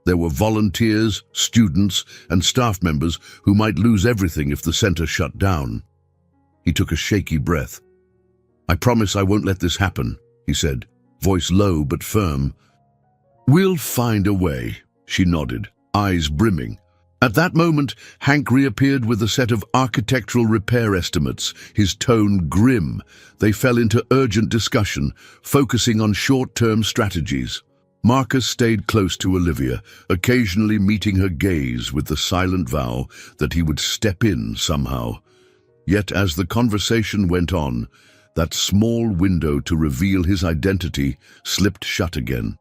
There were volunteers, students, and staff members who might lose everything if the center shut down. He took a shaky breath. "I promise I won't let this happen," he said, voice low but firm. "We'll find a way," she nodded, eyes brimming. At that moment, Hank reappeared with a set of architectural repair estimates, his tone grim. They fell into urgent discussion, focusing on short-term strategies. Marcus stayed close to Olivia, occasionally meeting her gaze with the silent vow that he would step in somehow. Yet as the conversation went on, that small window to reveal his identity slipped shut again.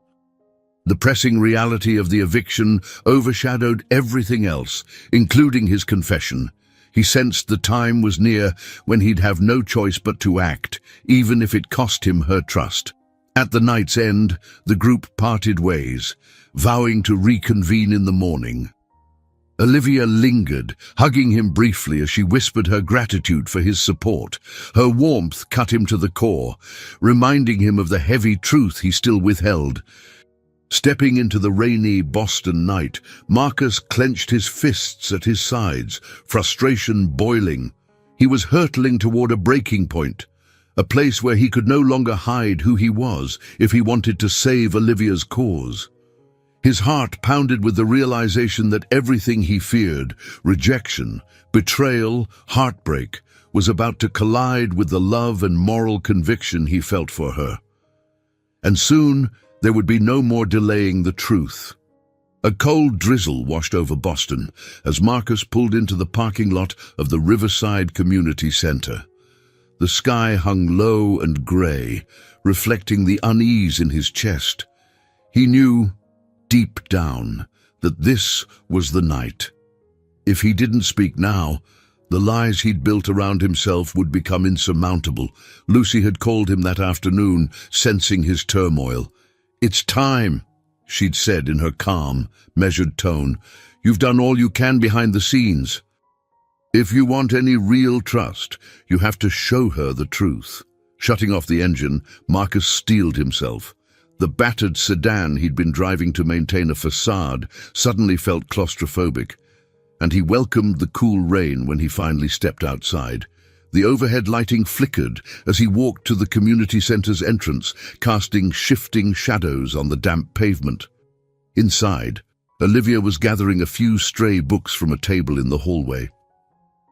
The pressing reality of the eviction overshadowed everything else, including his confession. He sensed the time was near when he'd have no choice but to act, even if it cost him her trust. At the night's end, the group parted ways, vowing to reconvene in the morning. Olivia lingered, hugging him briefly as she whispered her gratitude for his support. Her warmth cut him to the core, reminding him of the heavy truth he still withheld. Stepping into the rainy Boston night, Marcus clenched his fists at his sides, frustration boiling. He was hurtling toward a breaking point, a place where he could no longer hide who he was if he wanted to save Olivia's cause. His heart pounded with the realization that everything he feared, rejection, betrayal, heartbreak, was about to collide with the love and moral conviction he felt for her. And soon, there would be no more delaying the truth. A cold drizzle washed over Boston as Marcus pulled into the parking lot of the Riverside Community Center. The sky hung low and gray, reflecting the unease in his chest. He knew, deep down, that this was the night. If he didn't speak now, the lies he'd built around himself would become insurmountable. Lucy had called him that afternoon, sensing his turmoil. "It's time," she'd said in her calm, measured tone. "You've done all you can behind the scenes. If you want any real trust, you have to show her the truth." Shutting off the engine, Marcus steeled himself. The battered sedan he'd been driving to maintain a facade suddenly felt claustrophobic, and he welcomed the cool rain when he finally stepped outside. The overhead lighting flickered as he walked to the community center's entrance, casting shifting shadows on the damp pavement. Inside, Olivia was gathering a few stray books from a table in the hallway.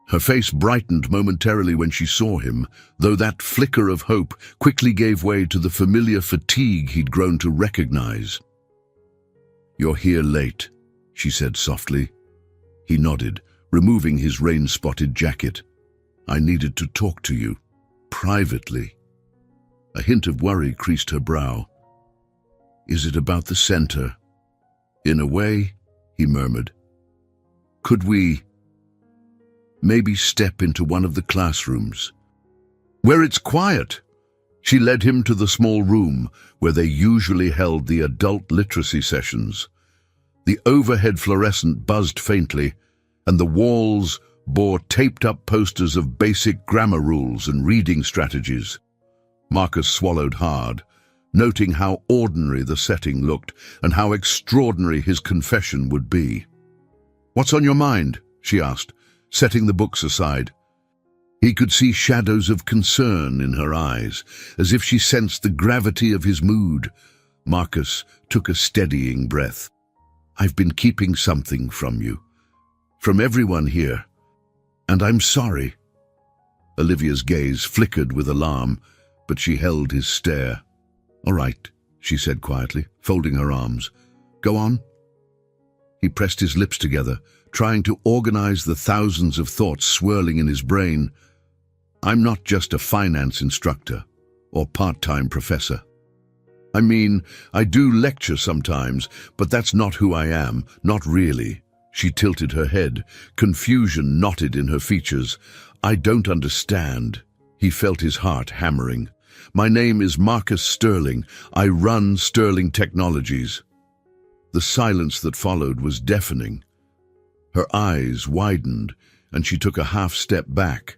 Her face brightened momentarily when she saw him, though that flicker of hope quickly gave way to the familiar fatigue he'd grown to recognize. "You're here late," she said softly. He nodded, removing his rain-spotted jacket. "I needed to talk to you, privately." A hint of worry creased her brow. "Is it about the center?" "In a way," he murmured. "Could we maybe step into one of the classrooms where it's quiet?" She led him to the small room where they usually held the adult literacy sessions. The overhead fluorescent buzzed faintly, and the walls bore taped-up posters of basic grammar rules and reading strategies. Marcus swallowed hard, noting how ordinary the setting looked and how extraordinary his confession would be. "What's on your mind?" she asked, setting the books aside. He could see shadows of concern in her eyes, as if she sensed the gravity of his mood. Marcus took a steadying breath. "I've been keeping something from you, from everyone here, and I'm sorry." Olivia's gaze flickered with alarm, but she held his stare. "All right," she said quietly, folding her arms. "Go on." He pressed his lips together, trying to organize the thousands of thoughts swirling in his brain. I'm not just a finance instructor or part-time professor. I mean, I do lecture sometimes, but that's not who I am, not really. She tilted her head, confusion knotted in her features. I don't understand. He felt his heart hammering. My name is Marcus Sterling. I run Sterling Technologies. The silence that followed was deafening. Her eyes widened, and she took a half step back.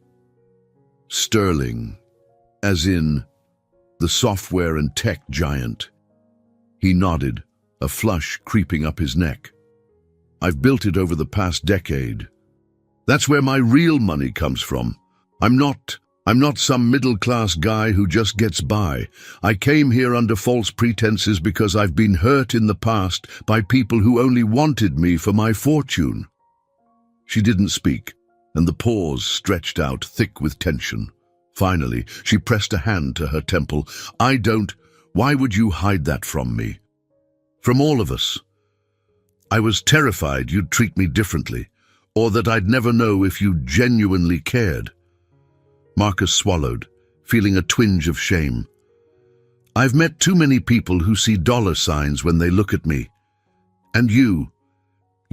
Sterling, as in the software and tech giant. He nodded, a flush creeping up his neck. I've built it over the past decade. That's where my real money comes from. I'm not some middle-class guy who just gets by. I came here under false pretenses because I've been hurt in the past by people who only wanted me for my fortune. She didn't speak, and the pause stretched out thick with tension. Finally, she pressed a hand to her temple. Why would you hide that from me? From all of us. I was terrified you'd treat me differently, or that I'd never know if you genuinely cared. Marcus swallowed, feeling a twinge of shame. I've met too many people who see dollar signs when they look at me. And you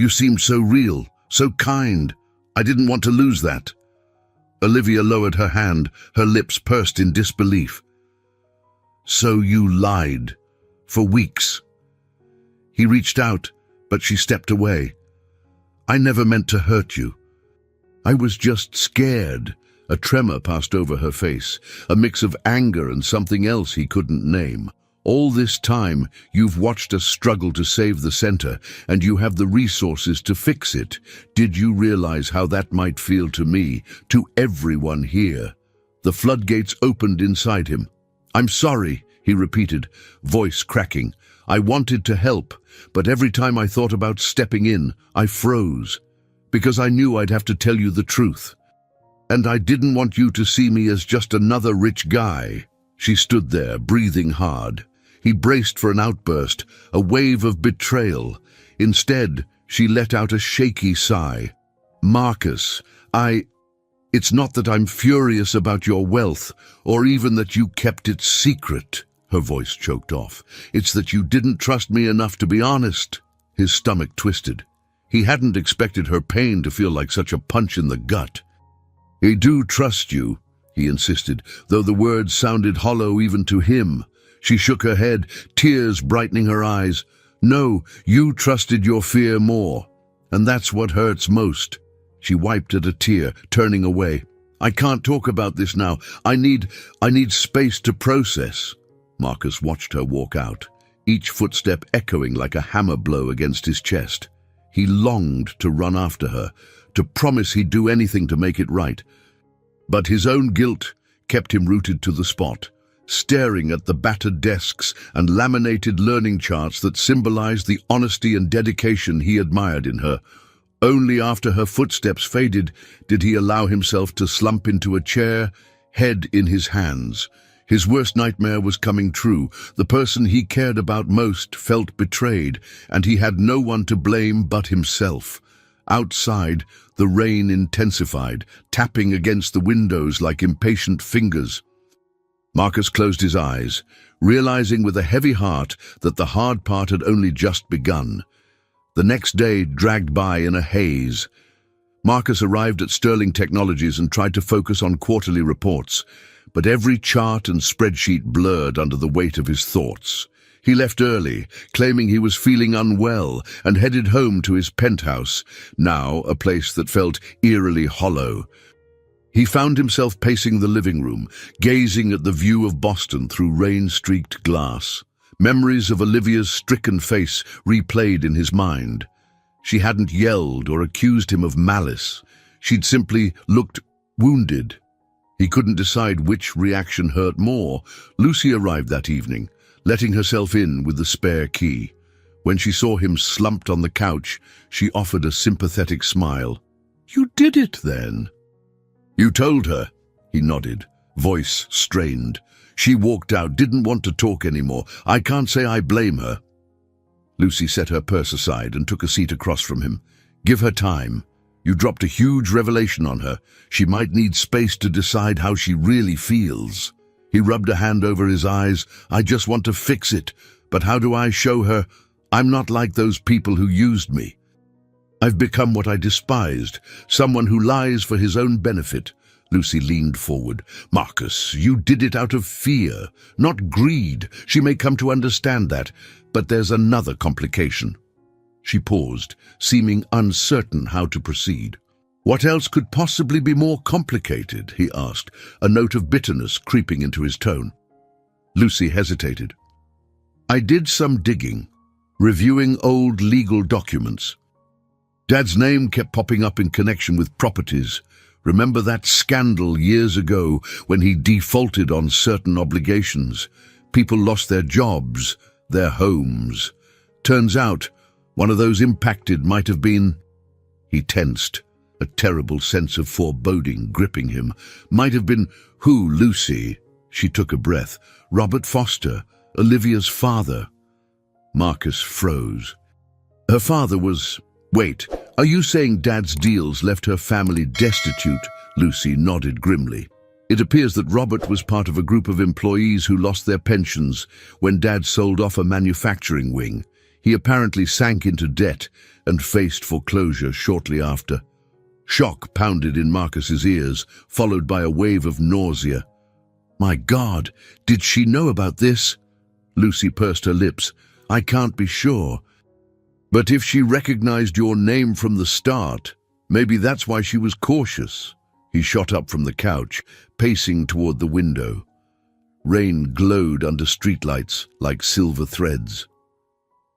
seemed so real, so kind. I didn't want to lose that. Olivia lowered her hand, her lips pursed in disbelief. So you lied. For weeks. He reached out, but she stepped away. I never meant to hurt you. I was just scared. A tremor passed over her face, a mix of anger and something else he couldn't name. All this time, you've watched us struggle to save the center, and you have the resources to fix it. Did you realize how that might feel to me, to everyone here? The floodgates opened inside him. I'm sorry, he repeated, voice cracking. I wanted to help, but every time I thought about stepping in, I froze, because I knew I'd have to tell you the truth. And I didn't want you to see me as just another rich guy. She stood there, breathing hard. He braced for an outburst, a wave of betrayal. Instead, she let out a shaky sigh. Marcus, it's not that I'm furious about your wealth, or even that you kept it secret. Her voice choked off. It's that you didn't trust me enough to be honest. His stomach twisted. He hadn't expected her pain to feel like such a punch in the gut. I do trust you, he insisted, though the words sounded hollow even to him. She shook her head, tears brightening her eyes. No, you trusted your fear more, and that's what hurts most. She wiped at a tear, turning away. I can't talk about this now. I need space to process. Marcus watched her walk out, each footstep echoing like a hammer blow against his chest. He longed to run after her, to promise he'd do anything to make it right. But his own guilt kept him rooted to the spot, staring at the battered desks and laminated learning charts that symbolized the honesty and dedication he admired in her. Only after her footsteps faded did he allow himself to slump into a chair, head in his hands. His worst nightmare was coming true. The person he cared about most felt betrayed, and he had no one to blame but himself. Outside, the rain intensified, tapping against the windows like impatient fingers. Marcus closed his eyes, realizing with a heavy heart that the hard part had only just begun. The next day dragged by in a haze. Marcus arrived at Sterling Technologies and tried to focus on quarterly reports, but every chart and spreadsheet blurred under the weight of his thoughts. He left early, claiming he was feeling unwell, and headed home to his penthouse, now a place that felt eerily hollow. He found himself pacing the living room, gazing at the view of Boston through rain-streaked glass. Memories of Olivia's stricken face replayed in his mind. She hadn't yelled or accused him of malice. She'd simply looked wounded. He couldn't decide which reaction hurt more. Lucy arrived that evening, letting herself in with the spare key. When she saw him slumped on the couch, she offered a sympathetic smile. "You did it, then?" "You told her," he nodded, voice strained. "She walked out, didn't want to talk anymore. I can't say I blame her." Lucy set her purse aside and took a seat across from him. Give her time. You dropped a huge revelation on her. She might need space to decide how she really feels. He rubbed a hand over his eyes. I just want to fix it. But how do I show her I'm not like those people who used me? I've become what I despised, someone who lies for his own benefit. Lucy leaned forward. Marcus, you did it out of fear, not greed. She may come to understand that, but there's another complication. She paused, seeming uncertain how to proceed. What else could possibly be more complicated? He asked, a note of bitterness creeping into his tone. Lucy hesitated. I did some digging, reviewing old legal documents. Dad's name kept popping up in connection with properties. Remember that scandal years ago when he defaulted on certain obligations? People lost their jobs, their homes. Turns out, one of those impacted might have been... He tensed, a terrible sense of foreboding gripping him. Might have been who, Lucy? She took a breath. Robert Foster, Olivia's father. Marcus froze. Her father was... Wait, are you saying Dad's deals left her family destitute? Lucy nodded grimly. It appears that Robert was part of a group of employees who lost their pensions when Dad sold off a manufacturing wing. He apparently sank into debt and faced foreclosure shortly after. Shock pounded in Marcus's ears, followed by a wave of nausea. My God, did she know about this? Lucy pursed her lips. I can't be sure. But if she recognized your name from the start, maybe that's why she was cautious. He shot up from the couch, pacing toward the window. Rain glowed under streetlights like silver threads.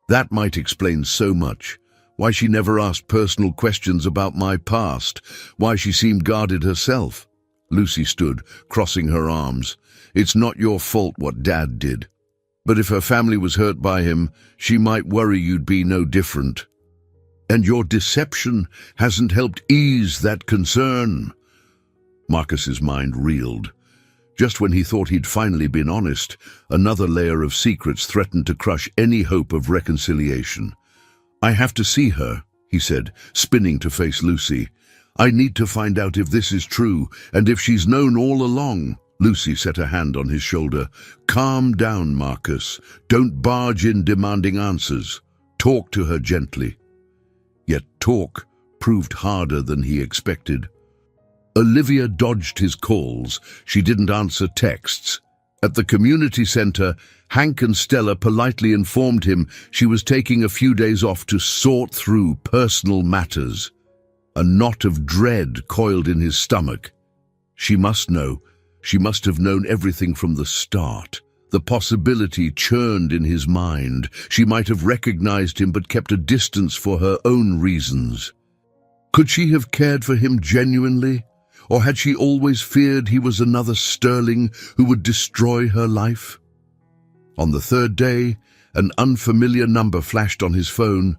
That might explain so much. Why she never asked personal questions about my past. Why she seemed guarded herself. Lucy stood, crossing her arms. It's not your fault what Dad did. But if her family was hurt by him, she might worry you'd be no different. And your deception hasn't helped ease that concern. Marcus's mind reeled. Just when he thought he'd finally been honest, another layer of secrets threatened to crush any hope of reconciliation. I have to see her, he said, spinning to face Lucy. I need to find out if this is true, and if she's known all along. Lucy set a hand on his shoulder. Calm down, Marcus. Don't barge in demanding answers. Talk to her gently. Yet talk proved harder than he expected. Olivia dodged his calls. She didn't answer texts. At the community center, Hank and Stella politely informed him she was taking a few days off to sort through personal matters. A knot of dread coiled in his stomach. She must know. She must have known everything from the start. The possibility churned in his mind. She might have recognized him but kept a distance for her own reasons. Could she have cared for him genuinely? Or had she always feared he was another Sterling who would destroy her life? On the third day, an unfamiliar number flashed on his phone.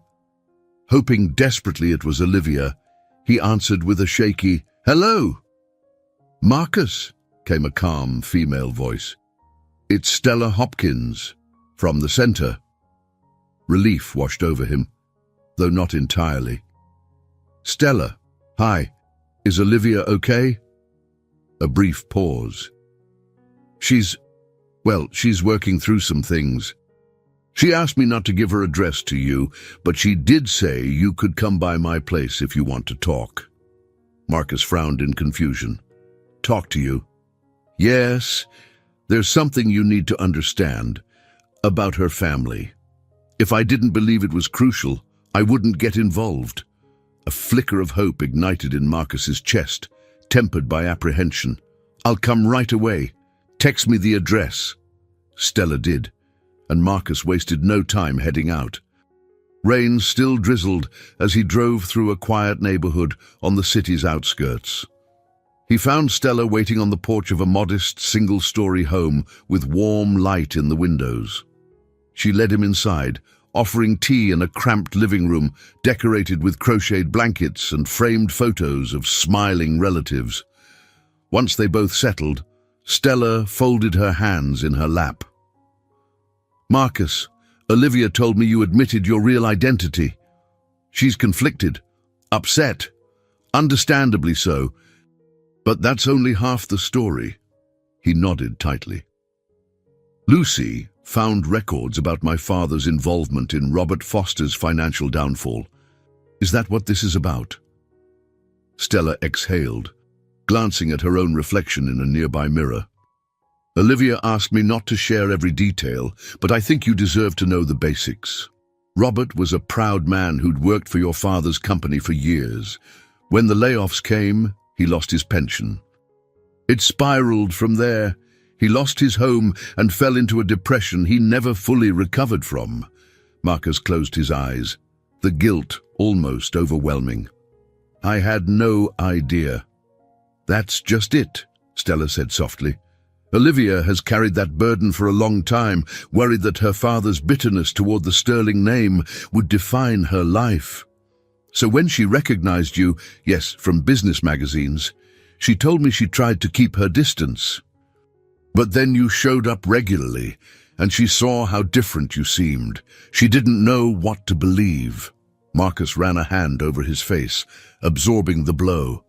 Hoping desperately it was Olivia, he answered with a shaky, "Hello." "Marcus," came a calm female voice. "It's Stella Hopkins, from the center." Relief washed over him, though not entirely. "Stella, hi. Is Olivia okay?" A brief pause. She's working through some things. She asked me not to give her address to you, but she did say you could come by my place if you want to talk." Marcus frowned in confusion. "Talk to you?" "Yes, there's something you need to understand about her family. If I didn't believe it was crucial, I wouldn't get involved." A flicker of hope ignited in Marcus's chest, tempered by apprehension. "I'll come right away. Text me the address." Stella did, and Marcus wasted no time heading out. Rain still drizzled as he drove through a quiet neighborhood on the city's outskirts. He found Stella waiting on the porch of a modest single-story home with warm light in the windows. She led him inside, offering tea in a cramped living room decorated with crocheted blankets and framed photos of smiling relatives. Once they both settled, Stella folded her hands in her lap. "Marcus, Olivia told me you admitted your real identity. She's conflicted, upset, understandably so. But that's only half the story. He nodded tightly. Lucy found records about my father's involvement in Robert Foster's financial downfall. Is that what this is about? Stella exhaled, glancing at her own reflection in a nearby mirror. Olivia asked me not to share every detail, but I think you deserve to know the basics. Robert was a proud man who'd worked for your father's company for years. When the layoffs came, he lost his pension. It spiraled from there. He lost his home and fell into a depression he never fully recovered from. Marcus closed his eyes, the guilt almost overwhelming. I had no idea. That's just it, Stella said softly. Olivia has carried that burden for a long time, worried that her father's bitterness toward the Sterling name would define her life. So when she recognized you, yes, from business magazines, she told me she tried to keep her distance. But then you showed up regularly, and she saw how different you seemed. She didn't know what to believe. Marcus ran a hand over his face, absorbing the blow.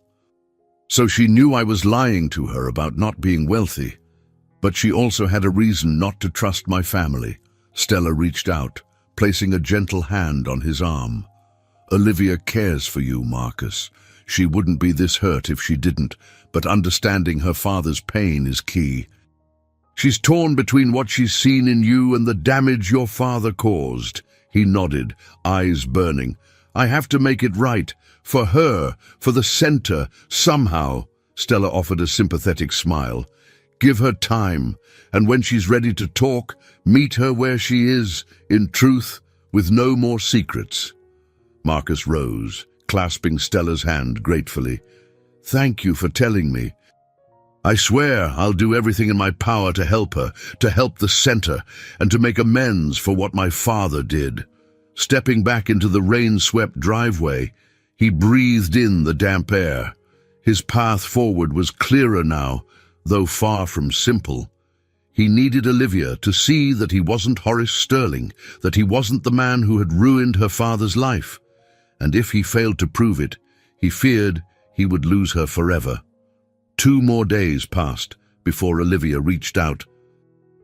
So she knew I was lying to her about not being wealthy. But she also had a reason not to trust my family. Stella reached out, placing a gentle hand on his arm. Olivia cares for you, Marcus. She wouldn't be this hurt if she didn't, but understanding her father's pain is key. She's torn between what she's seen in you and the damage your father caused. He nodded, eyes burning. I have to make it right. For her, for the center, somehow. Stella offered a sympathetic smile. Give her time, and when she's ready to talk, meet her where she is, in truth, with no more secrets. Marcus rose, clasping Stella's hand gratefully. Thank you for telling me. I swear I'll do everything in my power to help her, to help the center, and to make amends for what my father did. Stepping back into the rain-swept driveway, he breathed in the damp air. His path forward was clearer now, though far from simple. He needed Olivia to see that he wasn't Horace Sterling, that he wasn't the man who had ruined her father's life. And if he failed to prove it, he feared he would lose her forever. 2 more days passed before Olivia reached out.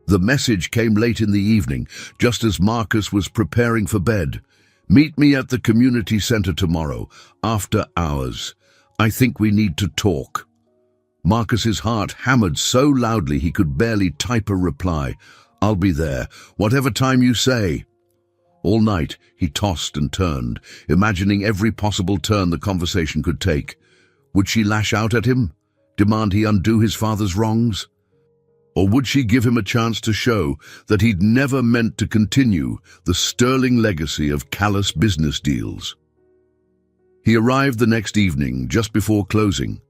The message came late in the evening, just as Marcus was preparing for bed. Meet me at the community center tomorrow, after hours. I think we need to talk. Marcus's heart hammered so loudly he could barely type a reply. I'll be there, whatever time you say. All night he tossed and turned, imagining every possible turn the conversation could take. Would she lash out at him? Demand he undo his father's wrongs? Or would she give him a chance to show that he'd never meant to continue the sterling legacy of callous business deals? He arrived the next evening, just before closing.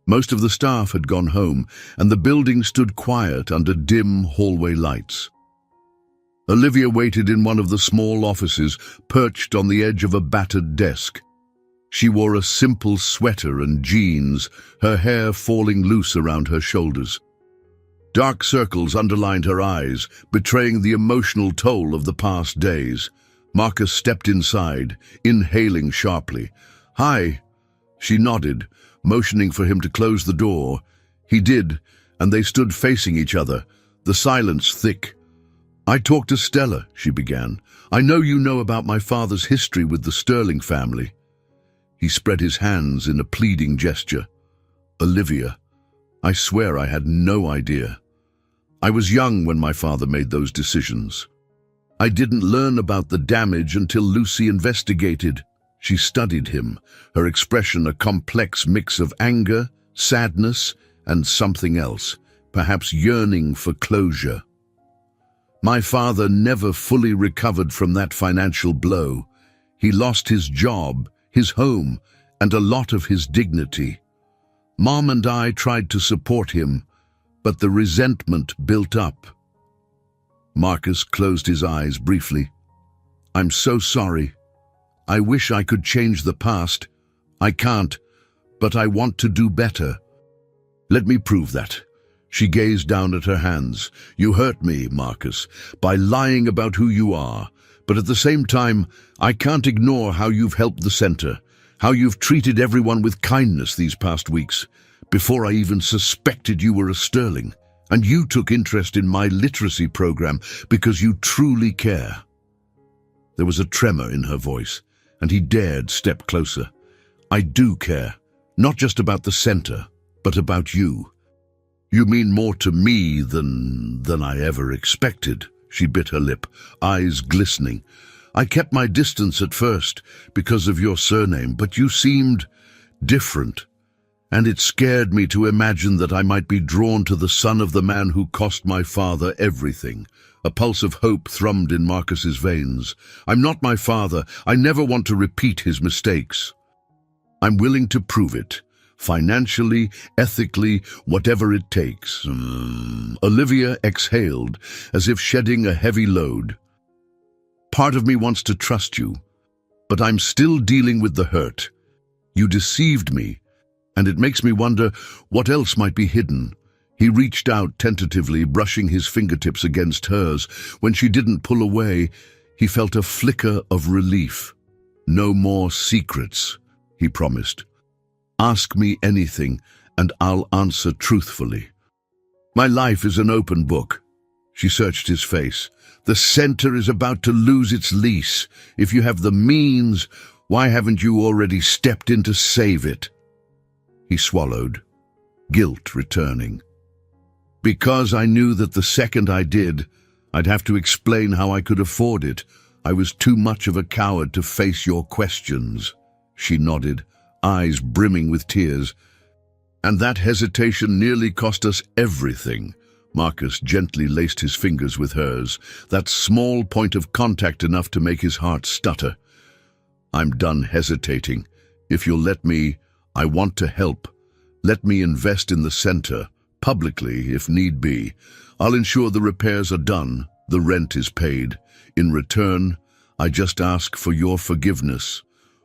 Most of the staff had gone home, and the building stood quiet under dim hallway lights. Olivia waited in one of the small offices, perched on the edge of a battered desk. She wore a simple sweater and jeans, her hair falling loose around her shoulders. Dark circles underlined her eyes, betraying the emotional toll of the past days. Marcus stepped inside, inhaling sharply. "Hi." She nodded, motioning for him to close the door. He did, and they stood facing each other, the silence thick. "I talked to Stella," she began. "I know you know about my father's history with the Sterling family." He spread his hands in a pleading gesture. "Olivia, I swear I had no idea. I was young when my father made those decisions. I didn't learn about the damage until Lucy investigated." She studied him, her expression a complex mix of anger, sadness, and something else, perhaps yearning for closure. "My father never fully recovered from that financial blow. He lost his job, his home, and a lot of his dignity. Mom and I tried to support him, but the resentment built up." Marcus closed his eyes briefly. "I'm so sorry. I wish I could change the past. I can't, but I want to do better." "Let me prove that." She gazed down at her hands. "You hurt me, Marcus, by lying about who you are, But at the same time, I can't ignore how you've helped the center, how you've treated everyone with kindness these past weeks, before I even suspected you were a Sterling. And you took interest in my literacy program because you truly care." There was a tremor in her voice, and he dared step closer. "I do care, not just about the center, but about you. You mean more to me than I ever expected." She bit her lip, eyes glistening. "I kept my distance at first because of your surname, but you seemed different. And it scared me to imagine that I might be drawn to the son of the man who cost my father everything." A pulse of hope thrummed in Marcus's veins. "I'm not my father. I never want to repeat his mistakes. I'm willing to prove it. Financially, ethically, whatever it takes." Olivia exhaled, as if shedding a heavy load. "Part of me wants to trust you, but I'm still dealing with the hurt. You deceived me, and it makes me wonder what else might be hidden." He reached out tentatively, brushing his fingertips against hers. When she didn't pull away, he felt a flicker of relief. "No more secrets," he promised. "Ask me anything, and I'll answer truthfully. My life is an open book." She searched his face. "The center is about to lose its lease. If you have the means, why haven't you already stepped in to save it?" He swallowed, guilt returning. "Because I knew that the second I did, I'd have to explain how I could afford it. I was too much of a coward to face your questions." She nodded, eyes brimming with tears. "And that hesitation nearly cost us everything." Marcus gently laced his fingers with hers, that small point of contact enough to make his heart stutter. "I'm done hesitating. If you'll let me, I want to help. Let me invest in the center, publicly if need be. I'll ensure the repairs are done, the rent is paid. In return, I just ask for your forgiveness,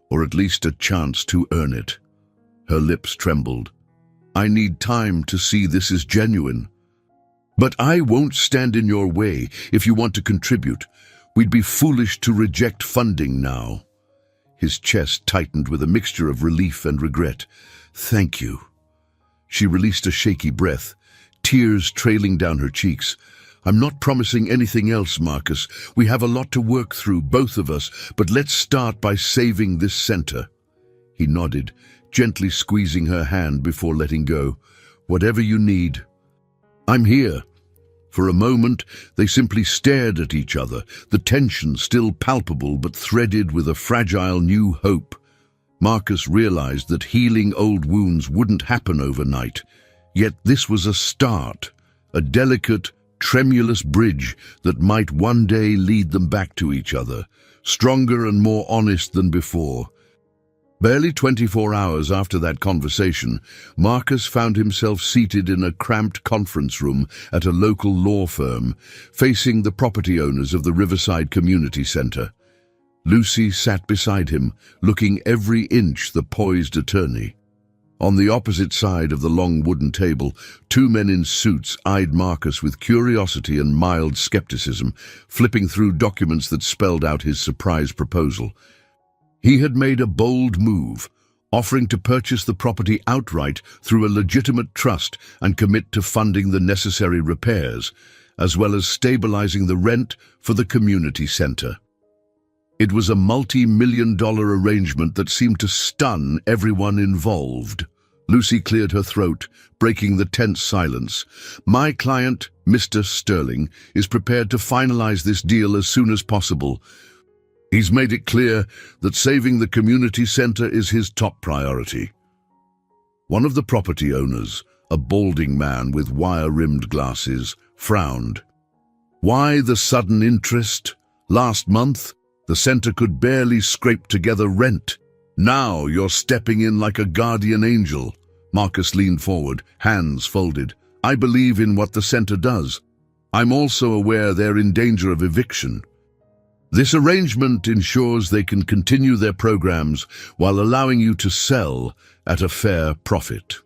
or at least a chance to earn it." Her lips trembled. "I need time to see this is genuine. But I won't stand in your way if you want to contribute. We'd be foolish to reject funding now." His chest tightened with a mixture of relief and regret. "Thank you." She released a shaky breath, tears trailing down her cheeks. "I'm not promising anything else, Marcus. We have a lot to work through, both of us, but let's start by saving this center." He nodded, gently squeezing her hand before letting go. "Whatever you need, I'm here." For a moment, they simply stared at each other, the tension still palpable but threaded with a fragile new hope. Marcus realized that healing old wounds wouldn't happen overnight, yet this was a start, a delicate, tremulous bridge that might one day lead them back to each other, stronger and more honest than before. Barely 24 hours after that conversation, Marcus found himself seated in a cramped conference room at a local law firm, facing the property owners of the Riverside Community Center. Lucy sat beside him, looking every inch the poised attorney. On the opposite side of the long wooden table, two men in suits eyed Marcus with curiosity and mild skepticism, flipping through documents that spelled out his surprise proposal. He had made a bold move, offering to purchase the property outright through a legitimate trust and commit to funding the necessary repairs, as well as stabilizing the rent for the community center. It was a multi-million-dollar arrangement that seemed to stun everyone involved. Lucy cleared her throat, breaking the tense silence. "My client, Mr. Sterling, is prepared to finalize this deal as soon as possible. He's made it clear that saving the community center is his top priority." One of the property owners, a balding man with wire-rimmed glasses, frowned. "Why the sudden interest? Last month, the center could barely scrape together rent. Now you're stepping in like a guardian angel." Marcus leaned forward, hands folded. "I believe in what the center does. I'm also aware they're in danger of eviction. This arrangement ensures they can continue their programs while allowing you to sell at a fair profit."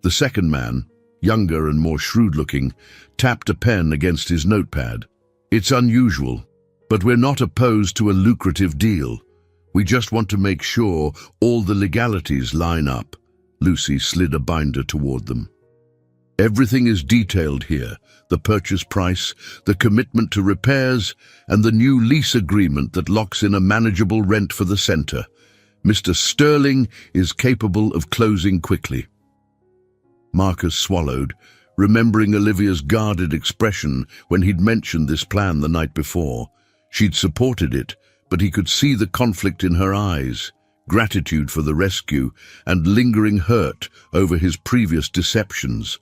The second man, younger and more shrewd-looking, tapped a pen against his notepad. "It's unusual. But we're not opposed to a lucrative deal. We just want to make sure all the legalities line up. Lucy slid a binder toward them. Everything is detailed here: the purchase price, the commitment to repairs, and the new lease agreement that locks in a manageable rent for the center. Mr. Sterling is capable of closing quickly. Marcus swallowed, remembering Olivia's guarded expression when he'd mentioned this plan the night before. She'd supported it, but he could see the conflict in her eyes, gratitude for the rescue and lingering hurt over his previous deceptions.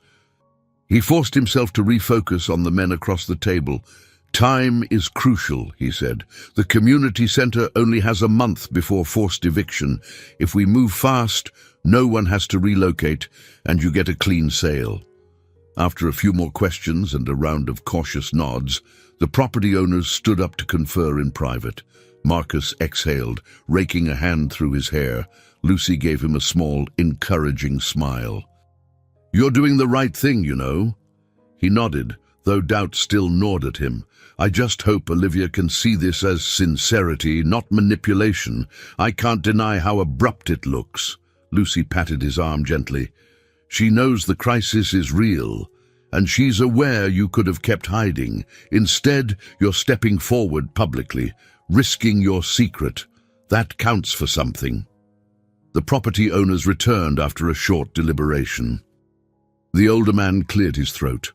He forced himself to refocus on the men across the table. Time is crucial, he said. The community center only has a month before forced eviction. If we move fast, no one has to relocate, and you get a clean sale. After a few more questions and a round of cautious nods, the property owners stood up to confer in private. Marcus exhaled, raking a hand through his hair. Lucy gave him a small, encouraging smile. "You're doing the right thing, you know." He nodded, though doubt still gnawed at him. "I just hope Olivia can see this as sincerity, not manipulation. I can't deny how abrupt it looks." Lucy patted his arm gently. "She knows the crisis is real, and she's aware you could have kept hiding. Instead, you're stepping forward publicly, risking your secret. That counts for something." The property owners returned after a short deliberation. The older man cleared his throat.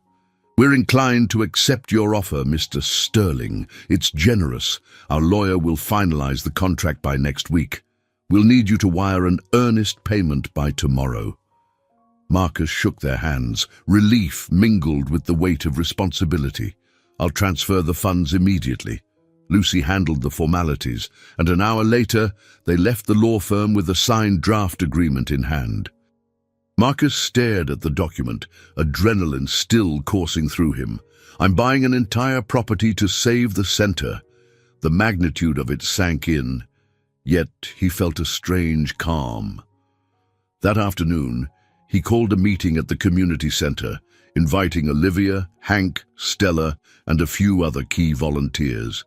"We're inclined to accept your offer, Mr. Sterling. It's generous. Our lawyer will finalize the contract by next week. We'll need you to wire an earnest payment by tomorrow." Marcus shook their hands. Relief mingled with the weight of responsibility. "I'll transfer the funds immediately." Lucy handled the formalities, and an hour later, they left the law firm with a signed draft agreement in hand. Marcus stared at the document, adrenaline still coursing through him. "I'm buying an entire property to save the center." The magnitude of it sank in, yet he felt a strange calm. That afternoon, he called a meeting at the community center, inviting Olivia, Hank, Stella, and a few other key volunteers.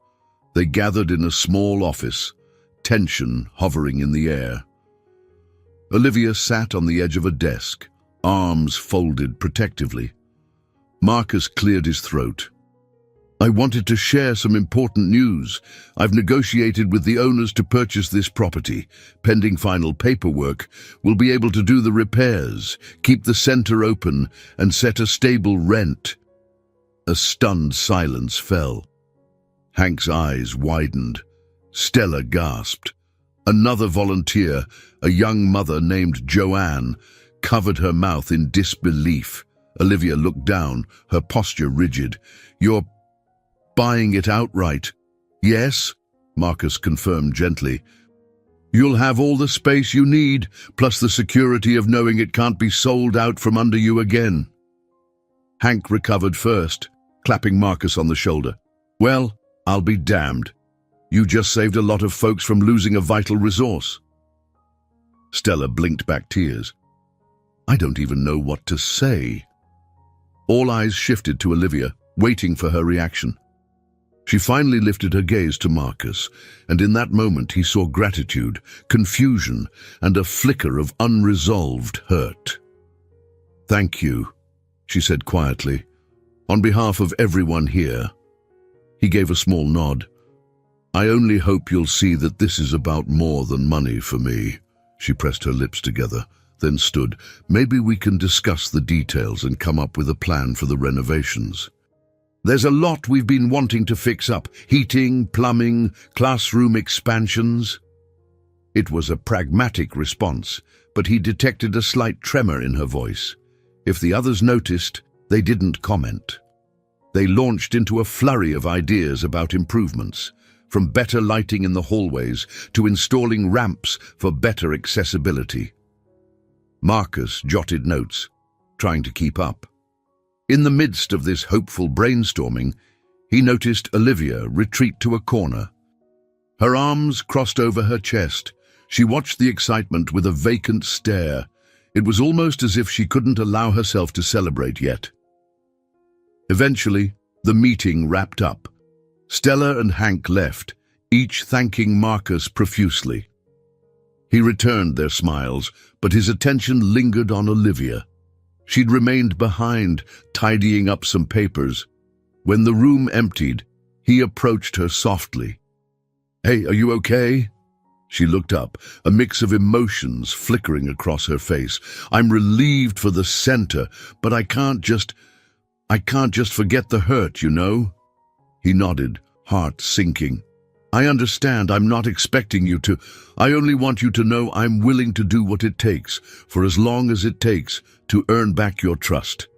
They gathered in a small office, tension hovering in the air. Olivia sat on the edge of a desk, arms folded protectively. Marcus cleared his throat. "I wanted to share some important news. I've negotiated with the owners to purchase this property. Pending final paperwork, we'll be able to do the repairs, keep the center open, and set a stable rent." A stunned silence fell. Hank's eyes widened. Stella gasped. Another volunteer, a young mother named Joanne, covered her mouth in disbelief. Olivia looked down, her posture rigid. "You're buying it outright?" "Yes," Marcus confirmed gently. "You'll have all the space you need, plus the security of knowing it can't be sold out from under you again." Hank recovered first, clapping Marcus on the shoulder. "Well, I'll be damned. You just saved a lot of folks from losing a vital resource." Stella blinked back tears. "I don't even know what to say." All eyes shifted to Olivia, waiting for her reaction. She finally lifted her gaze to Marcus, and in that moment he saw gratitude, confusion, and a flicker of unresolved hurt. "Thank you," she said quietly, "on behalf of everyone here." He gave a small nod. "I only hope you'll see that this is about more than money for me." She pressed her lips together, then stood. "Maybe we can discuss the details and come up with a plan for the renovations. There's a lot we've been wanting to fix up: heating, plumbing, classroom expansions." It was a pragmatic response, but he detected a slight tremor in her voice. If the others noticed, they didn't comment. They launched into a flurry of ideas about improvements, from better lighting in the hallways to installing ramps for better accessibility. Marcus jotted notes, trying to keep up. In the midst of this hopeful brainstorming, he noticed Olivia retreat to a corner. Her arms crossed over her chest. She watched the excitement with a vacant stare. It was almost as if she couldn't allow herself to celebrate yet. Eventually, the meeting wrapped up. Stella and Hank left, each thanking Marcus profusely. He returned their smiles, but his attention lingered on Olivia. She'd remained behind, tidying up some papers. When the room emptied, he approached her softly. "Hey, are you okay?" She looked up, a mix of emotions flickering across her face. "I'm relieved for the center, but I can't just forget the hurt, you know?" He nodded, heart sinking. "I understand. I'm not expecting you to. I only want you to know I'm willing to do what it takes, for as long as it takes, to earn back your trust."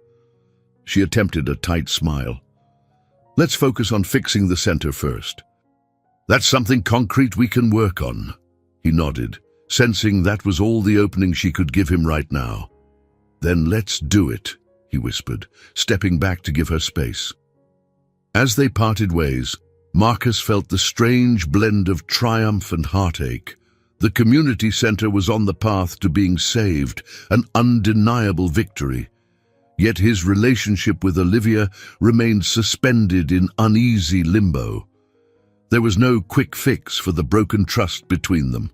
She attempted a tight smile. "Let's focus on fixing the center first." "That's something concrete we can work on." He nodded, sensing that was all the opening she could give him right now. "Then let's do it," he whispered, stepping back to give her space. As they parted ways, Marcus felt the strange blend of triumph and heartache. The community center was on the path to being saved, an undeniable victory. Yet his relationship with Olivia remained suspended in uneasy limbo. There was no quick fix for the broken trust between them.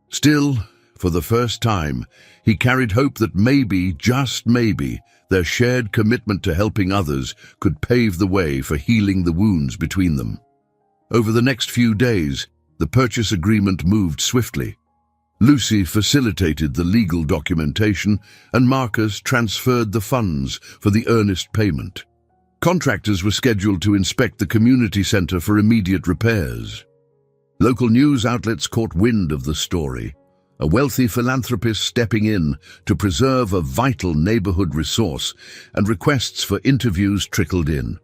Still, for the first time, he carried hope that maybe, just maybe, their shared commitment to helping others could pave the way for healing the wounds between them. Over the next few days, the purchase agreement moved swiftly. Lucy facilitated the legal documentation, and Marcus transferred the funds for the earnest payment. Contractors were scheduled to inspect the community center for immediate repairs. Local news outlets caught wind of the story, a wealthy philanthropist stepping in to preserve a vital neighborhood resource, and requests for interviews trickled in.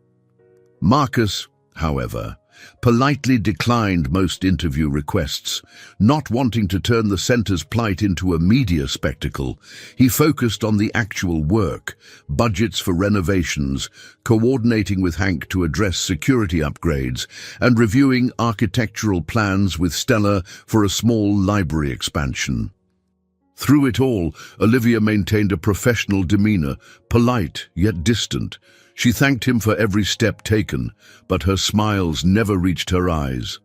Marcus, however, politely declined most interview requests. Not wanting to turn the center's plight into a media spectacle, he focused on the actual work, budgets for renovations, coordinating with Hank to address security upgrades, and reviewing architectural plans with Stella for a small library expansion. Through it all, Olivia maintained a professional demeanor, polite yet distant. She thanked him for every step taken, but her smiles never reached her eyes.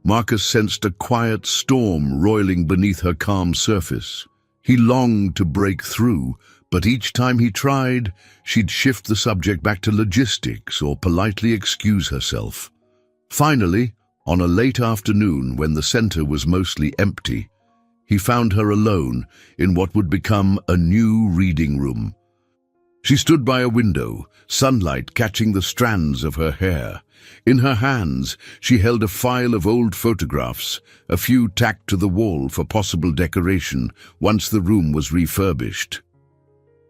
Marcus sensed a quiet storm roiling beneath her calm surface. He longed to break through, but each time he tried, she'd shift the subject back to logistics or politely excuse herself. Finally, on a late afternoon when the center was mostly empty, he found her alone in what would become a new reading room. She stood by a window, sunlight catching the strands of her hair. In her hands, she held a file of old photographs, a few tacked to the wall for possible decoration once the room was refurbished.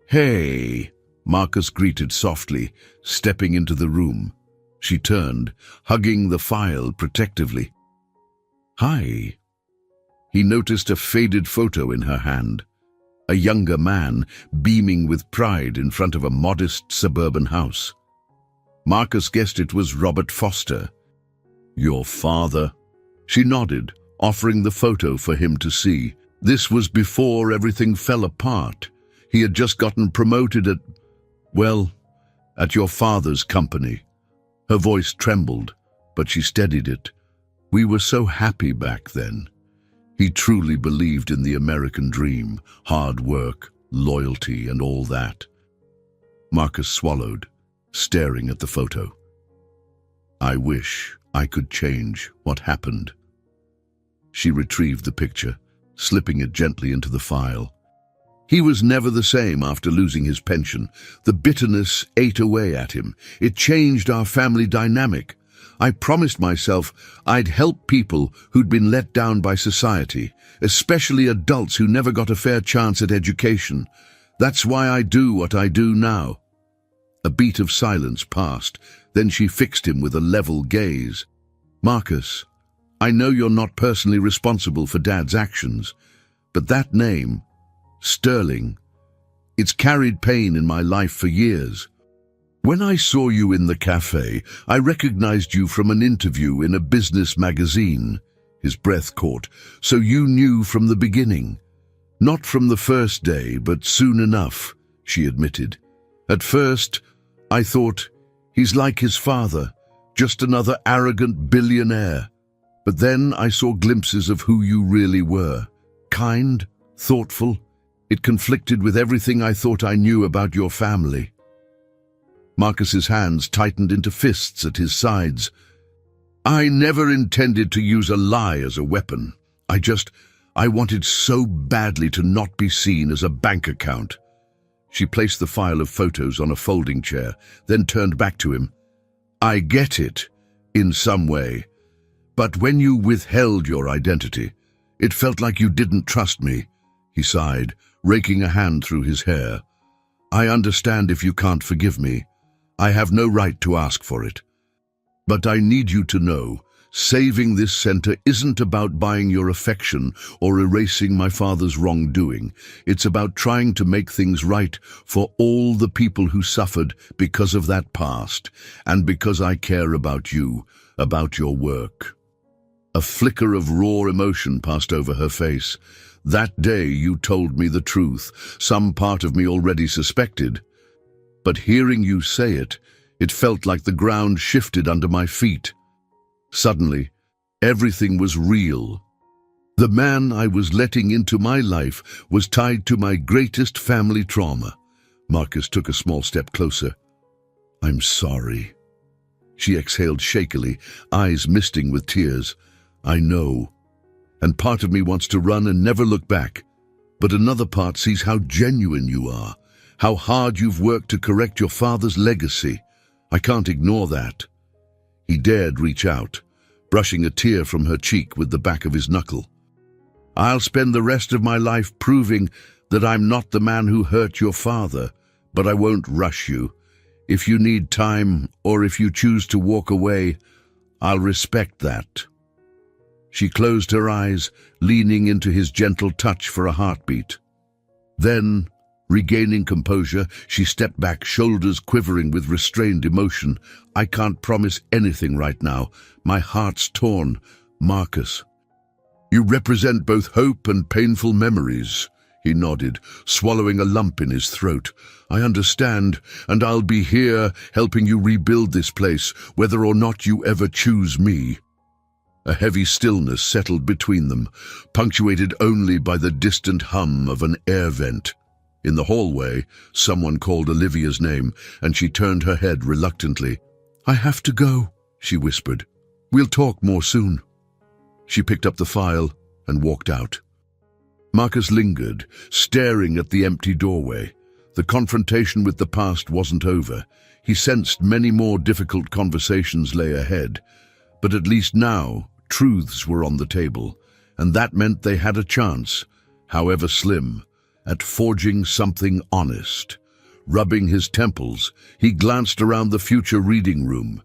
"Hey," Marcus greeted softly, stepping into the room. She turned, hugging the file protectively. "Hi." He noticed a faded photo in her hand. A younger man, beaming with pride in front of a modest suburban house. Marcus guessed it was Robert Foster. "Your father?" She nodded, offering the photo for him to see. This was before everything fell apart. He had just gotten promoted at your father's company. Her voice trembled, but she steadied it. "We were so happy back then." He truly believed in the American dream, hard work, loyalty, and all that. Marcus swallowed, staring at the photo. "I wish I could change what happened." She retrieved the picture, slipping it gently into the file. He was never the same after losing his pension. The bitterness ate away at him. It changed our family dynamic. I promised myself I'd help people who'd been let down by society, especially adults who never got a fair chance at education. That's why I do what I do now. A beat of silence passed, then she fixed him with a level gaze. "Marcus, I know you're not personally responsible for Dad's actions, but that name, Sterling, it's carried pain in my life for years. When I saw you in the cafe, I recognized you from an interview in a business magazine." His breath caught. "So you knew from the beginning." "Not from the first day, but soon enough," she admitted. "At first, I thought, he's like his father, Just another arrogant billionaire. But then I saw glimpses of who you really were. Kind, thoughtful. It conflicted with everything I thought I knew about your family. Marcus's hands tightened into fists at his sides. I never intended to use a lie as a weapon. I wanted so badly to not be seen as a bank account. She placed the file of photos on a folding chair, then turned back to him. I get it, in some way. But when you withheld your identity, it felt like you didn't trust me, he sighed, raking a hand through his hair. I understand if you can't forgive me. I have no right to ask for it. But I need you to know, saving this center isn't about buying your affection or erasing my father's wrongdoing. It's about trying to make things right for all the people who suffered because of that past, and because I care about you, about your work. A flicker of raw emotion passed over her face. That day you told me the truth, some part of me already suspected. But hearing you say it, it felt like the ground shifted under my feet. Suddenly, everything was real. The man I was letting into my life was tied to my greatest family trauma. Marcus took a small step closer. I'm sorry. She exhaled shakily, eyes misting with tears. I know. And part of me wants to run and never look back. But another part sees how genuine you are, how hard you've worked to correct your father's legacy. I can't ignore that. He dared reach out, brushing a tear from her cheek with the back of his knuckle. I'll spend the rest of my life proving that I'm not the man who hurt your father, but I won't rush you. If you need time, or if you choose to walk away, I'll respect that. She closed her eyes, leaning into his gentle touch for a heartbeat. Then, regaining composure, she stepped back, shoulders quivering with restrained emotion. I can't promise anything right now. My heart's torn. Marcus. You represent both hope and painful memories. He nodded, swallowing a lump in his throat. I understand, and I'll be here helping you rebuild this place, whether or not you ever choose me. A heavy stillness settled between them, punctuated only by the distant hum of an air vent. In the hallway, someone called Olivia's name, and she turned her head reluctantly. I have to go, she whispered. We'll talk more soon. She picked up the file and walked out. Marcus lingered, staring at the empty doorway. The confrontation with the past wasn't over. He sensed many more difficult conversations lay ahead. But at least now, truths were on the table, and that meant they had a chance, however slim, at forging something honest. Rubbing his temples, he glanced around the future reading room.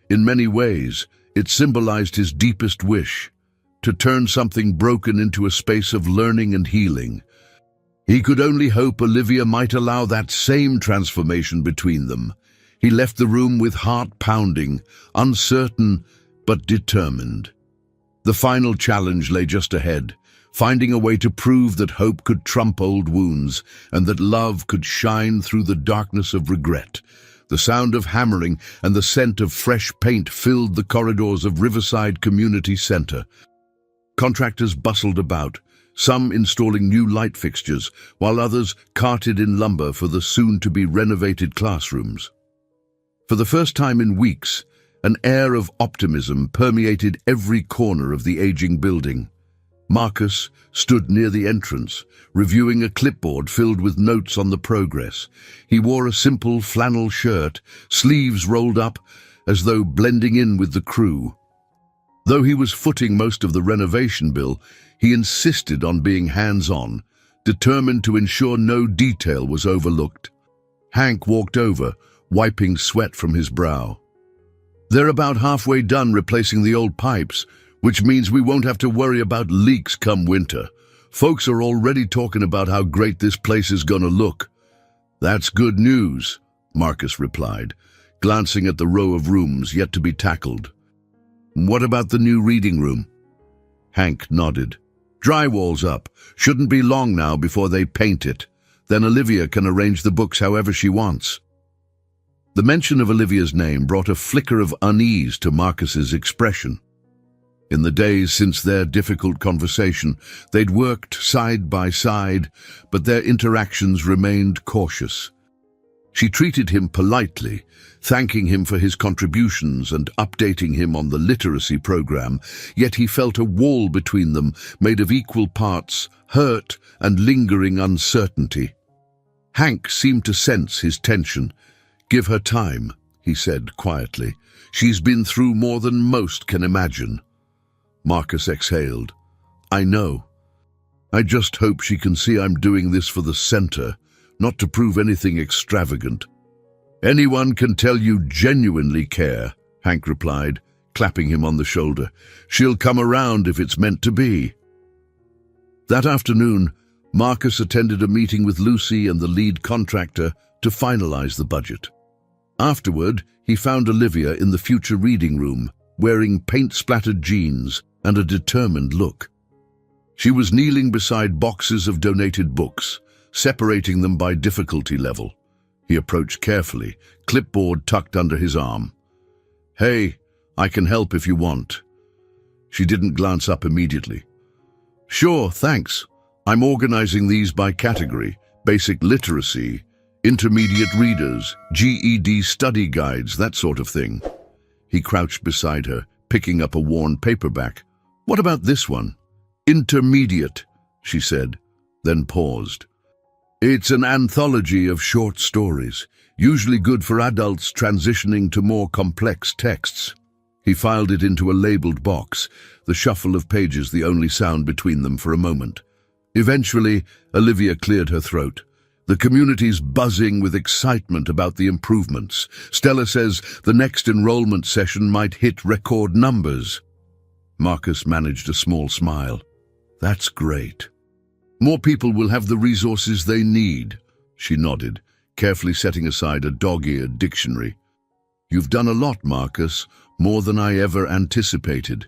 In many ways, it symbolized his deepest wish, to turn something broken into a space of learning and healing. He could only hope Olivia might allow that same transformation between them. He left the room with heart pounding, uncertain but determined. The final challenge lay just ahead, finding a way to prove that hope could trump old wounds and that love could shine through the darkness of regret. The sound of hammering and the scent of fresh paint filled the corridors of Riverside Community Center. Contractors bustled about, some installing new light fixtures, while others carted in lumber for the soon-to-be renovated classrooms. For the first time in weeks, an air of optimism permeated every corner of the aging building. Marcus stood near the entrance, reviewing a clipboard filled with notes on the progress. He wore a simple flannel shirt, sleeves rolled up, as though blending in with the crew. Though he was footing most of the renovation bill, he insisted on being hands-on, determined to ensure no detail was overlooked. Hank walked over, wiping sweat from his brow. They're about halfway done replacing the old pipes, which means we won't have to worry about leaks come winter. Folks are already talking about how great this place is gonna look. That's good news, Marcus replied, glancing at the row of rooms yet to be tackled. What about the new reading room? Hank nodded. Drywall's up. Shouldn't be long now before they paint it. Then Olivia can arrange the books however she wants. The mention of Olivia's name brought a flicker of unease to Marcus's expression. In the days since their difficult conversation, they'd worked side by side, but their interactions remained cautious. She treated him politely, thanking him for his contributions and updating him on the literacy program, yet he felt a wall between them, made of equal parts hurt and lingering uncertainty. Hank seemed to sense his tension. "Give her time," he said quietly. "She's been through more than most can imagine." Marcus exhaled. "I know. I just hope she can see I'm doing this for the center, not to prove anything extravagant." "Anyone can tell you genuinely care," Hank replied, clapping him on the shoulder. "She'll come around if it's meant to be." That afternoon, Marcus attended a meeting with Lucy and the lead contractor to finalize the budget. Afterward, he found Olivia in the future reading room, wearing paint-splattered jeans and a determined look. She was kneeling beside boxes of donated books, separating them by difficulty level. He approached carefully, clipboard tucked under his arm. "Hey, I can help if you want." She didn't glance up immediately. "Sure, thanks. I'm organizing these by category: basic literacy, intermediate readers, GED study guides, that sort of thing." He crouched beside her, picking up a worn paperback. "What about this one?" "Intermediate," she said, then paused. "It's an anthology of short stories, usually good for adults transitioning to more complex texts." He filed it into a labeled box, the shuffle of pages the only sound between them for a moment. Eventually, Olivia cleared her throat. "The community's buzzing with excitement about the improvements. Stella says the next enrollment session might hit record numbers." Marcus managed a small smile. "That's great. More people will have the resources they need." She nodded, carefully setting aside a dog-eared dictionary. "You've done a lot, Marcus, more than I ever anticipated."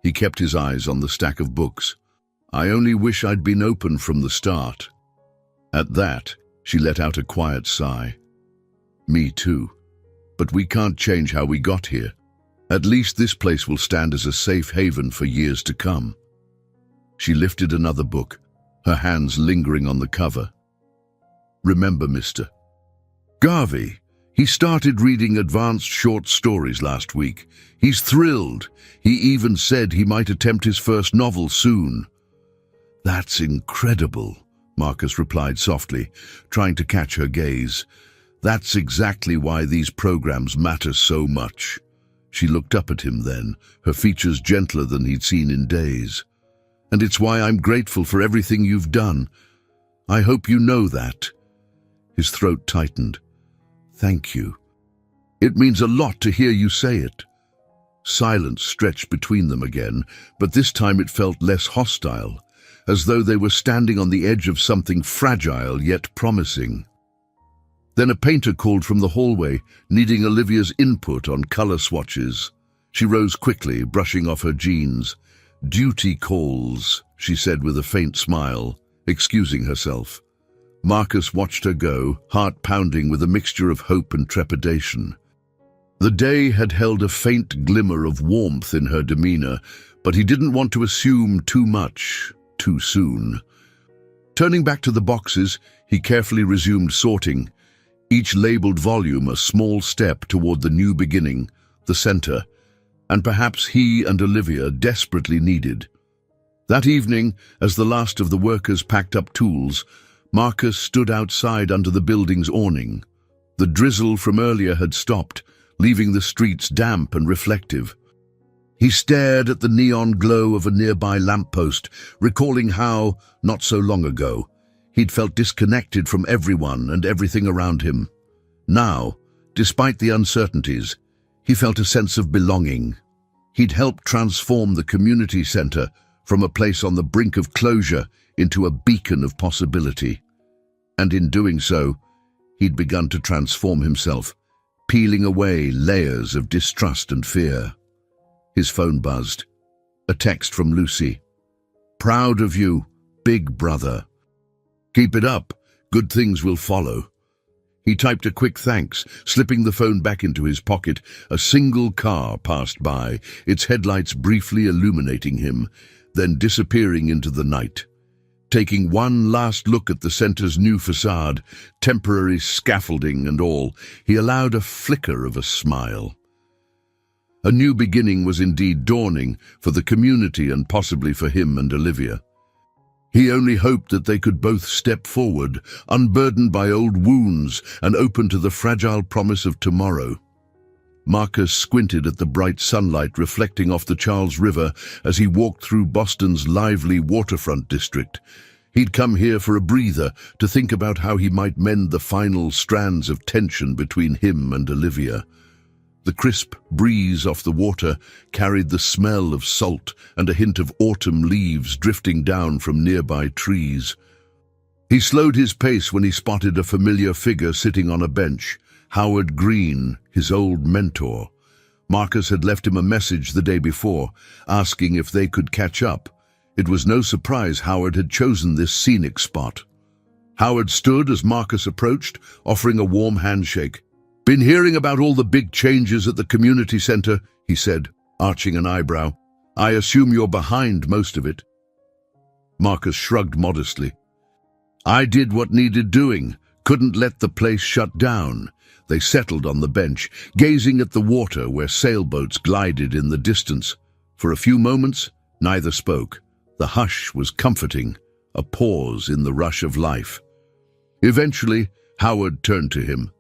He kept his eyes on the stack of books. "I only wish I'd been open from the start." At that, she let out a quiet sigh. "Me too. But we can't change how we got here. At least this place will stand as a safe haven for years to come." She lifted another book, her hands lingering on the cover. "Remember, Mr. Garvey, he started reading advanced short stories last week. He's thrilled. He even said he might attempt his first novel soon." "That's incredible," Marcus replied softly, trying to catch her gaze. "That's exactly why these programs matter so much." She looked up at him then, her features gentler than he'd seen in days. "And it's why I'm grateful for everything you've done. I hope you know that." His throat tightened. "Thank you. It means a lot to hear you say it." Silence stretched between them again, but this time it felt less hostile, as though they were standing on the edge of something fragile yet promising. Then a painter called from the hallway, needing Olivia's input on color swatches. She rose quickly, brushing off her jeans. "Duty calls," she said with a faint smile, excusing herself. Marcus watched her go, heart pounding with a mixture of hope and trepidation. The day had held a faint glimmer of warmth in her demeanor, but he didn't want to assume too much too soon. Turning back to the boxes, he carefully resumed sorting, each labeled volume a small step toward the new beginning, the center, and perhaps he and Olivia desperately needed. That evening, as the last of the workers packed up tools, Marcus stood outside under the building's awning. The drizzle from earlier had stopped, leaving the streets damp and reflective. He stared at the neon glow of a nearby lamppost, recalling how, not so long ago, he'd felt disconnected from everyone and everything around him. Now, despite the uncertainties, he felt a sense of belonging. He'd helped transform the community center from a place on the brink of closure into a beacon of possibility. And in doing so, he'd begun to transform himself, peeling away layers of distrust and fear. His phone buzzed. A text from Lucy. "Proud of you, big brother. Keep it up. Good things will follow." He typed a quick thanks, slipping the phone back into his pocket. A single car passed by, its headlights briefly illuminating him, then disappearing into the night. Taking one last look at the center's new facade, temporary scaffolding and all, he allowed a flicker of a smile. A new beginning was indeed dawning for the community and possibly for him and Olivia. He only hoped that they could both step forward, unburdened by old wounds and open to the fragile promise of tomorrow. Marcus squinted at the bright sunlight reflecting off the Charles River as he walked through Boston's lively waterfront district. He'd come here for a breather, to think about how he might mend the final strands of tension between him and Olivia. The crisp breeze off the water carried the smell of salt and a hint of autumn leaves drifting down from nearby trees. He slowed his pace when he spotted a familiar figure sitting on a bench. Howard Green, his old mentor. Marcus had left him a message the day before, asking if they could catch up. It was no surprise Howard had chosen this scenic spot. Howard stood as Marcus approached, offering a warm handshake. "Been hearing about all the big changes at the community center," he said, arching an eyebrow. "I assume you're behind most of it." Marcus shrugged modestly. "I did what needed doing, couldn't let the place shut down." They settled on the bench, gazing at the water where sailboats glided in the distance. For a few moments, neither spoke. The hush was comforting, a pause in the rush of life. Eventually, Howard turned to him.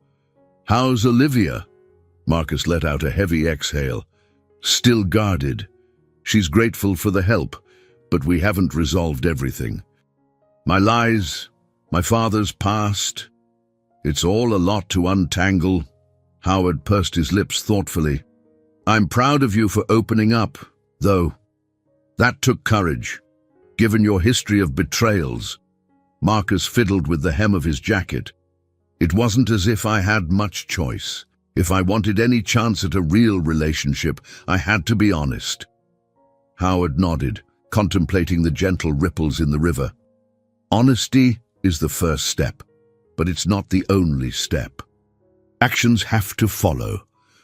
"How's Olivia?" Marcus let out a heavy exhale. "Still guarded. She's grateful for the help, but we haven't resolved everything. My lies, my father's past. It's all a lot to untangle." Howard pursed his lips thoughtfully. "I'm proud of you for opening up, though. That took courage, given your history of betrayals." Marcus fiddled with the hem of his jacket. "It wasn't as if I had much choice. If I wanted any chance at a real relationship, I had to be honest." Howard nodded, contemplating the gentle ripples in the river. "Honesty is the first step, but it's not the only step. Actions have to follow."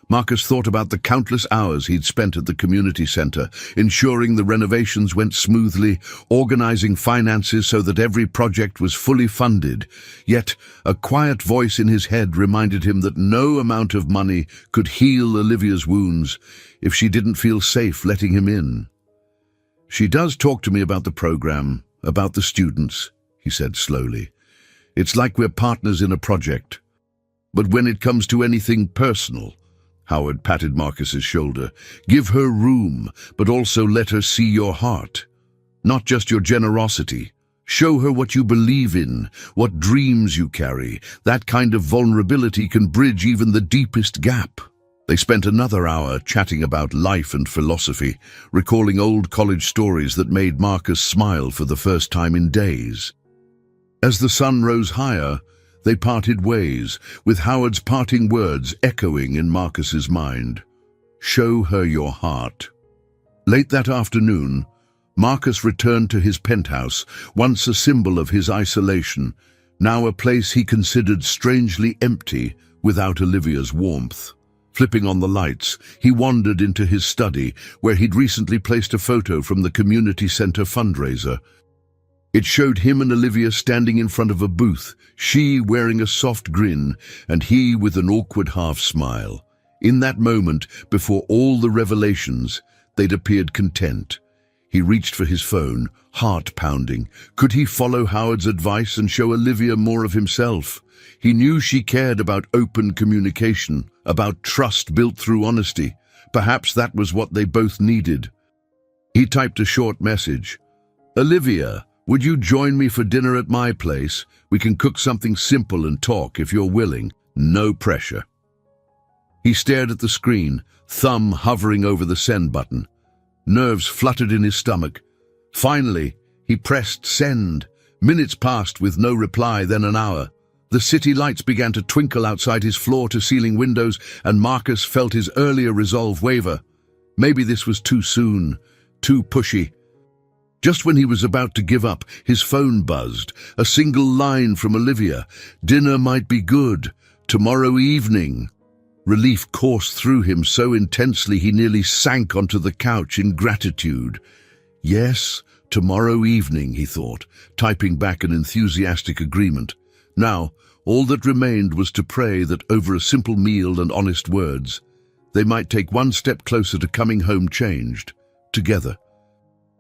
Marcus thought about the countless hours he'd spent at the community center, ensuring the renovations went smoothly, organizing finances so that every project was fully funded. Yet, a quiet voice in his head reminded him that no amount of money could heal Olivia's wounds if she didn't feel safe letting him in. "She does talk to me about the program, about the students," he said slowly. "It's like we're partners in a project. But when it comes to anything personal," Howard patted Marcus's shoulder, "give her room, but also let her see your heart. Not just your generosity. Show her what you believe in, what dreams you carry. That kind of vulnerability can bridge even the deepest gap." They spent another hour chatting about life and philosophy, recalling old college stories that made Marcus smile for the first time in days. As the sun rose higher, they parted ways, with Howard's parting words echoing in Marcus's mind. "Show her your heart." Late that afternoon, Marcus returned to his penthouse, once a symbol of his isolation, now a place he considered strangely empty without Olivia's warmth. Flipping on the lights, he wandered into his study, where he'd recently placed a photo from the community center fundraiser. It showed him and Olivia standing in front of a booth, she wearing a soft grin and he with an awkward half-smile. In that moment, before all the revelations, they'd appeared content. He reached for his phone, heart pounding. Could he follow Howard's advice and show Olivia more of himself? He knew she cared about open communication, about trust built through honesty. Perhaps that was what they both needed. He typed a short message. "Olivia, would you join me for dinner at my place? We can cook something simple and talk if you're willing. No pressure." He stared at the screen, thumb hovering over the send button. Nerves fluttered in his stomach. Finally, he pressed send. Minutes passed with no reply, then an hour. The city lights began to twinkle outside his floor-to-ceiling windows, and Marcus felt his earlier resolve waver. Maybe this was too soon, too pushy. Just when he was about to give up, his phone buzzed. A single line from Olivia. "Dinner might be good. Tomorrow evening. Relief coursed through him so intensely he nearly sank onto the couch in gratitude. Yes, tomorrow evening, he thought, typing back an enthusiastic agreement. Now, all that remained was to pray that over a simple meal and honest words, they might take one step closer to coming home changed, together.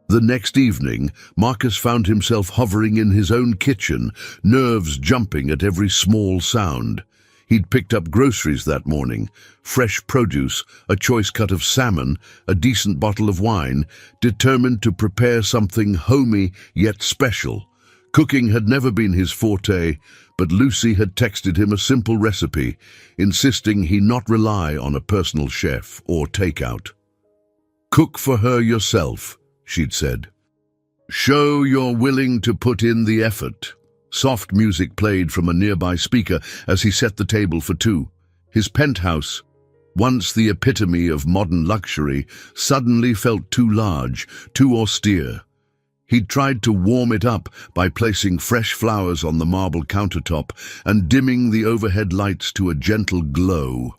The next evening, Marcus found himself hovering in his own kitchen, nerves jumping at every small sound. He'd picked up groceries that morning, fresh produce, a choice cut of salmon, a decent bottle of wine, determined to prepare something homey yet special. Cooking had never been his forte, but Lucy had texted him a simple recipe, insisting he not rely on a personal chef or takeout. "Cook for her yourself," she'd said. "Show you're willing to put in the effort." Soft music played from a nearby speaker as he set the table for two. His penthouse, once the epitome of modern luxury, suddenly felt too large, too austere. He'd tried to warm it up by placing fresh flowers on the marble countertop and dimming the overhead lights to a gentle glow.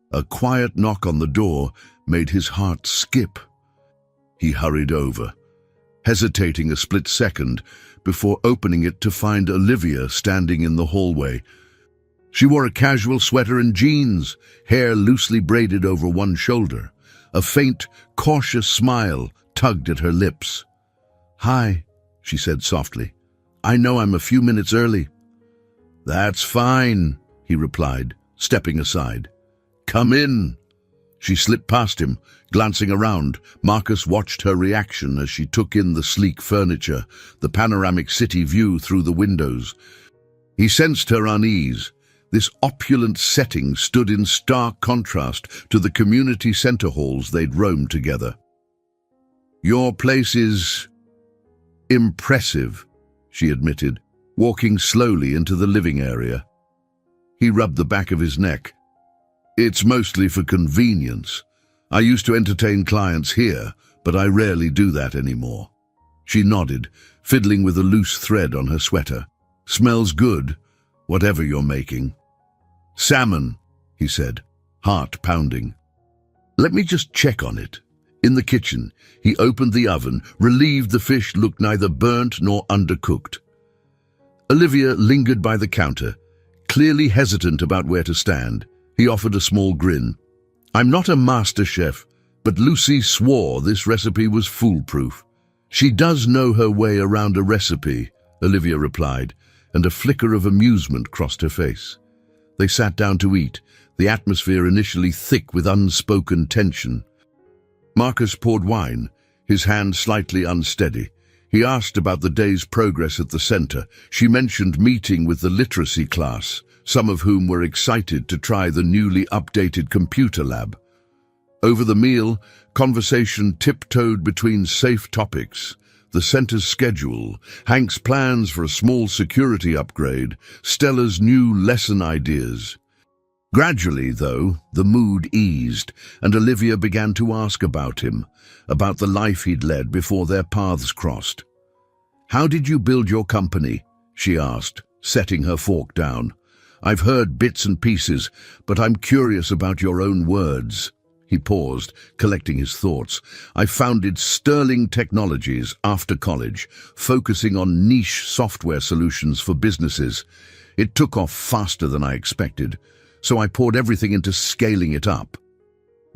A quiet knock on the door made his heart skip. He hurried over, hesitating a split second before opening it to find Olivia standing in the hallway. She wore a casual sweater and jeans, hair loosely braided over one shoulder. A faint, cautious smile tugged at her lips. "Hi," she said softly. "I know I'm a few minutes early." "That's fine," he replied, stepping aside. "Come in." She slipped past him, glancing around. Marcus watched her reaction as she took in the sleek furniture, the panoramic city view through the windows. He sensed her unease. This opulent setting stood in stark contrast to the community center halls they'd roamed together. "Your place is impressive," she admitted, walking slowly into the living area. He rubbed the back of his neck. "It's mostly for convenience. I used to entertain clients here, but I rarely do that anymore." She nodded, fiddling with a loose thread on her sweater. "Smells good, whatever you're making." "Salmon," he said, heart pounding. "Let me just check on it." In the kitchen, he opened the oven, relieved the fish looked neither burnt nor undercooked. Olivia lingered by the counter, clearly hesitant about where to stand. He offered a small grin. "I'm not a master chef, but Lucy swore this recipe was foolproof." "She does know her way around a recipe," Olivia replied, and a flicker of amusement crossed her face. They sat down to eat, the atmosphere initially thick with unspoken tension. Marcus poured wine, his hand slightly unsteady. He asked about the day's progress at the center. She mentioned meeting with the literacy class, some of whom were excited to try the newly updated computer lab. Over the meal, conversation tiptoed between safe topics: the center's schedule, Hank's plans for a small security upgrade, Stella's new lesson ideas. Gradually, though, the mood eased, and Olivia began to ask about him, about the life he'd led before their paths crossed. "How did you build your company?" she asked, setting her fork down. "I've heard bits and pieces, but I'm curious about your own words." He paused, collecting his thoughts. "I founded Sterling Technologies after college, focusing on niche software solutions for businesses. It took off faster than I expected, so I poured everything into scaling it up.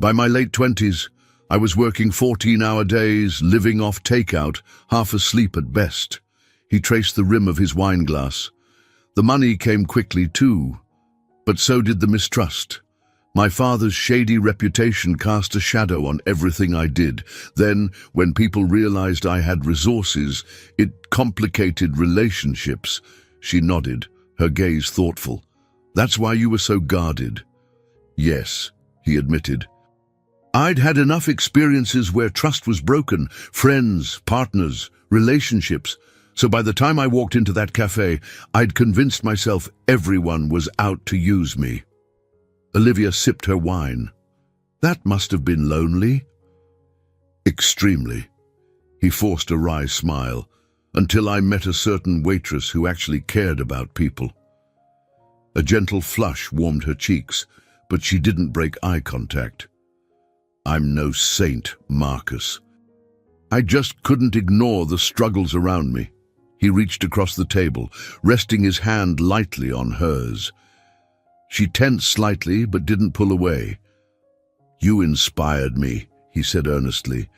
By my late 20s, I was working 14-hour days, living off takeout, half asleep at best." He traced the rim of his wine glass. "The money came quickly too, but so did the mistrust. My father's shady reputation cast a shadow on everything I did. Then, when people realized I had resources, it complicated relationships." She nodded, her gaze thoughtful. "That's why you were so guarded." "Yes," he admitted. "I'd had enough experiences where trust was broken, friends, partners, relationships. So by the time I walked into that cafe, I'd convinced myself everyone was out to use me." Olivia sipped her wine. "That must have been lonely." "Extremely." He forced a wry smile. "Until I met a certain waitress who actually cared about people." A gentle flush warmed her cheeks, but she didn't break eye contact. "I'm no saint, Marcus. I just couldn't ignore the struggles around me." He reached across the table, resting his hand lightly on hers. She tensed slightly, but didn't pull away. "You inspired me," he said earnestly.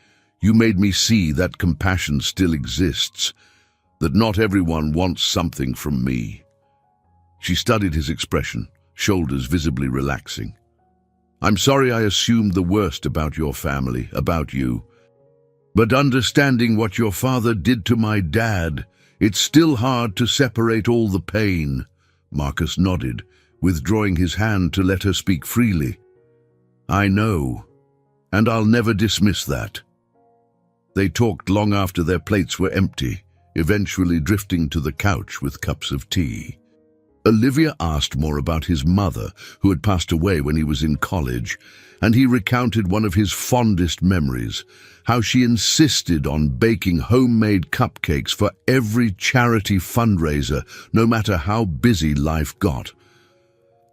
"You made me see that compassion still exists, that not everyone wants something from me." She studied his expression, shoulders visibly relaxing. "I'm sorry I assumed the worst about your family, about you. But understanding what your father did to my dad, it's still hard to separate all the pain." Marcus nodded, withdrawing his hand to let her speak freely. "I know, and I'll never dismiss that." They talked long after their plates were empty, eventually drifting to the couch with cups of tea. Olivia asked more about his mother, who had passed away when he was in college, and he recounted one of his fondest memories, how she insisted on baking homemade cupcakes for every charity fundraiser, no matter how busy life got.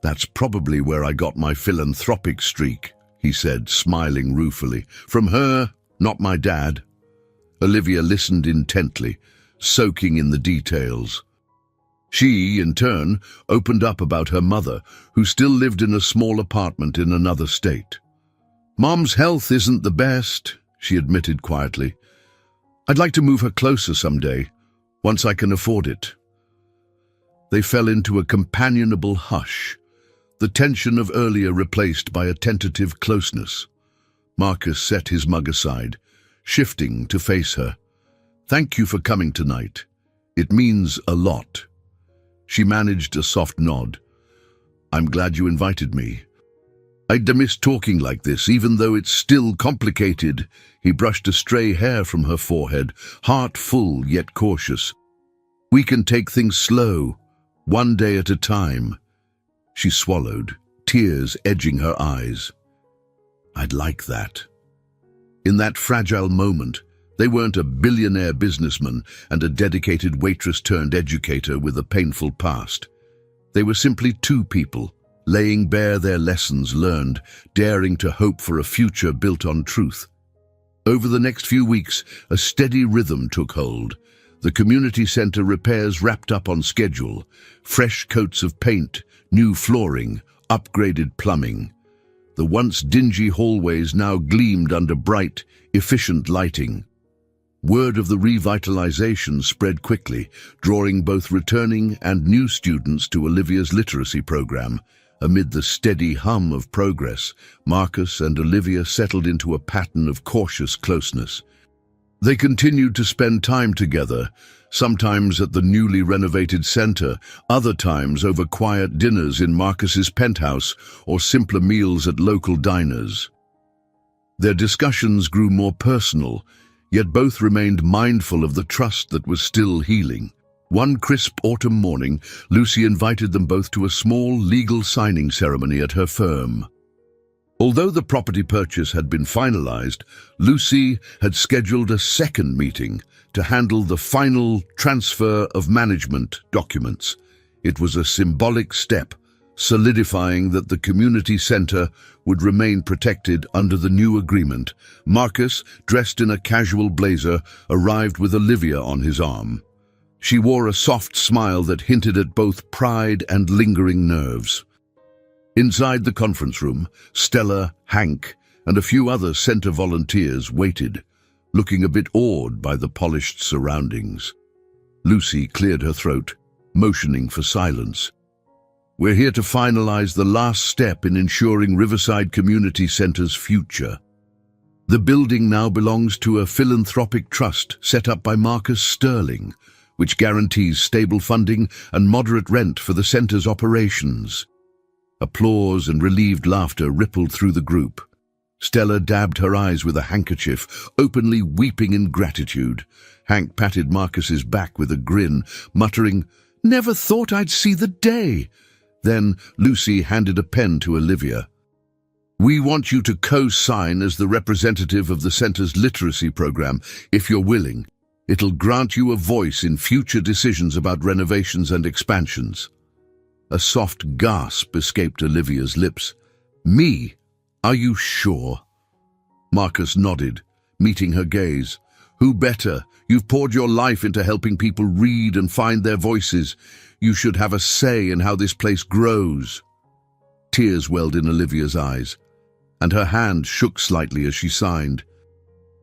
"That's probably where I got my philanthropic streak," he said, smiling ruefully. "From her, not my dad." Olivia listened intently, soaking in the details. She, in turn, opened up about her mother, who still lived in a small apartment in another state. "Mom's health isn't the best," she admitted quietly. "I'd like to move her closer someday, once I can afford it." They fell into a companionable hush, the tension of earlier replaced by a tentative closeness. Marcus set his mug aside, shifting to face her. "Thank you for coming tonight. It means a lot." She managed a soft nod. "I'm glad you invited me. I'd miss talking like this, even though it's still complicated." He brushed a stray hair from her forehead, heart full yet cautious. "We can take things slow, one day at a time." She swallowed, tears edging her eyes. "I'd like that." In that fragile moment, they weren't a billionaire businessman and a dedicated waitress-turned-educator with a painful past. They were simply two people, laying bare their lessons learned, daring to hope for a future built on truth. Over the next few weeks, a steady rhythm took hold. The community center repairs wrapped up on schedule, fresh coats of paint, new flooring, upgraded plumbing. The once dingy hallways now gleamed under bright, efficient lighting. Word of the revitalization spread quickly, drawing both returning and new students to Olivia's literacy program. Amid the steady hum of progress, Marcus and Olivia settled into a pattern of cautious closeness. They continued to spend time together, sometimes at the newly renovated center, other times over quiet dinners in Marcus's penthouse or simpler meals at local diners. Their discussions grew more personal, yet both remained mindful of the trust that was still healing. One crisp autumn morning, Lucy invited them both to a small legal signing ceremony at her firm. Although the property purchase had been finalized, Lucy had scheduled a second meeting to handle the final transfer of management documents. It was a symbolic step, solidifying that the community center would remain protected under the new agreement. Marcus, dressed in a casual blazer, arrived with Olivia on his arm. She wore a soft smile that hinted at both pride and lingering nerves. Inside the conference room, Stella, Hank, and a few other center volunteers waited, looking a bit awed by the polished surroundings. Lucy cleared her throat, motioning for silence. "We're here to finalize the last step in ensuring Riverside Community Center's future. The building now belongs to a philanthropic trust set up by Marcus Sterling, which guarantees stable funding and moderate rent for the center's operations." Applause and relieved laughter rippled through the group. Stella dabbed her eyes with a handkerchief, openly weeping in gratitude. Hank patted Marcus's back with a grin, muttering, "Never thought I'd see the day." Then Lucy handed a pen to Olivia. "We want you to co-sign as the representative of the center's literacy program, if you're willing. It'll grant you a voice in future decisions about renovations and expansions." A soft gasp escaped Olivia's lips. "Me? Are you sure?" Marcus nodded, meeting her gaze. "Who better? You've poured your life into helping people read and find their voices. You should have a say in how this place grows." Tears welled in Olivia's eyes, and her hand shook slightly as she signed.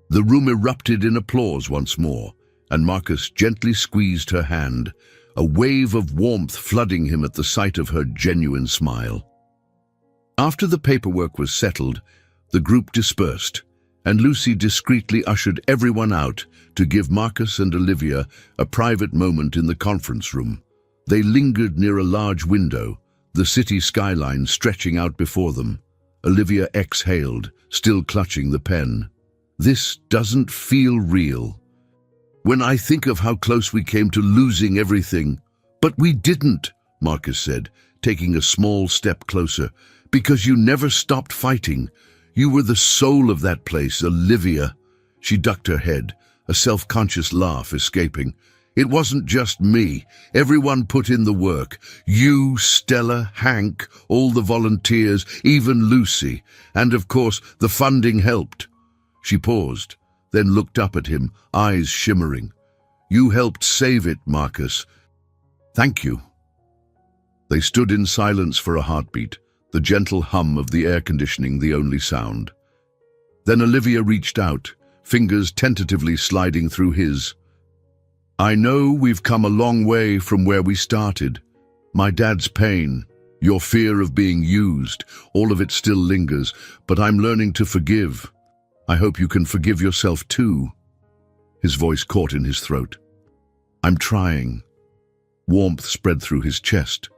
The room erupted in applause once more, and Marcus gently squeezed her hand, a wave of warmth flooding him at the sight of her genuine smile. After the paperwork was settled, the group dispersed, and Lucy discreetly ushered everyone out to give Marcus and Olivia a private moment in the conference room. They lingered near a large window, the city skyline stretching out before them. Olivia exhaled, still clutching the pen. "This doesn't feel real. When I think of how close we came to losing everything." "But we didn't," Marcus said, taking a small step closer, "because you never stopped fighting. You were the soul of that place, Olivia." She ducked her head, a self-conscious laugh escaping. "It wasn't just me. Everyone put in the work. You, Stella, Hank, all the volunteers, even Lucy. And of course, the funding helped." She paused, then looked up at him, eyes shimmering. "You helped save it, Marcus. Thank you." They stood in silence for a heartbeat, the gentle hum of the air conditioning the only sound. Then Olivia reached out, fingers tentatively sliding through his. "I know we've come a long way from where we started. My dad's pain, your fear of being used, all of it still lingers, but I'm learning to forgive. I hope you can forgive yourself too." His voice caught in his throat. "I'm trying." Warmth spread through his chest.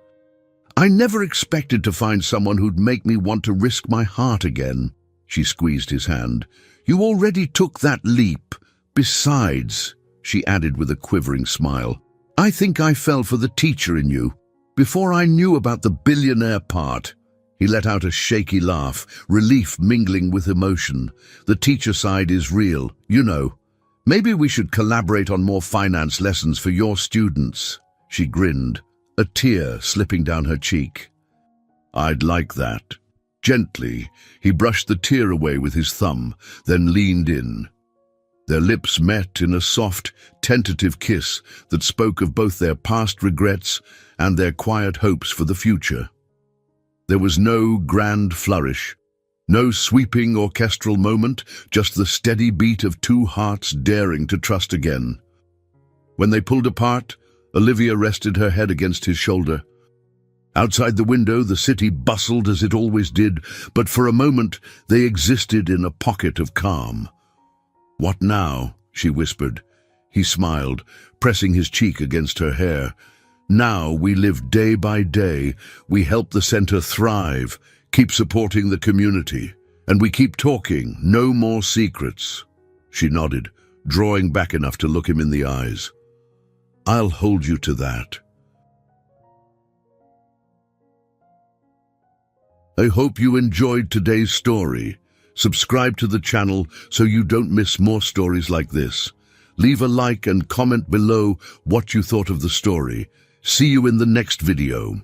"I never expected to find someone who'd make me want to risk my heart again." She squeezed his hand. "You already took that leap. Besides," she added with a quivering smile, "I think I fell for the teacher in you before I knew about the billionaire part." He let out a shaky laugh, relief mingling with emotion. "The teacher side is real, you know. Maybe we should collaborate on more finance lessons for your students." She grinned, a tear slipping down her cheek. "I'd like that." Gently, he brushed the tear away with his thumb, then leaned in. Their lips met in a soft, tentative kiss that spoke of both their past regrets and their quiet hopes for the future. There was no grand flourish, no sweeping orchestral moment, just the steady beat of two hearts daring to trust again. When they pulled apart, Olivia rested her head against his shoulder. Outside the window, the city bustled as it always did, but for a moment they existed in a pocket of calm. "What now?" she whispered. He smiled, pressing his cheek against her hair. "Now we live day by day. We help the center thrive, keep supporting the community, and we keep talking. No more secrets." She nodded, drawing back enough to look him in the eyes. "I'll hold you to that." I hope you enjoyed today's story. Subscribe to the channel so you don't miss more stories like this. Leave a like and comment below what you thought of the story. See you in the next video.